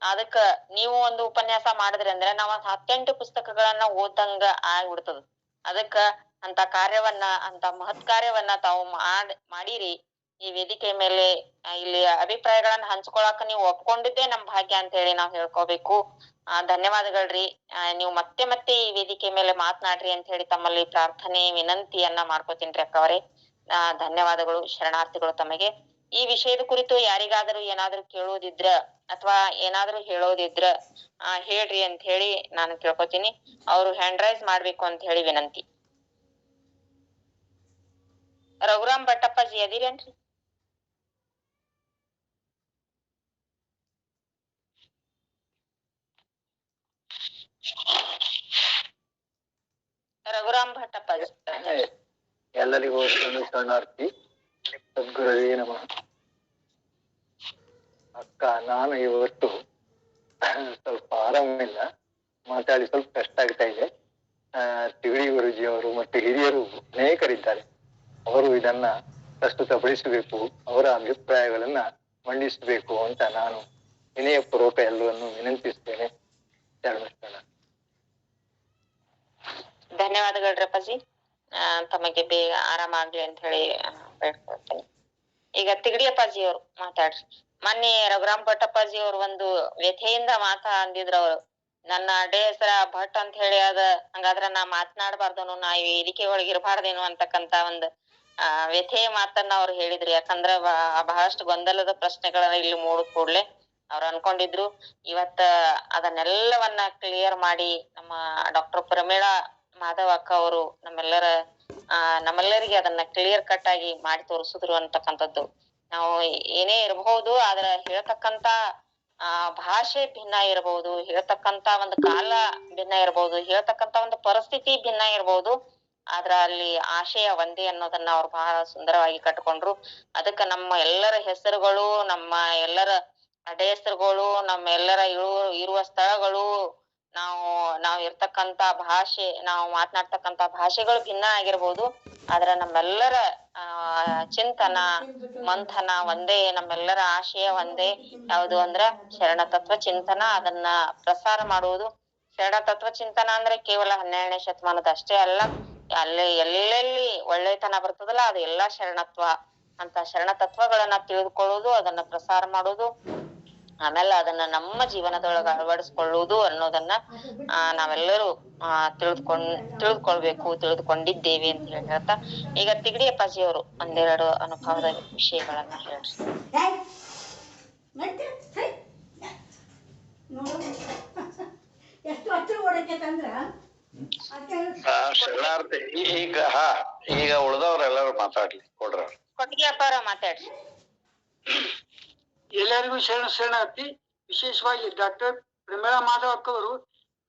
ಅದಕ್ಕ ನೀವು ಒಂದು ಉಪನ್ಯಾಸ ಮಾಡಿದ್ರಿ ಅಂದ್ರೆ ನಾವ್ 10-8 ಪುಸ್ತಕಗಳನ್ನ ಓದಂಗ ಆಗ್ಬಿಡ್ತದ. ಅದಕ್ಕ ಅಂತ ಕಾರ್ಯವನ್ನ, ಅಂತ ಮಹತ್ ಕಾರ್ಯವನ್ನ ತಾವು ಮಾಡಿರಿ. ಈ ವೇದಿಕೆ ಮೇಲೆ ಇಲ್ಲಿ ಅಭಿಪ್ರಾಯಗಳನ್ನ ಹಂಚ್ಕೊಳಕ ನೀವು ಒಪ್ಕೊಂಡಿದ್ದೆ ನಮ್ ಭಾಗ್ಯ ಅಂತ ಹೇಳಿ ನಾವ್ ಹೇಳ್ಕೋಬೇಕು. ಧನ್ಯವಾದಗಳ್ರಿ. ನೀವು ಮತ್ತೆ ಈ ವೇದಿಕೆ ಮೇಲೆ ಮಾತನಾಡ್ರಿ ಅಂತ ಹೇಳಿ ತಮ್ಮಲ್ಲಿ ಪ್ರಾರ್ಥನೆ ವಿನಂತಿಯನ್ನ ಮಾಡ್ಕೋತೀನ್ರಿ ಅಕ್ಕ ಅವರೇ. ಧನ್ಯವಾದಗಳು. ಶರಣಾರ್ಥಿಗಳು ತಮಗೆ. ಈ ವಿಷಯದ ಕುರಿತು ಯಾರಿಗಾದ್ರೂ ಏನಾದ್ರೂ ಕೇಳೋದಿದ್ರ ಅಥವಾ ಏನಾದ್ರೂ ಹೇಳೋದಿದ್ರ ಹೇಳ್ರಿ ಅಂತ ಹೇಳಿ ನಾನು ಕೇಳ್ಕೊತೀನಿ. ಅವ್ರು ಹ್ಯಾಂಡ್ ರೈಸ್ ಮಾಡ್ಬೇಕು ಅಂತ ಹೇಳಿ ವಿನಂತಿ. ರಘುರಾಮ್ ಭಟ್ಟಪ್ಪಾಜಿ ಅದಿರೇನ್ರಿ? ರಘುರಾಮ್ ಭಟ್ಟಪ್ಪಾಜಿ. ಎಲ್ಲರಿಗೂ ಶರಣಾರ್ಥಿ. ಸದ್ಗುರುವೇ ನಮಃ. ಅಕ್ಕ, ನಾನು ಇವತ್ತು ಸ್ವಲ್ಪ ಆರಾಮಿಲ್ಲ, ಮಾತಾಡಿ ಸ್ವಲ್ಪ ಕಷ್ಟ ಆಗ್ತಾ ಇದೆ. ತಿಗಡಿ ಗುರುಜಿಯವರು ಮತ್ತು ಹಿರಿಯರು ಅನೇಕರಿದ್ದಾರೆ. ಅವರು ಇದನ್ನ ಪ್ರಸ್ತುತಪಡಿಸಬೇಕು, ಅವರ ಅಭಿಪ್ರಾಯಗಳನ್ನ ಮಂಡಿಸಬೇಕು ಅಂತ ನಾನು ವಿನಯಪೂರ್ವಕ ಎಲ್ಲವನ್ನು ವಿನಂತಿಸ್ತೇನೆ. ಧನ್ಯವಾದಗಳ್ರಪ್ಪಾಜಿ. ತಮಗೆ ಬೇಗ ಆರಾಮಾಗ್ಲಿ ಅಂತ ಹೇಳಿ ಬೇಡ್ಕೊಳ್ತೇನೆ. ಈಗ ತಿಗಡಿ ಅಪ್ಪಾಜಿ ಅವರು ಮಾತಾಡ್ರಿ. ಮೊನ್ನೆ ರಘುರಾಮ್ ಭಟ್ ಅಪ್ಪಾಜಿ ಅವ್ರು ಒಂದು ವ್ಯಥೆಯಿಂದ ಅಂದಿದ್ರು. ಅವ್ರು ನನ್ನ ಅಡ್ಡೆ ಹೆಸರ ಭಟ್ ಅಂತ ಹೇಳಿ ಹಂಗಾದ್ರ ನಾ ಮಾತನಾಡಬಾರ್ದನು, ನಾ ವೇದಿಕೆ ಒಳಗೆ ಇರಬಾರ್ದೇನು ಅಂತಕ್ಕಂತ ಒಂದು ವ್ಯಥೆಯ ಮಾತನ್ನ ಅವ್ರು ಹೇಳಿದ್ರು. ಯಾಕಂದ್ರ ಬಹಳಷ್ಟು ಗೊಂದಲದ ಪ್ರಶ್ನೆಗಳನ್ನ ಇಲ್ಲಿ ಮೂಡ್ ಕೂಡ್ಲೆ ಅವ್ರು ಅನ್ಕೊಂಡಿದ್ರು. ಇವತ್ತ ಅದನ್ನೆಲ್ಲವನ್ನ ಕ್ಲಿಯರ್ ಮಾಡಿ ನಮ್ಮ ಡಾಕ್ಟರ್ ಪ್ರಮೀಳಾ ಮಾಧವ್ ಅಕ್ಕ ಅವರು ನಮ್ಮೆಲ್ಲರಿಗೆ ಅದನ್ನ ಕ್ಲಿಯರ್ ಕಟ್ ಆಗಿ ಮಾಡಿ ತೋರಿಸಿದ್ರು ಅಂತಕ್ಕಂಥದ್ದು. ನಾವು ಏನೇ ಇರಬಹುದು, ಆದ್ರ ಹೇಳ್ತಕ್ಕಂತ ಭಾಷೆ ಭಿನ್ನ ಇರಬಹುದು, ಹೇಳ್ತಕ್ಕಂತ ಒಂದು ಕಾಲ ಭಿನ್ನ ಇರಬಹುದು, ಹೇಳ್ತಕ್ಕಂತ ಒಂದು ಪರಿಸ್ಥಿತಿ ಭಿನ್ನ ಇರಬಹುದು, ಆದ್ರ ಅಲ್ಲಿ ಆಶಯ ಒಂದೇ ಅನ್ನೋದನ್ನ ಅವ್ರು ಬಹಳ ಸುಂದರವಾಗಿ ಕಟ್ಕೊಂಡ್ರು. ಅದಕ್ಕ ನಮ್ಮ ಎಲ್ಲರ ಹೆಸರುಗಳು, ನಮ್ಮ ಎಲ್ಲರ ಅಡ್ಡೆ ಹೆಸರುಗಳು, ನಮ್ಮ ಎಲ್ಲರ ಇರುವ ಸ್ಥಳಗಳು, ನಾವು ಇರ್ತಕ್ಕಂತ ಭಾಷೆ, ನಾವು ಮಾತನಾಡ್ತಕ್ಕಂತ ಭಾಷೆಗಳು ಭಿನ್ನ ಆಗಿರ್ಬೋದು, ಆದ್ರ ನಮ್ಮೆಲ್ಲರ ಚಿಂತನ ಮಂಥನ ಒಂದೇ, ನಮ್ಮೆಲ್ಲರ ಆಶಯ ಒಂದೇ. ಯಾವುದು ಅಂದ್ರ ಶರಣ ತತ್ವ ಚಿಂತನ. ಅದನ್ನ ಪ್ರಸಾರ ಮಾಡುವುದು. ಶರಣ ತತ್ವ ಚಿಂತನ ಅಂದ್ರೆ ಕೇವಲ 12ನೇ ಶತಮಾನದ ಅಷ್ಟೇ ಅಲ್ಲ, ಎಲ್ಲೆಲ್ಲಿ ಒಳ್ಳೆತನ ಬರ್ತದಲ್ಲ ಅದು ಎಲ್ಲಾ ಶರಣತ್ವ ಅಂತ. ಶರಣ ತತ್ವಗಳನ್ನ ತಿಳಿದುಕೊಳ್ಳುವುದು, ಅದನ್ನ ಪ್ರಸಾರ ಮಾಡುವುದು, ಆಮೇಲೆ ಅದನ್ನ ನಮ್ಮ ಜೀವನದೊಳಗ ಅಳವಡಿಸ್ಕೊಳ್ಳುವುದು ಅನ್ನೋದನ್ನ ನಾವೆಲ್ಲರೂ ತಿಳಿದುಕೊಂಡಿದ್ದೇವೆ ಅಂತ ಹೇಳ್ತಾ, ಈಗ ತಿಗಡಿ ಅಪ್ಪಾಜಿ ಅವರು ಒಂದೆರಡು ಅನುಭವದ ವಿಷಯಗಳನ್ನ ಹೇಳ್ರಿ. ಶರಣಾರ್ಥಿ. ಈಗ ಉಳ್ದವ್ರೆಲ್ಲರೂ ಮಾತಾಡ್ಲಿ. ಕೊಟ್ಟಿಗೆ ಅಪ್ಪಾರ ಮಾತಾಡ್ರಿ. ಎಲ್ಲರಿಗೂ ಶರಣಾರ್ಥಿ. ವಿಶೇಷವಾಗಿ ಡಾಕ್ಟರ್ ಪ್ರಮೀಳಾ ಮಾಧವ್ ಅಕ್ಕವರು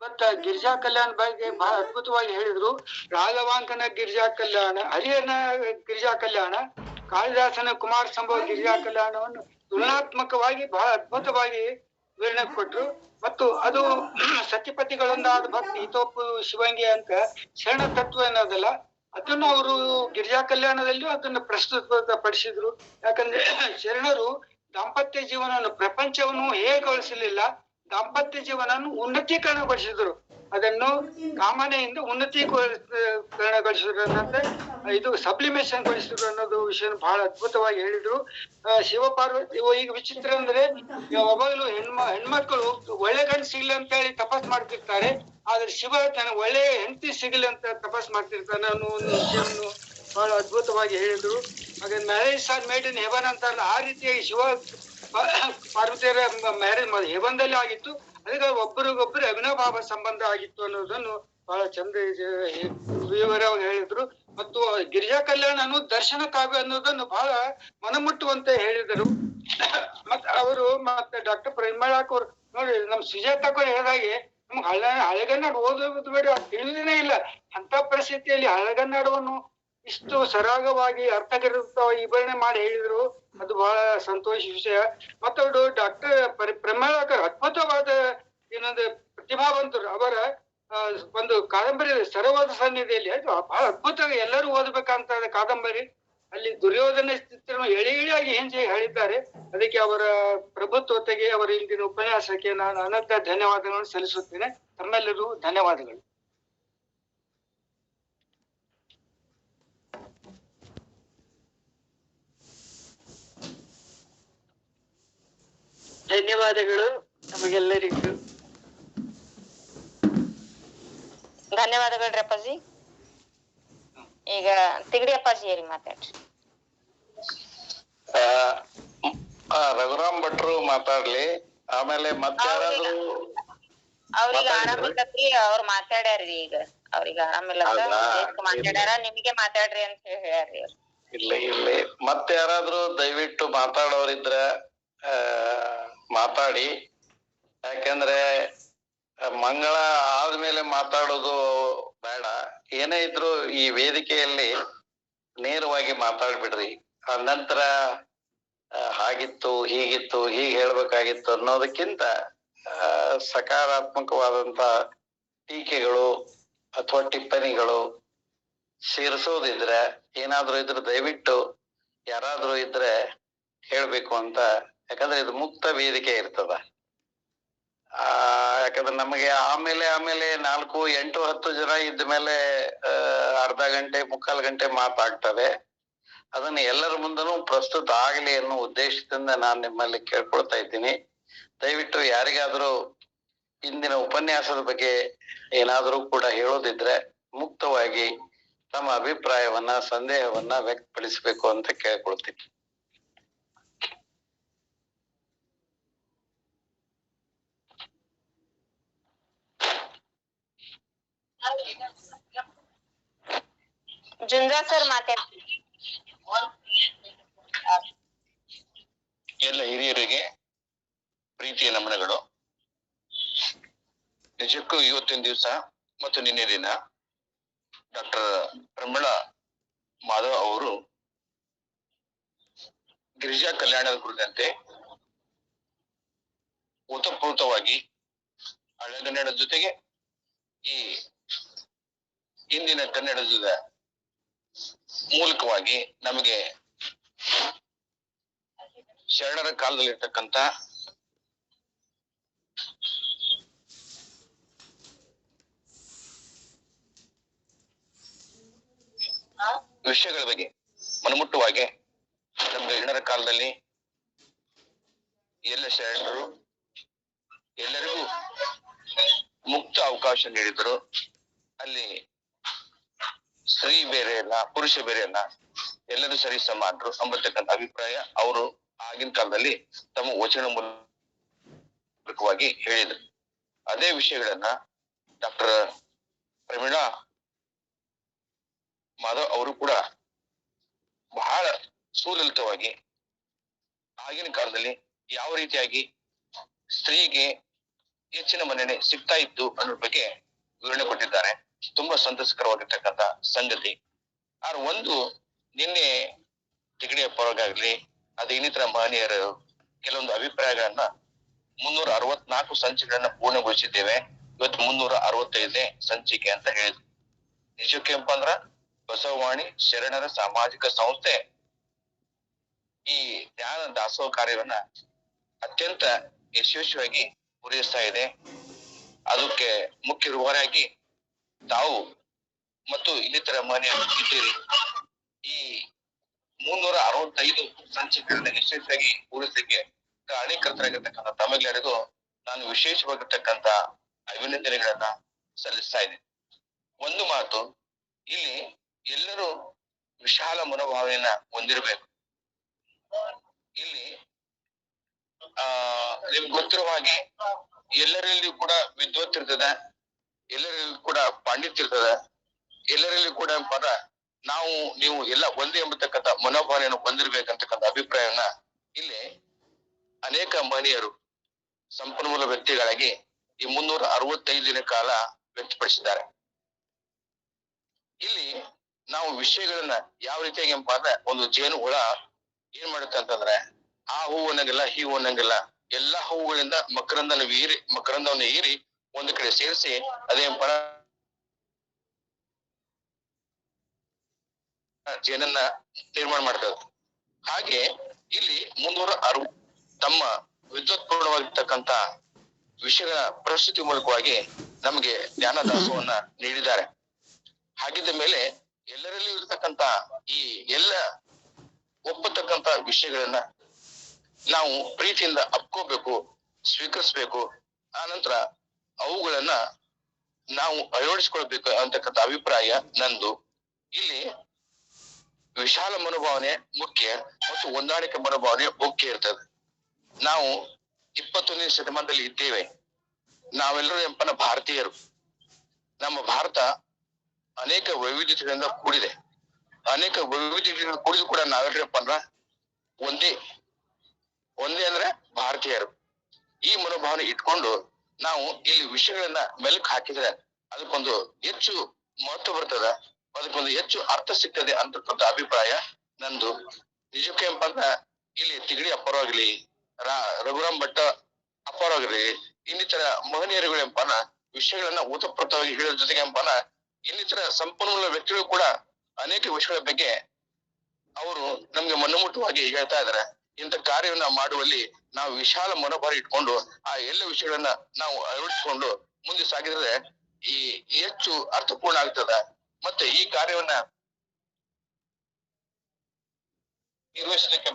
ಇವತ್ತ ಗಿರಿಜಾ ಕಲ್ಯಾಣ ಬಗ್ಗೆ ಬಹಳ ಅದ್ಭುತವಾಗಿ ಹೇಳಿದ್ರು. ರಾಘವಾಂಕನ ಗಿರಿಜಾ ಕಲ್ಯಾಣ, ಹರಿಹರನ ಗಿರಿಜಾ ಕಲ್ಯಾಣ, ಕಾಳಿದಾಸನ ಕುಮಾರ ಸಂಭವ ಗಿರಿಜಾ ಕಲ್ಯಾಣವನ್ನು ತುಲನಾತ್ಮಕವಾಗಿ ಬಹಳ ಅದ್ಭುತವಾಗಿ ವಿವರಣೆ ಕೊಟ್ರು. ಮತ್ತು ಅದು ಸತ್ಯಪತಿಗಳೊಂದಾದ ಭಕ್ತಿ ಹಿತೋಪು ಶಿವಂಗಿ ಅಂತ ಶರಣ ತತ್ವ ಅನ್ನೋದಲ್ಲ, ಅದನ್ನು ಅವರು ಗಿರಿಜಾ ಕಲ್ಯಾಣದಲ್ಲಿಯೂ ಅದನ್ನು ಪ್ರಸ್ತುತ ಪಡಿಸಿದ್ರು. ಯಾಕಂದ್ರೆ ಶರಣರು ದಾಂಪತ್ಯ ಜೀವನವನ್ನು, ಪ್ರಪಂಚವನ್ನು ಹೇಗೊಳಿಸಲಿಲ್ಲ, ದಾಂಪತ್ಯ ಜೀವನವನ್ನು ಉನ್ನತೀಕರಣಗೊಳಿಸಿದ್ರು. ಅದನ್ನು ಕಾಮನೆಯಿಂದ ಉನ್ನತೀಕರಣಗೊಳಿಸಿದ್ರು ಅನ್ನೋದು, ಇದು ಸಬ್ಲಿಮೇಷನ್ ಗೊಳಿಸಿದ್ರು ಅನ್ನೋದು ವಿಷಯ ಬಹಳ ಅದ್ಭುತವಾಗಿ ಹೇಳಿದ್ರು. ಶಿವಪಾರ್ವತಿ ಈಗ ವಿಚಿತ್ರ ಅಂದ್ರೆ ಯಾವಾಗಲೂ ಹೆಣ್ಮಕ್ಳು ಒಳ್ಳೆ ಗಂಡು ಸಿಗ್ಲಿ ಅಂತ ಹೇಳಿ ತಪಸ್ ಮಾಡ್ತಿರ್ತಾರೆ, ಆದ್ರೆ ಶಿವ ತನ್ನ ಒಳ್ಳೆ ಹೆಂಡತಿ ಸಿಗಲಿ ಅಂತ ತಪಸ್ ಮಾಡ್ತಿರ್ತಾನೆ ಅನ್ನೋ ಒಂದು ವಿಷಯವನ್ನು ಬಹಳ ಅದ್ಭುತವಾಗಿ ಹೇಳಿದ್ರು. ಹಾಗೆ marriage are made in heaven ಅಂತಾರಲ್ಲ, ಆ ರೀತಿಯಾಗಿ ಶಿವ ಪಾರ್ವತಿಯರ ಮ್ಯಾರೇಜ್ ಹೆವನ್ದಲ್ಲಿ ಆಗಿತ್ತು. ಅದಕ್ಕೆ ಒಬ್ಬರಿಗೊಬ್ಬರು ಅವಿನಾಭಾವ ಸಂಬಂಧ ಆಗಿತ್ತು ಅನ್ನೋದನ್ನು ಬಹಳ ಚಂದ ವಿವರವಾಗಿ ಹೇಳಿದ್ರು. ಮತ್ತು ಗಿರಿಜಾ ಕಲ್ಯಾಣ ಅನ್ನೋದು ದರ್ಶನ ಕಾವ್ಯ ಅನ್ನೋದನ್ನು ಬಹಳ ಮನಮುಟ್ಟುವಂತೆ ಹೇಳಿದರು. ಮತ್ತೆ ಅವರು ಮತ್ತೆ ಡಾಕ್ಟರ್ ಪ್ರಮೀಳಾಕ್ ಅವ್ರು ನೋಡಿ, ನಮ್ ಸುಜಾತಕ್ಕ ಹೇಳಿದಾಗೆ ನಮ್ಗೆ ಹಳೆಗನ್ನಡ ಓದೋದು ಬೇಡ ತಿಳಿದೇನೆ ಇಲ್ಲ. ಅಂತ ಪರಿಸ್ಥಿತಿಯಲ್ಲಿ ಹಳೆಗನ್ನಡವನ್ನು ಇಷ್ಟು ಸರಾಗವಾಗಿ ಅರ್ಥಗರ್ಭಿತವಾಗಿ ವಿವರಣೆ ಮಾಡಿ ಹೇಳಿದ್ರು. ಅದು ಬಹಳ ಸಂತೋಷ ವಿಷಯ. ಮತ್ತವರು ಡಾಕ್ಟರ್ ಪ್ರಮೀಳಾಕರ್ ಅದ್ಭುತವಾದ ಏನಂದ್ರೆ ಪ್ರತಿಭಾವಂತರು. ಅವರ ಒಂದು ಕಾದಂಬರಿ ಸರವಾದ ಸನ್ನಿಧಿಯಲ್ಲಿ ಅದು ಬಹಳ ಅದ್ಭುತ, ಎಲ್ಲರೂ ಓದಬೇಕಂತ ಕಾದಂಬರಿ. ಅಲ್ಲಿ ದುರ್ಯೋಧನ ಚಿತ್ರವನ್ನು ಎಳೆಯಾಗಿ ಹಿಂಜೆ ಹೇಳಿದ್ದಾರೆ. ಅದಕ್ಕೆ ಅವರ ಪ್ರಭುತ್ವತೆಗೆ, ಅವರ ಇಂದಿನ ಉಪನ್ಯಾಸಕ್ಕೆ ನಾನು ಅನಂತ ಧನ್ಯವಾದಗಳನ್ನು ಸಲ್ಲಿಸುತ್ತೇನೆ. ತಮ್ಮೆಲ್ಲರೂ ಧನ್ಯವಾದಗಳು. ಧನ್ಯವಾದಗಳು ನಮಗೆಲ್ಲರಿಗೂ. ಧನ್ಯವಾದಗಳ್ರಿ ಅಪ್ಪಾಜಿ. ಈಗ ತಿಗಡಿ ಅಪ್ಪಾಜಿ ಹೇಳಿ ಮಾತಾಡ್ರಿ. ರಘುರಾಮ್ ಭಟ್ರು ಮಾತಾಡ್ಲಿ, ಆಮೇಲೆ ಮತ್ತೆ ಅವ್ರಿಗೆ ಆರಾಮಿಲ್ಲತ್ರಿ, ಅವ್ರು ಮಾತಾಡ್ಯಾರ್ರಿ. ಈಗ ಅವ್ರಿಗೆ ಆರಾಮಿಲ್ಲತ್ತ ಮಾತಾಡ್ಯಾರ, ನಿಮಗೆ ಮಾತಾಡ್ರಿ ಅಂತ ಹೇಳ್ಯಾರ್ರಿ ಅವ್ರು. ಇಲ್ಲ ಮತ್ತೆ ಯಾರಾದ್ರೂ ದಯವಿಟ್ಟು ಮಾತಾಡೋರಿದ್ರ ಮಾತಾಡಿ. ಯಾಕಂದ್ರೆ ಮಂಗಳ ಆದ್ಮೇಲೆ ಮಾತಾಡೋದು ಬೇಡ. ಏನೇ ಇದ್ರು ಈ ವೇದಿಕೆಯಲ್ಲಿ ನೇರವಾಗಿ ಮಾತಾಡ್ಬಿಡ್ರಿ. ಆ ನಂತರ ಹಾಗಿತ್ತು ಹೀಗಿತ್ತು ಹೀಗೆ ಹೇಳ್ಬೇಕಾಗಿತ್ತು ಅನ್ನೋದಕ್ಕಿಂತ ಸಕಾರಾತ್ಮಕವಾದಂತ ಟೀಕೆಗಳು ಅಥವಾ ಟಿಪ್ಪಣಿಗಳು ಸೇರಿಸೋದಿದ್ರೆ ಏನಾದ್ರೂ ಇದ್ರೆ ದಯವಿಟ್ಟು ಯಾರಾದ್ರೂ ಇದ್ರೆ ಹೇಳ್ಬೇಕು ಅಂತ. ಯಾಕಂದ್ರೆ ಇದು ಮುಕ್ತ ವೇದಿಕೆ ಇರ್ತದ. ಯಾಕಂದ್ರೆ ನಮಗೆ ಆಮೇಲೆ 4, 8, 10 ಜನ ಇದ್ದ ಮೇಲೆ ಅರ್ಧ ಗಂಟೆ 3/4 ಗಂಟೆ ಮಾತಾಗ್ತದೆ. ಅದನ್ನ ಎಲ್ಲರ ಮುಂದನೂ ಪ್ರಸ್ತುತ ಆಗ್ಲಿ ಅನ್ನೋ ಉದ್ದೇಶದಿಂದ ನಾನು ನಿಮ್ಮಲ್ಲಿ ಕೇಳ್ಕೊಳ್ತಾ ಇದ್ದೀನಿ. ದಯವಿಟ್ಟು ಯಾರಿಗಾದ್ರೂ ಇಂದಿನ ಉಪನ್ಯಾಸದ ಬಗ್ಗೆ ಏನಾದ್ರೂ ಕೂಡ ಹೇಳೋದಿದ್ರೆ ಮುಕ್ತವಾಗಿ ತಮ್ಮ ಅಭಿಪ್ರಾಯವನ್ನ, ಸಂದೇಹವನ್ನ ವ್ಯಕ್ತಪಡಿಸಬೇಕು ಅಂತ ಕೇಳ್ಕೊಳ್ತೀನಿ. ಜುಂಜಾ ಸರ್ ಮಾತಾಡ್ತೀನಿ. ಎಲ್ಲ ಹಿರಿಯರಿಗೆ ಪ್ರೀತಿಯ ನಮನಗಳು. ನಿಜಕ್ಕೂ ಇವತ್ತಿನ ದಿವಸ ಮತ್ತು ನಿನ್ನೆ ದಿನ ಡಾಕ್ಟರ್ ಪ್ರಮೀಳಾ ಮಾಧವ್ ಅವರು ಗಿರಿಜಾ ಕಲ್ಯಾಣದ ಕುರಿತಂತೆ ಓತಪ್ರೋತವಾಗಿ ಹಳೆಗನ್ನಡದ ಜೊತೆಗೆ ಈ ಇಂದಿನ ಕನ್ನಡದ ಮೂಲಕವಾಗಿ ನಮಗೆ ಶರಣರ ಕಾಲದಲ್ಲಿರ್ತಕ್ಕಂಥ ವಿಷಯಗಳ ಬಗ್ಗೆ ಮನಮುಟ್ಟುವಾಗಿ ನಮ್ಗೆ ಶರಣರ ಕಾಲದಲ್ಲಿ ಎಲ್ಲ ಶರಣರು ಎಲ್ಲರಿಗೂ ಮುಕ್ತ ಅವಕಾಶ ನೀಡಿದ್ರು. ಅಲ್ಲಿ ಸ್ತ್ರೀ ಬೇರೆ ಅಲ್ಲ, ಪುರುಷ ಬೇರೆ ಅಲ್ಲ, ಎಲ್ಲರೂ ಸರಿ ಸಮಾನರು ಅಂಬತಕ್ಕಂಥ ಅಭಿಪ್ರಾಯ ಅವರು ಆಗಿನ ಕಾಲದಲ್ಲಿ ತಮ್ಮ ವಚನ ಮೂಲಕವಾಗಿ ಹೇಳಿದ್ರು. ಅದೇ ವಿಷಯಗಳನ್ನ ಡಾಕ್ಟರ್ ಪ್ರಮೀಳಾ ಮಾಧವ್ ಅವರು ಕೂಡ ಬಹಳ ಸುಲಲಿತವಾಗಿ ಆಗಿನ ಕಾಲದಲ್ಲಿ ಯಾವ ರೀತಿಯಾಗಿ ಸ್ತ್ರೀಗೆ ಹೆಚ್ಚಿನ ಮನ್ನಣೆ ಸಿಗ್ತಾ ಇತ್ತು ಅನ್ನೋ ಬಗ್ಗೆ ವಿವರಣೆ ಕೊಟ್ಟಿದ್ದಾರೆ. ತುಂಬಾ ಸಂತಸಕರವಾಗಿರ್ತಕ್ಕಂಥ ಸಂಗತಿ. ಆದ್ರೆ ಒಂದು ನಿನ್ನೆ ತಿಗಡಿಯ ಪರವಾಗಲಿ ಅದು ಇನ್ನಿತರ ಮಹನೀಯರ ಕೆಲವೊಂದು ಅಭಿಪ್ರಾಯಗಳನ್ನ 364 ಸಂಚಿಕೆಗಳನ್ನ ಪೂರ್ಣಗೊಳಿಸಿದ್ದೇವೆ. ಇವತ್ತು 365ನೇ ಸಂಚಿಕೆ ಅಂತ ಹೇಳಿದ್ರು. ನಿಜಕ್ಕೆ ಏನಪ್ಪಾ ಅಂದ್ರ ಬಸವವಾಣಿ ಶರಣರ ಸಾಮಾಜಿಕ ಸಂಸ್ಥೆ ಈ ಜ್ಞಾನ ದಾಸೋಹ ಕಾರ್ಯವನ್ನ ಅತ್ಯಂತ ಯಶಸ್ವಿಯಾಗಿ ಪೂರೈಸ್ತಾ ಇದೆ. ಅದಕ್ಕೆ ಮುಖ್ಯ ರೂವಾರಿಯಾಗಿ ತಾವು ಮತ್ತು ಇನ್ನಿತರ ಮಹನೀಯರು ಇದ್ದೀರಿ. ಈ 365 ಸಂಚಿಕೆಗಳನ್ನ ಯಶಸ್ವಿಯಾಗಿ ಪೂರೈಸಲಿಕ್ಕೆ ಕಾರಣೀಕರ್ತರಾಗಿರ್ತಕ್ಕಂಥ ತಮಗೆಲ್ಲರಿಗೂ ನಾನು ವಿಶೇಷವಾಗಿರ್ತಕ್ಕಂಥ ಅಭಿನಂದನೆಗಳನ್ನ ಸಲ್ಲಿಸ್ತಾ ಇದ್ದೀನಿ. ಒಂದು ಮಾತು, ಇಲ್ಲಿ ಎಲ್ಲರೂ ವಿಶಾಲ ಮನೋಭಾವನೆಯನ್ನ ಹೊಂದಿರಬೇಕು. ಇಲ್ಲಿ ನಿಮ್ಗೆ ಗೊತ್ತಿರುವ ಹಾಗೆ ಎಲ್ಲರಲ್ಲಿ ಕೂಡ ವಿದ್ವತ್ ಇರ್ತದ, ಎಲ್ಲರಲ್ಲಿ ಕೂಡ ಪಾಂಡಿತ್ಯ ಇರ್ತದ, ಎಲ್ಲರಲ್ಲಿ ಕೂಡ ಪದ ನಾವು ನೀವು ಎಲ್ಲ ಒಂದೇ ಎಂಬತಕ್ಕಂಥ ಮನೋಭಾವನೆಯನ್ನು ಹೊಂದಿರ್ಬೇಕಂತಕ್ಕಂಥ ಅಭಿಪ್ರಾಯವನ್ನ ಇಲ್ಲಿ ಅನೇಕ ಮಹನೀಯರು ಸಂಪನ್ಮೂಲ ವ್ಯಕ್ತಿಗಳಾಗಿ ಈ 365 ದಿನ ಕಾಲ ವ್ಯಕ್ತಪಡಿಸಿದ್ದಾರೆ. ಇಲ್ಲಿ ನಾವು ವಿಷಯಗಳನ್ನ ಯಾವ ರೀತಿಯಾಗಿ ಅಂದ್ರೆ ಒಂದು ಜೇನು ಹುಳ ಏನ್ ಮಾಡುತ್ತೆ ಅಂತಂದ್ರೆ ಆ ಹೂವು ಅನ್ನಂಗಿಲ್ಲ, ಈ ಹೂವು ಅನ್ನಂಗಿಲ್ಲ, ಎಲ್ಲಾ ಹೂವುಗಳಿಂದ ಮಕರಂದವನ್ನು ಹೀರಿ ಒಂದು ಕಡೆ ಸೇರಿಸಿ ಅದೇನಪ್ಪ ಜೇನನ್ನ ನಿರ್ಮಾಣ ಮಾಡ್ತದೆ. ಹಾಗೆ ಇಲ್ಲಿ 360 ತಮ್ಮ ವಿದ್ವತ್ಪೂರ್ಣವಾಗಿರ್ತಕ್ಕಂಥ ವಿಷಯಗಳ ಪ್ರಸ್ತುತಿ ಮೂಲಕವಾಗಿ ನಮಗೆ ಜ್ಞಾನ ದಾಸೋಹವನ್ನ ನೀಡಿದ್ದಾರೆ. ಹಾಗಿದ್ದ ಮೇಲೆ ಎಲ್ಲರಲ್ಲೂ ಇರತಕ್ಕಂತ ಈ ಎಲ್ಲ ಒಪ್ಪತಕ್ಕಂತ ವಿಷಯಗಳನ್ನ ನಾವು ಪ್ರೀತಿಯಿಂದ ಅಪ್ಕೋಬೇಕು, ಸ್ವೀಕರಿಸ್ಬೇಕು. ಆ ನಂತರ ಅವುಗಳನ್ನ ನಾವು ಅಳವಡಿಸ್ಕೊಳ್ಬೇಕು ಅಂತಕ್ಕಂಥ ಅಭಿಪ್ರಾಯ ನಂದು. ಇಲ್ಲಿ ವಿಶಾಲ ಮನೋಭಾವನೆ ಮುಖ್ಯ ಮತ್ತು ಹೊಂದಾಣಿಕೆ ಮನೋಭಾವನೆ ಮುಖ್ಯ ಇರ್ತದೆ. ನಾವು 21ನೇ ಶತಮಾನದಲ್ಲಿ ಇದ್ದೇವೆ. ನಾವೆಲ್ಲರೂ ಎಂಪನ ಭಾರತೀಯರು. ನಮ್ಮ ಭಾರತ ಅನೇಕ ವೈವಿಧ್ಯತೆಗಳಿಂದ ಕೂಡಿದೆ. ಅನೇಕ ವೈವಿಧ್ಯತೆಗಳಿಂದ ಕೂಡಿದು ಕೂಡ ನಾವೆಲ್ಲರಪ್ಪ ಅಂದ್ರ ಒಂದೇ ಅಂದ್ರೆ ಭಾರತೀಯರು. ಈ ಮನೋಭಾವನೆ ಇಟ್ಕೊಂಡು ನಾವು ಇಲ್ಲಿ ವಿಷಯಗಳನ್ನ ಮೆಲುಕು ಹಾಕಿದ್ರೆ ಅದಕ್ಕೊಂದು ಹೆಚ್ಚು ಮಹತ್ವ ಬರ್ತದ, ಅದಕ್ಕೊಂದು ಹೆಚ್ಚು ಅರ್ಥ ಸಿಗ್ತದೆ ಅಂತಕ್ಕಂಥ ಅಭಿಪ್ರಾಯ ನಂದು. ನಿಜಕ್ಕೆ ಏನಪ್ಪ ಅಂದ್ರ ಇಲ್ಲಿ ತಿಗಡಿ ಅಪ್ಪರವಾಗ್ಲಿ, ರಘುರಾಮ್ ಭಟ್ಟ ಅಪ್ಪರವಾಗ್ಲಿ, ಇನ್ನಿತರ ಮಹನೀಯರುಗಳು ಎಂಪಾನ ವಿಷಯಗಳನ್ನ ಓತಪ್ರೋತವಾಗಿ ಹೇಳೋದ್ರ ಜೊತೆಗೆ ಎಂಪಾನ ಇನ್ನಿತರ ಸಂಪನ್ಮೂಲ ವ್ಯಕ್ತಿಗಳು ಕೂಡ ಅನೇಕ ವಿಷಯಗಳ ಬಗ್ಗೆ ಅವರು ನಮ್ಗೆ ಮನಮುಟ್ಟವಾಗಿ ಹೇಳ್ತಾ ಇದ್ದಾರೆ. ಇಂಥ ಕಾರ್ಯವನ್ನ ಮಾಡುವಲ್ಲಿ ನಾವು ವಿಶಾಲ ಮನೋಭಾರ ಇಟ್ಕೊಂಡು ಆ ಎಲ್ಲ ವಿಷಯಗಳನ್ನ ನಾವು ಅಳವಡಿಸಿಕೊಂಡು ಮುಂದೆ ಸಾಗಿದ್ರೆ ಈ ಹೆಚ್ಚು ಅರ್ಥಪೂರ್ಣ ಆಗ್ತದ. ಮತ್ತೆ ಈ ಕಾರ್ಯವನ್ನ ನಿರ್ವಹಿಸಲಿಕ್ಕೆ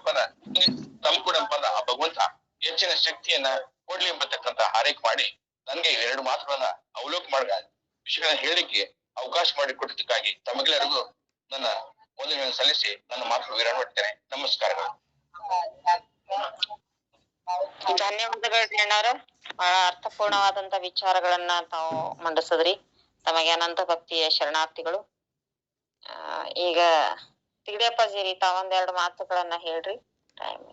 ತಂಪುಡಂಪದ ಆ ಭಗವಂತ ಹೆಚ್ಚಿನ ಶಕ್ತಿಯನ್ನ ಕೊಡ್ಲಿ ಎಂಬತಕ್ಕಂತ ಹಾರೈಕೆ ಮಾಡಿ ನನ್ಗೆ 2 ಮಾತುಗಳನ್ನ ಅವಲೋಕ ಮಾಡ ವಿಷಯಗಳನ್ನ ಹೇಳಲಿಕ್ಕೆ ಅವಕಾಶ ಮಾಡಿಕೊಟ್ಟಿದ್ದಕ್ಕಾಗಿ ತಮಗೆಲ್ಲರಿಗೂ ನನ್ನ ವಂದನೆಗಳನ್ನು ಸಲ್ಲಿಸಿ ನನ್ನ ಮಾತುಗಳು ವಿರಾಮ ಮಾಡ್ತೇನೆ. ನಮಸ್ಕಾರಗಳು. ಧನ್ಯವಾದಗಳು ಅಣ್ಣಾರ. ಬಹಳ ಅರ್ಥಪೂರ್ಣವಾದಂತ ವಿಚಾರಗಳನ್ನ ತಾವು ಮಂಡಿಸಿದ್ರಿ. ತಮಗೆ ಅನಂತ ಭಕ್ತಿಯ ಶರಣಾರ್ಥಿಗಳು. ಈಗ ತಿಗಡಿಯಪ್ಪಾಜಿರಿ ತಾವೊಂದೆರಡು ಮಾತುಗಳನ್ನ ಹೇಳ್ರಿ. ಟೈಮ್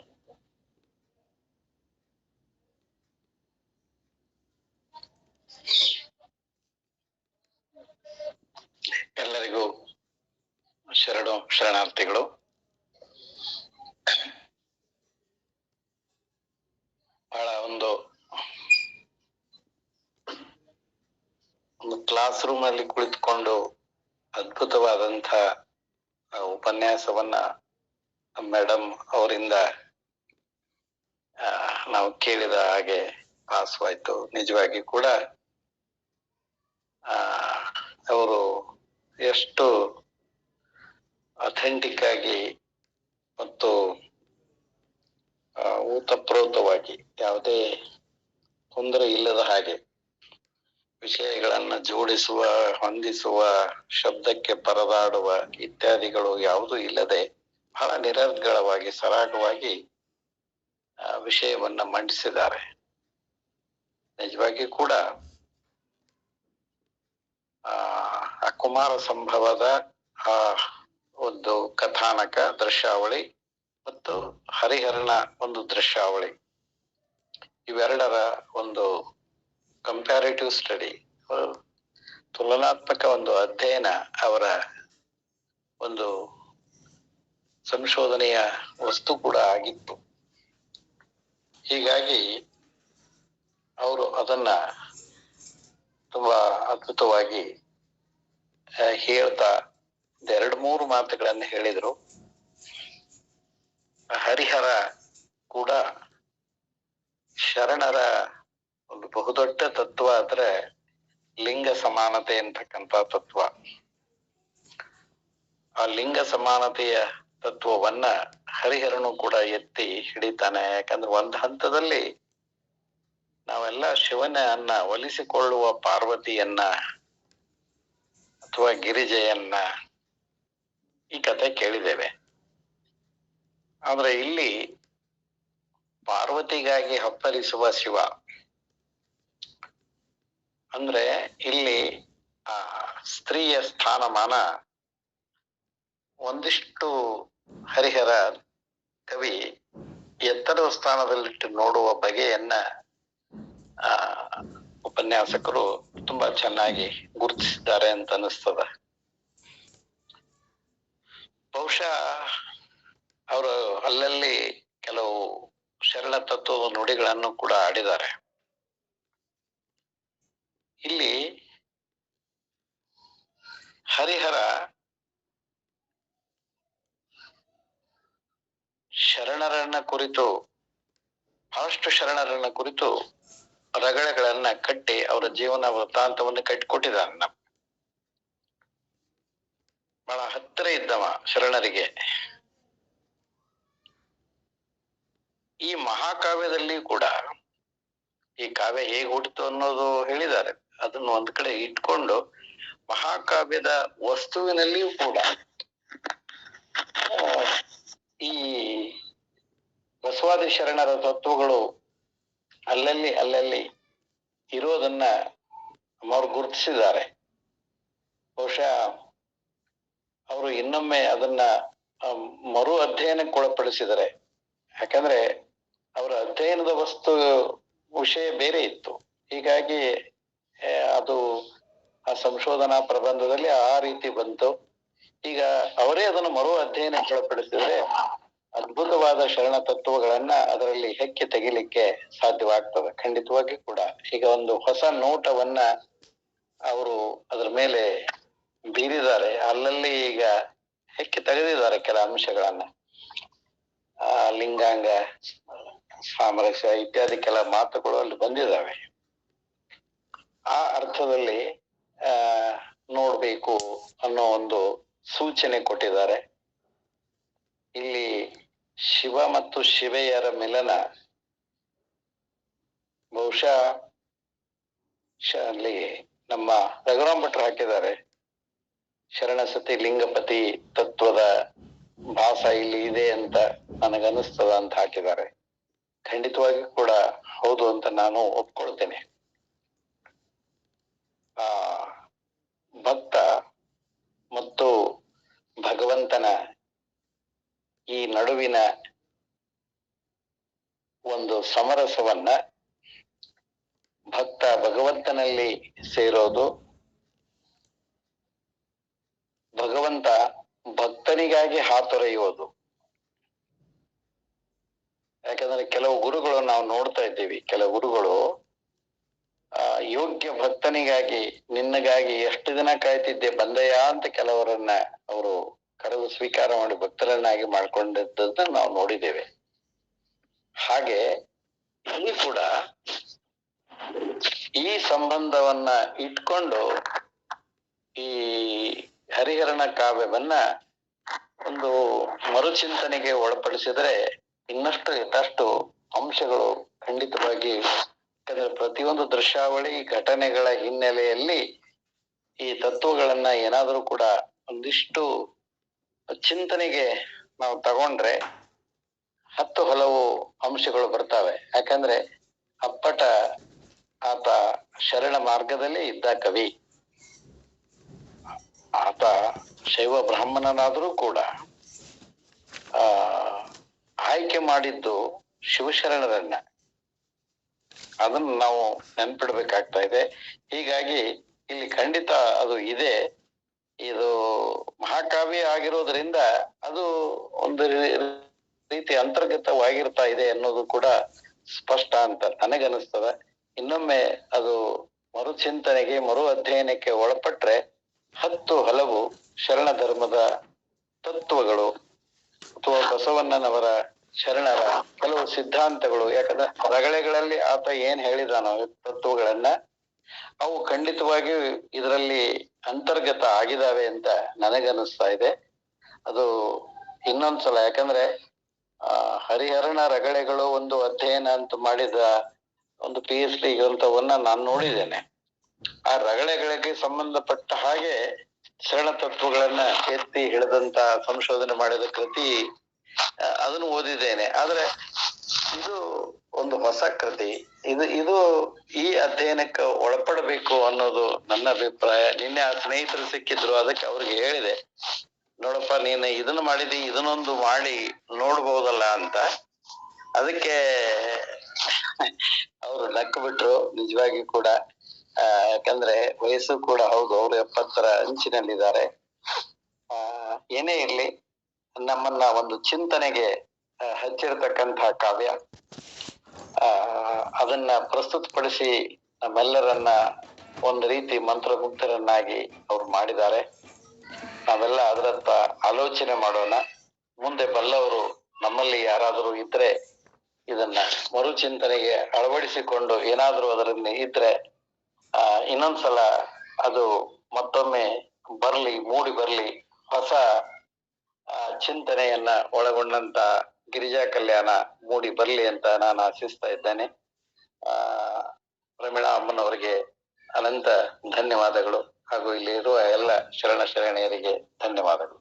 ಎಲ್ಲರಿಗೂ ಶರಣಾರ್ಥಿಗಳು. ಬಹಳ ಒಂದು ಕ್ಲಾಸ್ ರೂಮ್ ಅಲ್ಲಿ ಕುಳಿತುಕೊಂಡು ಅದ್ಭುತವಾದಂಥ ಉಪನ್ಯಾಸವನ್ನ ಮೇಡಮ್ ಅವರಿಂದ ನಾವು ಕೇಳಿದ ಹಾಗೆ ಭಾಸವಾಯ್ತು. ನಿಜವಾಗಿ ಕೂಡ ಅವರು ಎಷ್ಟು ಅಥೆಂಟಿಕ್ ಆಗಿ ಮತ್ತು ಊತಪ್ರೋತವಾಗಿ ಯಾವುದೇ ತೊಂದರೆ ಇಲ್ಲದ ಹಾಗೆ ವಿಷಯಗಳನ್ನ ಜೋಡಿಸುವ, ಹೊಂದಿಸುವ, ಶಬ್ದಕ್ಕೆ ಪರದಾಡುವ ಇತ್ಯಾದಿಗಳು ಯಾವುದೂ ಇಲ್ಲದೆ ಬಹಳ ನಿರರ್ಗಳವಾಗಿ ಸರಾಗವಾಗಿ ವಿಷಯವನ್ನ ಮಂಡಿಸಿದ್ದಾರೆ. ನಿಜವಾಗಿ ಕೂಡ ಆ ಕುಮಾರ ಸಂಭವದ ಆ ಒಂದು ಕಥಾನಕ ದೃಶ್ಯಾವಳಿ ಮತ್ತು ಹರಿಹರನ ಒಂದು ದೃಶ್ಯಾವಳಿ, ಇವೆರಡರ ಒಂದು ಕಂಪ್ಯಾರಿಟಿವ್ ಸ್ಟಡಿ, ತುಲನಾತ್ಮಕ ಒಂದು ಅಧ್ಯಯನ ಅವರ ಒಂದು ಸಂಶೋಧನೆಯ ವಸ್ತು ಕೂಡ ಆಗಿತ್ತು. ಹೀಗಾಗಿ ಅವರು ಅದನ್ನ ತುಂಬಾ ಅದ್ಭುತವಾಗಿ ಹೇಳ್ತಾ 2-3 ಮಾತುಗಳನ್ನು ಹೇಳಿದ್ರು. ಹರಿಹರ ಕೂಡ ಶರಣರ ಒಂದು ಬಹುದೊಡ್ಡ ತತ್ವ ಅಂದ್ರೆ ಲಿಂಗ ಸಮಾನತೆ ಅಂತಕ್ಕಂಥ ತತ್ವ. ಆ ಲಿಂಗ ಸಮಾನತೆಯ ತತ್ವವನ್ನ ಹರಿಹರನು ಕೂಡ ಎತ್ತಿ ಹಿಡಿತಾನೆ. ಯಾಕಂದ್ರೆ ಒಂದು ಹಂತದಲ್ಲಿ ನಾವೆಲ್ಲ ಶಿವನನ್ನ ಒಲಿಸಿಕೊಳ್ಳುವ ಪಾರ್ವತಿಯನ್ನ ಅಥವಾ ಗಿರಿಜೆಯನ್ನ ಈ ಕಥೆ ಕೇಳಿದ್ದೇವೆ. ಆದ್ರೆ ಇಲ್ಲಿ ಪಾರ್ವತಿಗಾಗಿ ಹಪ್ಪರಿಸುವ ಶಿವ ಅಂದ್ರೆ ಇಲ್ಲಿ ಆ ಸ್ತ್ರೀಯ ಸ್ಥಾನಮಾನ ಒಂದಿಷ್ಟು ಹರಿಹರ ಕವಿ ಎತ್ತರದ ಸ್ಥಾನದಲ್ಲಿಟ್ಟು ನೋಡುವ ಬಗೆಯನ್ನ ಉಪನ್ಯಾಸಕರು ತುಂಬಾ ಚೆನ್ನಾಗಿ ಗುರುತಿಸಿದ್ದಾರೆ ಅಂತ ಅನಿಸ್ತದ. ಬಹುಶಃ ಅವರು ಅಲ್ಲಲ್ಲಿ ಕೆಲವು ಶರಣ ತತ್ವದ ನುಡಿಗಳನ್ನು ಕೂಡ ಆಡಿದ್ದಾರೆ. ಇಲ್ಲಿ ಹರಿಹರ ಶರಣರನ್ನ ಕುರಿತು, ಬಹಳಷ್ಟು ಶರಣರನ್ನ ಕುರಿತು ರಗಳೆಗಳನ್ನ ಕಟ್ಟಿ ಅವರ ಜೀವನ ವೃತ್ತಾಂತವನ್ನು ಕಟ್ಟಿಕೊಟ್ಟಿದ್ದಾನೆ. ಬಹಳ ಹತ್ತಿರ ಇದ್ದವ ಶರಣರಿಗೆ. ಈ ಮಹಾಕಾವ್ಯದಲ್ಲಿ ಕೂಡ ಈ ಕಾವ್ಯ ಹೇಗೆ ಹುಟ್ಟಿತು ಅನ್ನೋದು ಹೇಳಿದ್ದಾರೆ. ಅದನ್ನು ಒಂದ್ ಕಡೆ ಇಟ್ಕೊಂಡು ಮಹಾಕಾವ್ಯದ ವಸ್ತುವಿನಲ್ಲಿಯೂ ಕೂಡ ಈ ಬಸವಾದಿ ಶರಣರ ತತ್ವಗಳು ಅಲ್ಲಲ್ಲಿ ಇರೋದನ್ನ ಅವರು ಗುರುತಿಸಿದ್ದಾರೆ. ಬಹುಶಃ ಅವರು ಇನ್ನೊಮ್ಮೆ ಅದನ್ನ ಮರು ಅಧ್ಯಯನಕ್ಕೆ ಒಳಪಡಿಸಿದ್ದಾರೆ. ಯಾಕಂದ್ರೆ ಅವರ ಅಧ್ಯಯನದ ವಿಷಯ ಬೇರೆ ಇತ್ತು. ಹೀಗಾಗಿ ಅದು ಆ ಸಂಶೋಧನಾ ಪ್ರಬಂಧದಲ್ಲಿ ಆ ರೀತಿ ಬಂತು. ಈಗ ಅವರೇ ಅದನ್ನು ಮರು ಅಧ್ಯಯನಕ್ಕೆ ಒಳಪಡಿಸಿದ್ರೆ ಅದ್ಭುತವಾದ ಶರಣ ತತ್ವಗಳನ್ನ ಅದರಲ್ಲಿ ಹೆಕ್ಕಿ ತೆಗಿಲಿಕ್ಕೆ ಸಾಧ್ಯವಾಗ್ತದೆ ಖಂಡಿತವಾಗಿ ಕೂಡ. ಈಗ ಒಂದು ಹೊಸ ನೋಟವನ್ನ ಅವರು ಅದರ ಮೇಲೆ ಬೀರಿದ್ದಾರೆ. ಅಲ್ಲಲ್ಲಿ ಈಗ ಹೆಕ್ಕಿ ತೆಗೆದಿದ್ದಾರೆ ಕೆಲ ಅಂಶಗಳನ್ನ. ಲಿಂಗಾಂಗ, ಸಾಮರಸ್ಯ ಇತ್ಯಾದಿ ಕೆಲ ಮಾತುಗಳು ಅಲ್ಲಿ ಬಂದಿದ್ದಾವೆ. ಆ ಅರ್ಥದಲ್ಲಿ ನೋಡ್ಬೇಕು ಅನ್ನೋ ಒಂದು ಸೂಚನೆ ಕೊಟ್ಟಿದ್ದಾರೆ. ಇಲ್ಲಿ ಶಿವ ಮತ್ತು ಶಿವೆಯರ ಮಿಲನ ಬಹುಶಃ ಅಲ್ಲಿ ನಮ್ಮ ರಘುರಾಮ್ ಭಟ್ರು ಹಾಕಿದ್ದಾರೆ. ಶರಣಸತಿ ಲಿಂಗಪತಿ ತತ್ವದ ಭಾಸ ಇಲ್ಲಿ ಇದೆ ಅಂತ ನನಗನ್ನಿಸ್ತದ ಅಂತ ಹಾಕಿದ್ದಾರೆ. ಖಂಡಿತವಾಗಿ ಕೂಡ ಹೌದು ಅಂತ ನಾನು ಒಪ್ಕೊಳ್ತೇನೆ. ಭಕ್ತ ಮತ್ತು ಭಗವಂತನ ಈ ನಡುವಿನ ಒಂದು ಸಮರಸವನ್ನ, ಭಕ್ತ ಭಗವಂತನಲ್ಲಿ ಸೇರೋದು, ಭಗವಂತ ಭಕ್ತನಿಗಾಗಿ ಹಾತೊರೆಯುವುದು. ಯಾಕಂದ್ರೆ ಕೆಲವು ಗುರುಗಳು ನಾವು ನೋಡ್ತಾ ಇದ್ದೀವಿ, ಕೆಲವು ಗುರುಗಳು ಯೋಗ್ಯ ಭಕ್ತನಿಗಾಗಿ ನಿನ್ನಗಾಗಿ ಎಷ್ಟು ದಿನ ಕಾಯ್ತಿದ್ದೆ ಬಂದಯ್ಯ ಅಂತ ಕೆಲವರನ್ನ ಅವರು ಕರೆದು ಸ್ವೀಕಾರ ಮಾಡಿ ಭಕ್ತರನ್ನಾಗಿ ಮಾಡ್ಕೊಂಡಿದ್ದನ್ನ ನಾವು ನೋಡಿದ್ದೇವೆ. ಹಾಗೆ ಇಲ್ಲಿ ಕೂಡ ಈ ಸಂಬಂಧವನ್ನ ಇಟ್ಕೊಂಡು ಈ ಹರಿಹರನ ಕಾವ್ಯವನ್ನ ಒಂದು ಮರುಚಿಂತನೆಗೆ ಒಳಪಡಿಸಿದ್ರೆ ಇನ್ನಷ್ಟು ಯಥಾಷ್ಟು ಅಂಶಗಳು ಖಂಡಿತವಾಗಿ, ಯಾಕಂದ್ರೆ ಪ್ರತಿಯೊಂದು ದೃಶ್ಯಾವಳಿ ಘಟನೆಗಳ ಹಿನ್ನೆಲೆಯಲ್ಲಿ ಈ ತತ್ವಗಳನ್ನ ಏನಾದ್ರೂ ಕೂಡ ಒಂದಿಷ್ಟು ಚಿಂತನೆಗೆ ನಾವು ತಗೊಂಡ್ರೆ ಹಲವು ಅಂಶಗಳು ಬರ್ತಾವೆ. ಯಾಕಂದ್ರೆ ಅಪ್ಪಟ ಆತ ಶರಣ ಮಾರ್ಗದಲ್ಲಿ ಇದ್ದ ಕವಿ, ಆತ ಶೈವ ಬ್ರಾಹ್ಮಣನಾದ್ರೂ ಕೂಡ ಆಯ್ಕೆ ಮಾಡಿದ್ದು ಶಿವಶರಣರನ್ನ, ಅದನ್ನು ನಾವು ನೆನ್ಪಿಡ್ಬೇಕಾಗ್ತಾ ಇದೆ. ಹೀಗಾಗಿ ಇಲ್ಲಿ ಖಂಡಿತ ಅದು ಇದೆ. ಇದು ಮಹಾಕಾವ್ಯ ಆಗಿರೋದ್ರಿಂದ ಅದು ಒಂದು ರೀತಿ ಅಂತರ್ಗತವಾಗಿರ್ತಾ ಇದೆ ಅನ್ನೋದು ಕೂಡ ಸ್ಪಷ್ಟ ಅಂತ ನನಗನ್ನಿಸ್ತದ. ಇನ್ನೊಮ್ಮೆ ಅದು ಮರುಚಿಂತನೆಗೆ, ಮರು ಅಧ್ಯಯನಕ್ಕೆ ಒಳಪಟ್ರೆ ಹಲವು ಶರಣ ಧರ್ಮದ ತತ್ವಗಳು ಅಥವಾ ಬಸವಣ್ಣನವರ ಶರಣರ ಕೆಲವು ಸಿದ್ಧಾಂತಗಳು, ಯಾಕಂದ್ರೆ ರಗಳೆಗಳಲ್ಲಿ ಆತ ಏನ್ ಹೇಳಿದಾನೋ ತತ್ವಗಳನ್ನ, ಅವು ಖಂಡಿತವಾಗಿ ಇದರಲ್ಲಿ ಅಂತರ್ಗತ ಆಗಿದಾವೆ ಅಂತ ನನಗನ್ನಿಸ್ತಾ ಇದೆ. ಅದು ಇನ್ನೊಂದ್ಸಲ, ಯಾಕಂದ್ರೆ ಹರಿಹರನ ರಗಳೆಗಳು ಒಂದು ಅಧ್ಯಯನ ಅಂತ ಮಾಡಿದ ಒಂದು PhD ಗ್ರಂಥವನ್ನ ನಾನು ನೋಡಿದ್ದೇನೆ. ಆ ರಗಳೆಗಳಿಗೆ ಸಂಬಂಧಪಟ್ಟ ಹಾಗೆ ಶರಣ ತತ್ವಗಳನ್ನ ಎತ್ತಿ ಹಿಡಿದಂತ ಸಂಶೋಧನೆ ಮಾಡಿದ ಕೃತಿ ಅದನ್ನು ಓದಿದ್ದೇನೆ. ಆದ್ರೆ ಇದು ಒಂದು ಹೊಸ ಕೃತಿ. ಇದು ಈ ಅಧ್ಯಯನಕ್ಕೆ ಒಳಪಡಬೇಕು ಅನ್ನೋದು ನನ್ನ ಅಭಿಪ್ರಾಯ. ನಿನ್ನೆ ಆ ಸ್ನೇಹಿತರು ಸಿಕ್ಕಿದ್ರು, ಅದಕ್ಕೆ ಅವ್ರಿಗೆ ಹೇಳಿದೆ, ನೋಡಪ್ಪ ನೀನು ಇದನ್ನ ಮಾಡಿದಿ, ಇದನ್ನೊಂದು ಮಾಡಿ ನೋಡ್ಬಹುದಲ್ಲ ಅಂತ. ಅದಕ್ಕೆ ಅವರು ನಕ್ಕು ಬಿಟ್ರು. ನಿಜವಾಗಿ ಕೂಡ ಯಾಕಂದ್ರೆ ವಯಸ್ಸು ಕೂಡ ಹೌದು, ಅವರು 70ರ ಅಂಚಿನಲ್ಲಿದ್ದಾರೆ. ಏನೇ ಇರ್ಲಿ, ನಮ್ಮನ್ನ ಒಂದು ಚಿಂತನೆಗೆ ಹಚ್ಚಿರ್ತಕ್ಕಂಥ ಕಾವ್ಯ, ಅದನ್ನ ಪ್ರಸ್ತುತಪಡಿಸಿ ನಮ್ಮೆಲ್ಲರನ್ನ ಒಂದು ರೀತಿ ಮಂತ್ರಮುಗ್ಧರನ್ನಾಗಿ ಅವ್ರು ಮಾಡಿದ್ದಾರೆ. ನಾವೆಲ್ಲ ಅದರತ್ತ ಆಲೋಚನೆ ಮಾಡೋಣ. ಮುಂದೆ ಬಲ್ಲವರು ನಮ್ಮಲ್ಲಿ ಯಾರಾದರೂ ಇದ್ರೆ ಇದನ್ನ ಮರುಚಿಂತನೆಗೆ ಅಳವಡಿಸಿಕೊಂಡು ಏನಾದ್ರೂ ಅದರಲ್ಲಿ ಇದ್ರೆ ಇನ್ನೊಂದ್ಸಲ ಅದು ಮತ್ತೊಮ್ಮೆ ಮೂಡಿ ಬರ್ಲಿ, ಹೊಸ ಚಿಂತನೆಯನ್ನ ಒಳಗೊಂಡಂತ ಗಿರಿಜಾ ಕಲ್ಯಾಣ ಮೂಡಿ ಬರ್ಲಿ ಅಂತ ನಾನು ಆಶಿಸ್ತಾ ಇದ್ದೇನೆ. ಪ್ರಮೀಳಾ ಅಮ್ಮನವರಿಗೆ ಅನಂತ ಧನ್ಯವಾದಗಳು, ಹಾಗೂ ಇಲ್ಲಿ ಇರುವ ಎಲ್ಲ ಶರಣ ಶರಣೆಯರಿಗೆ ಧನ್ಯವಾದಗಳು.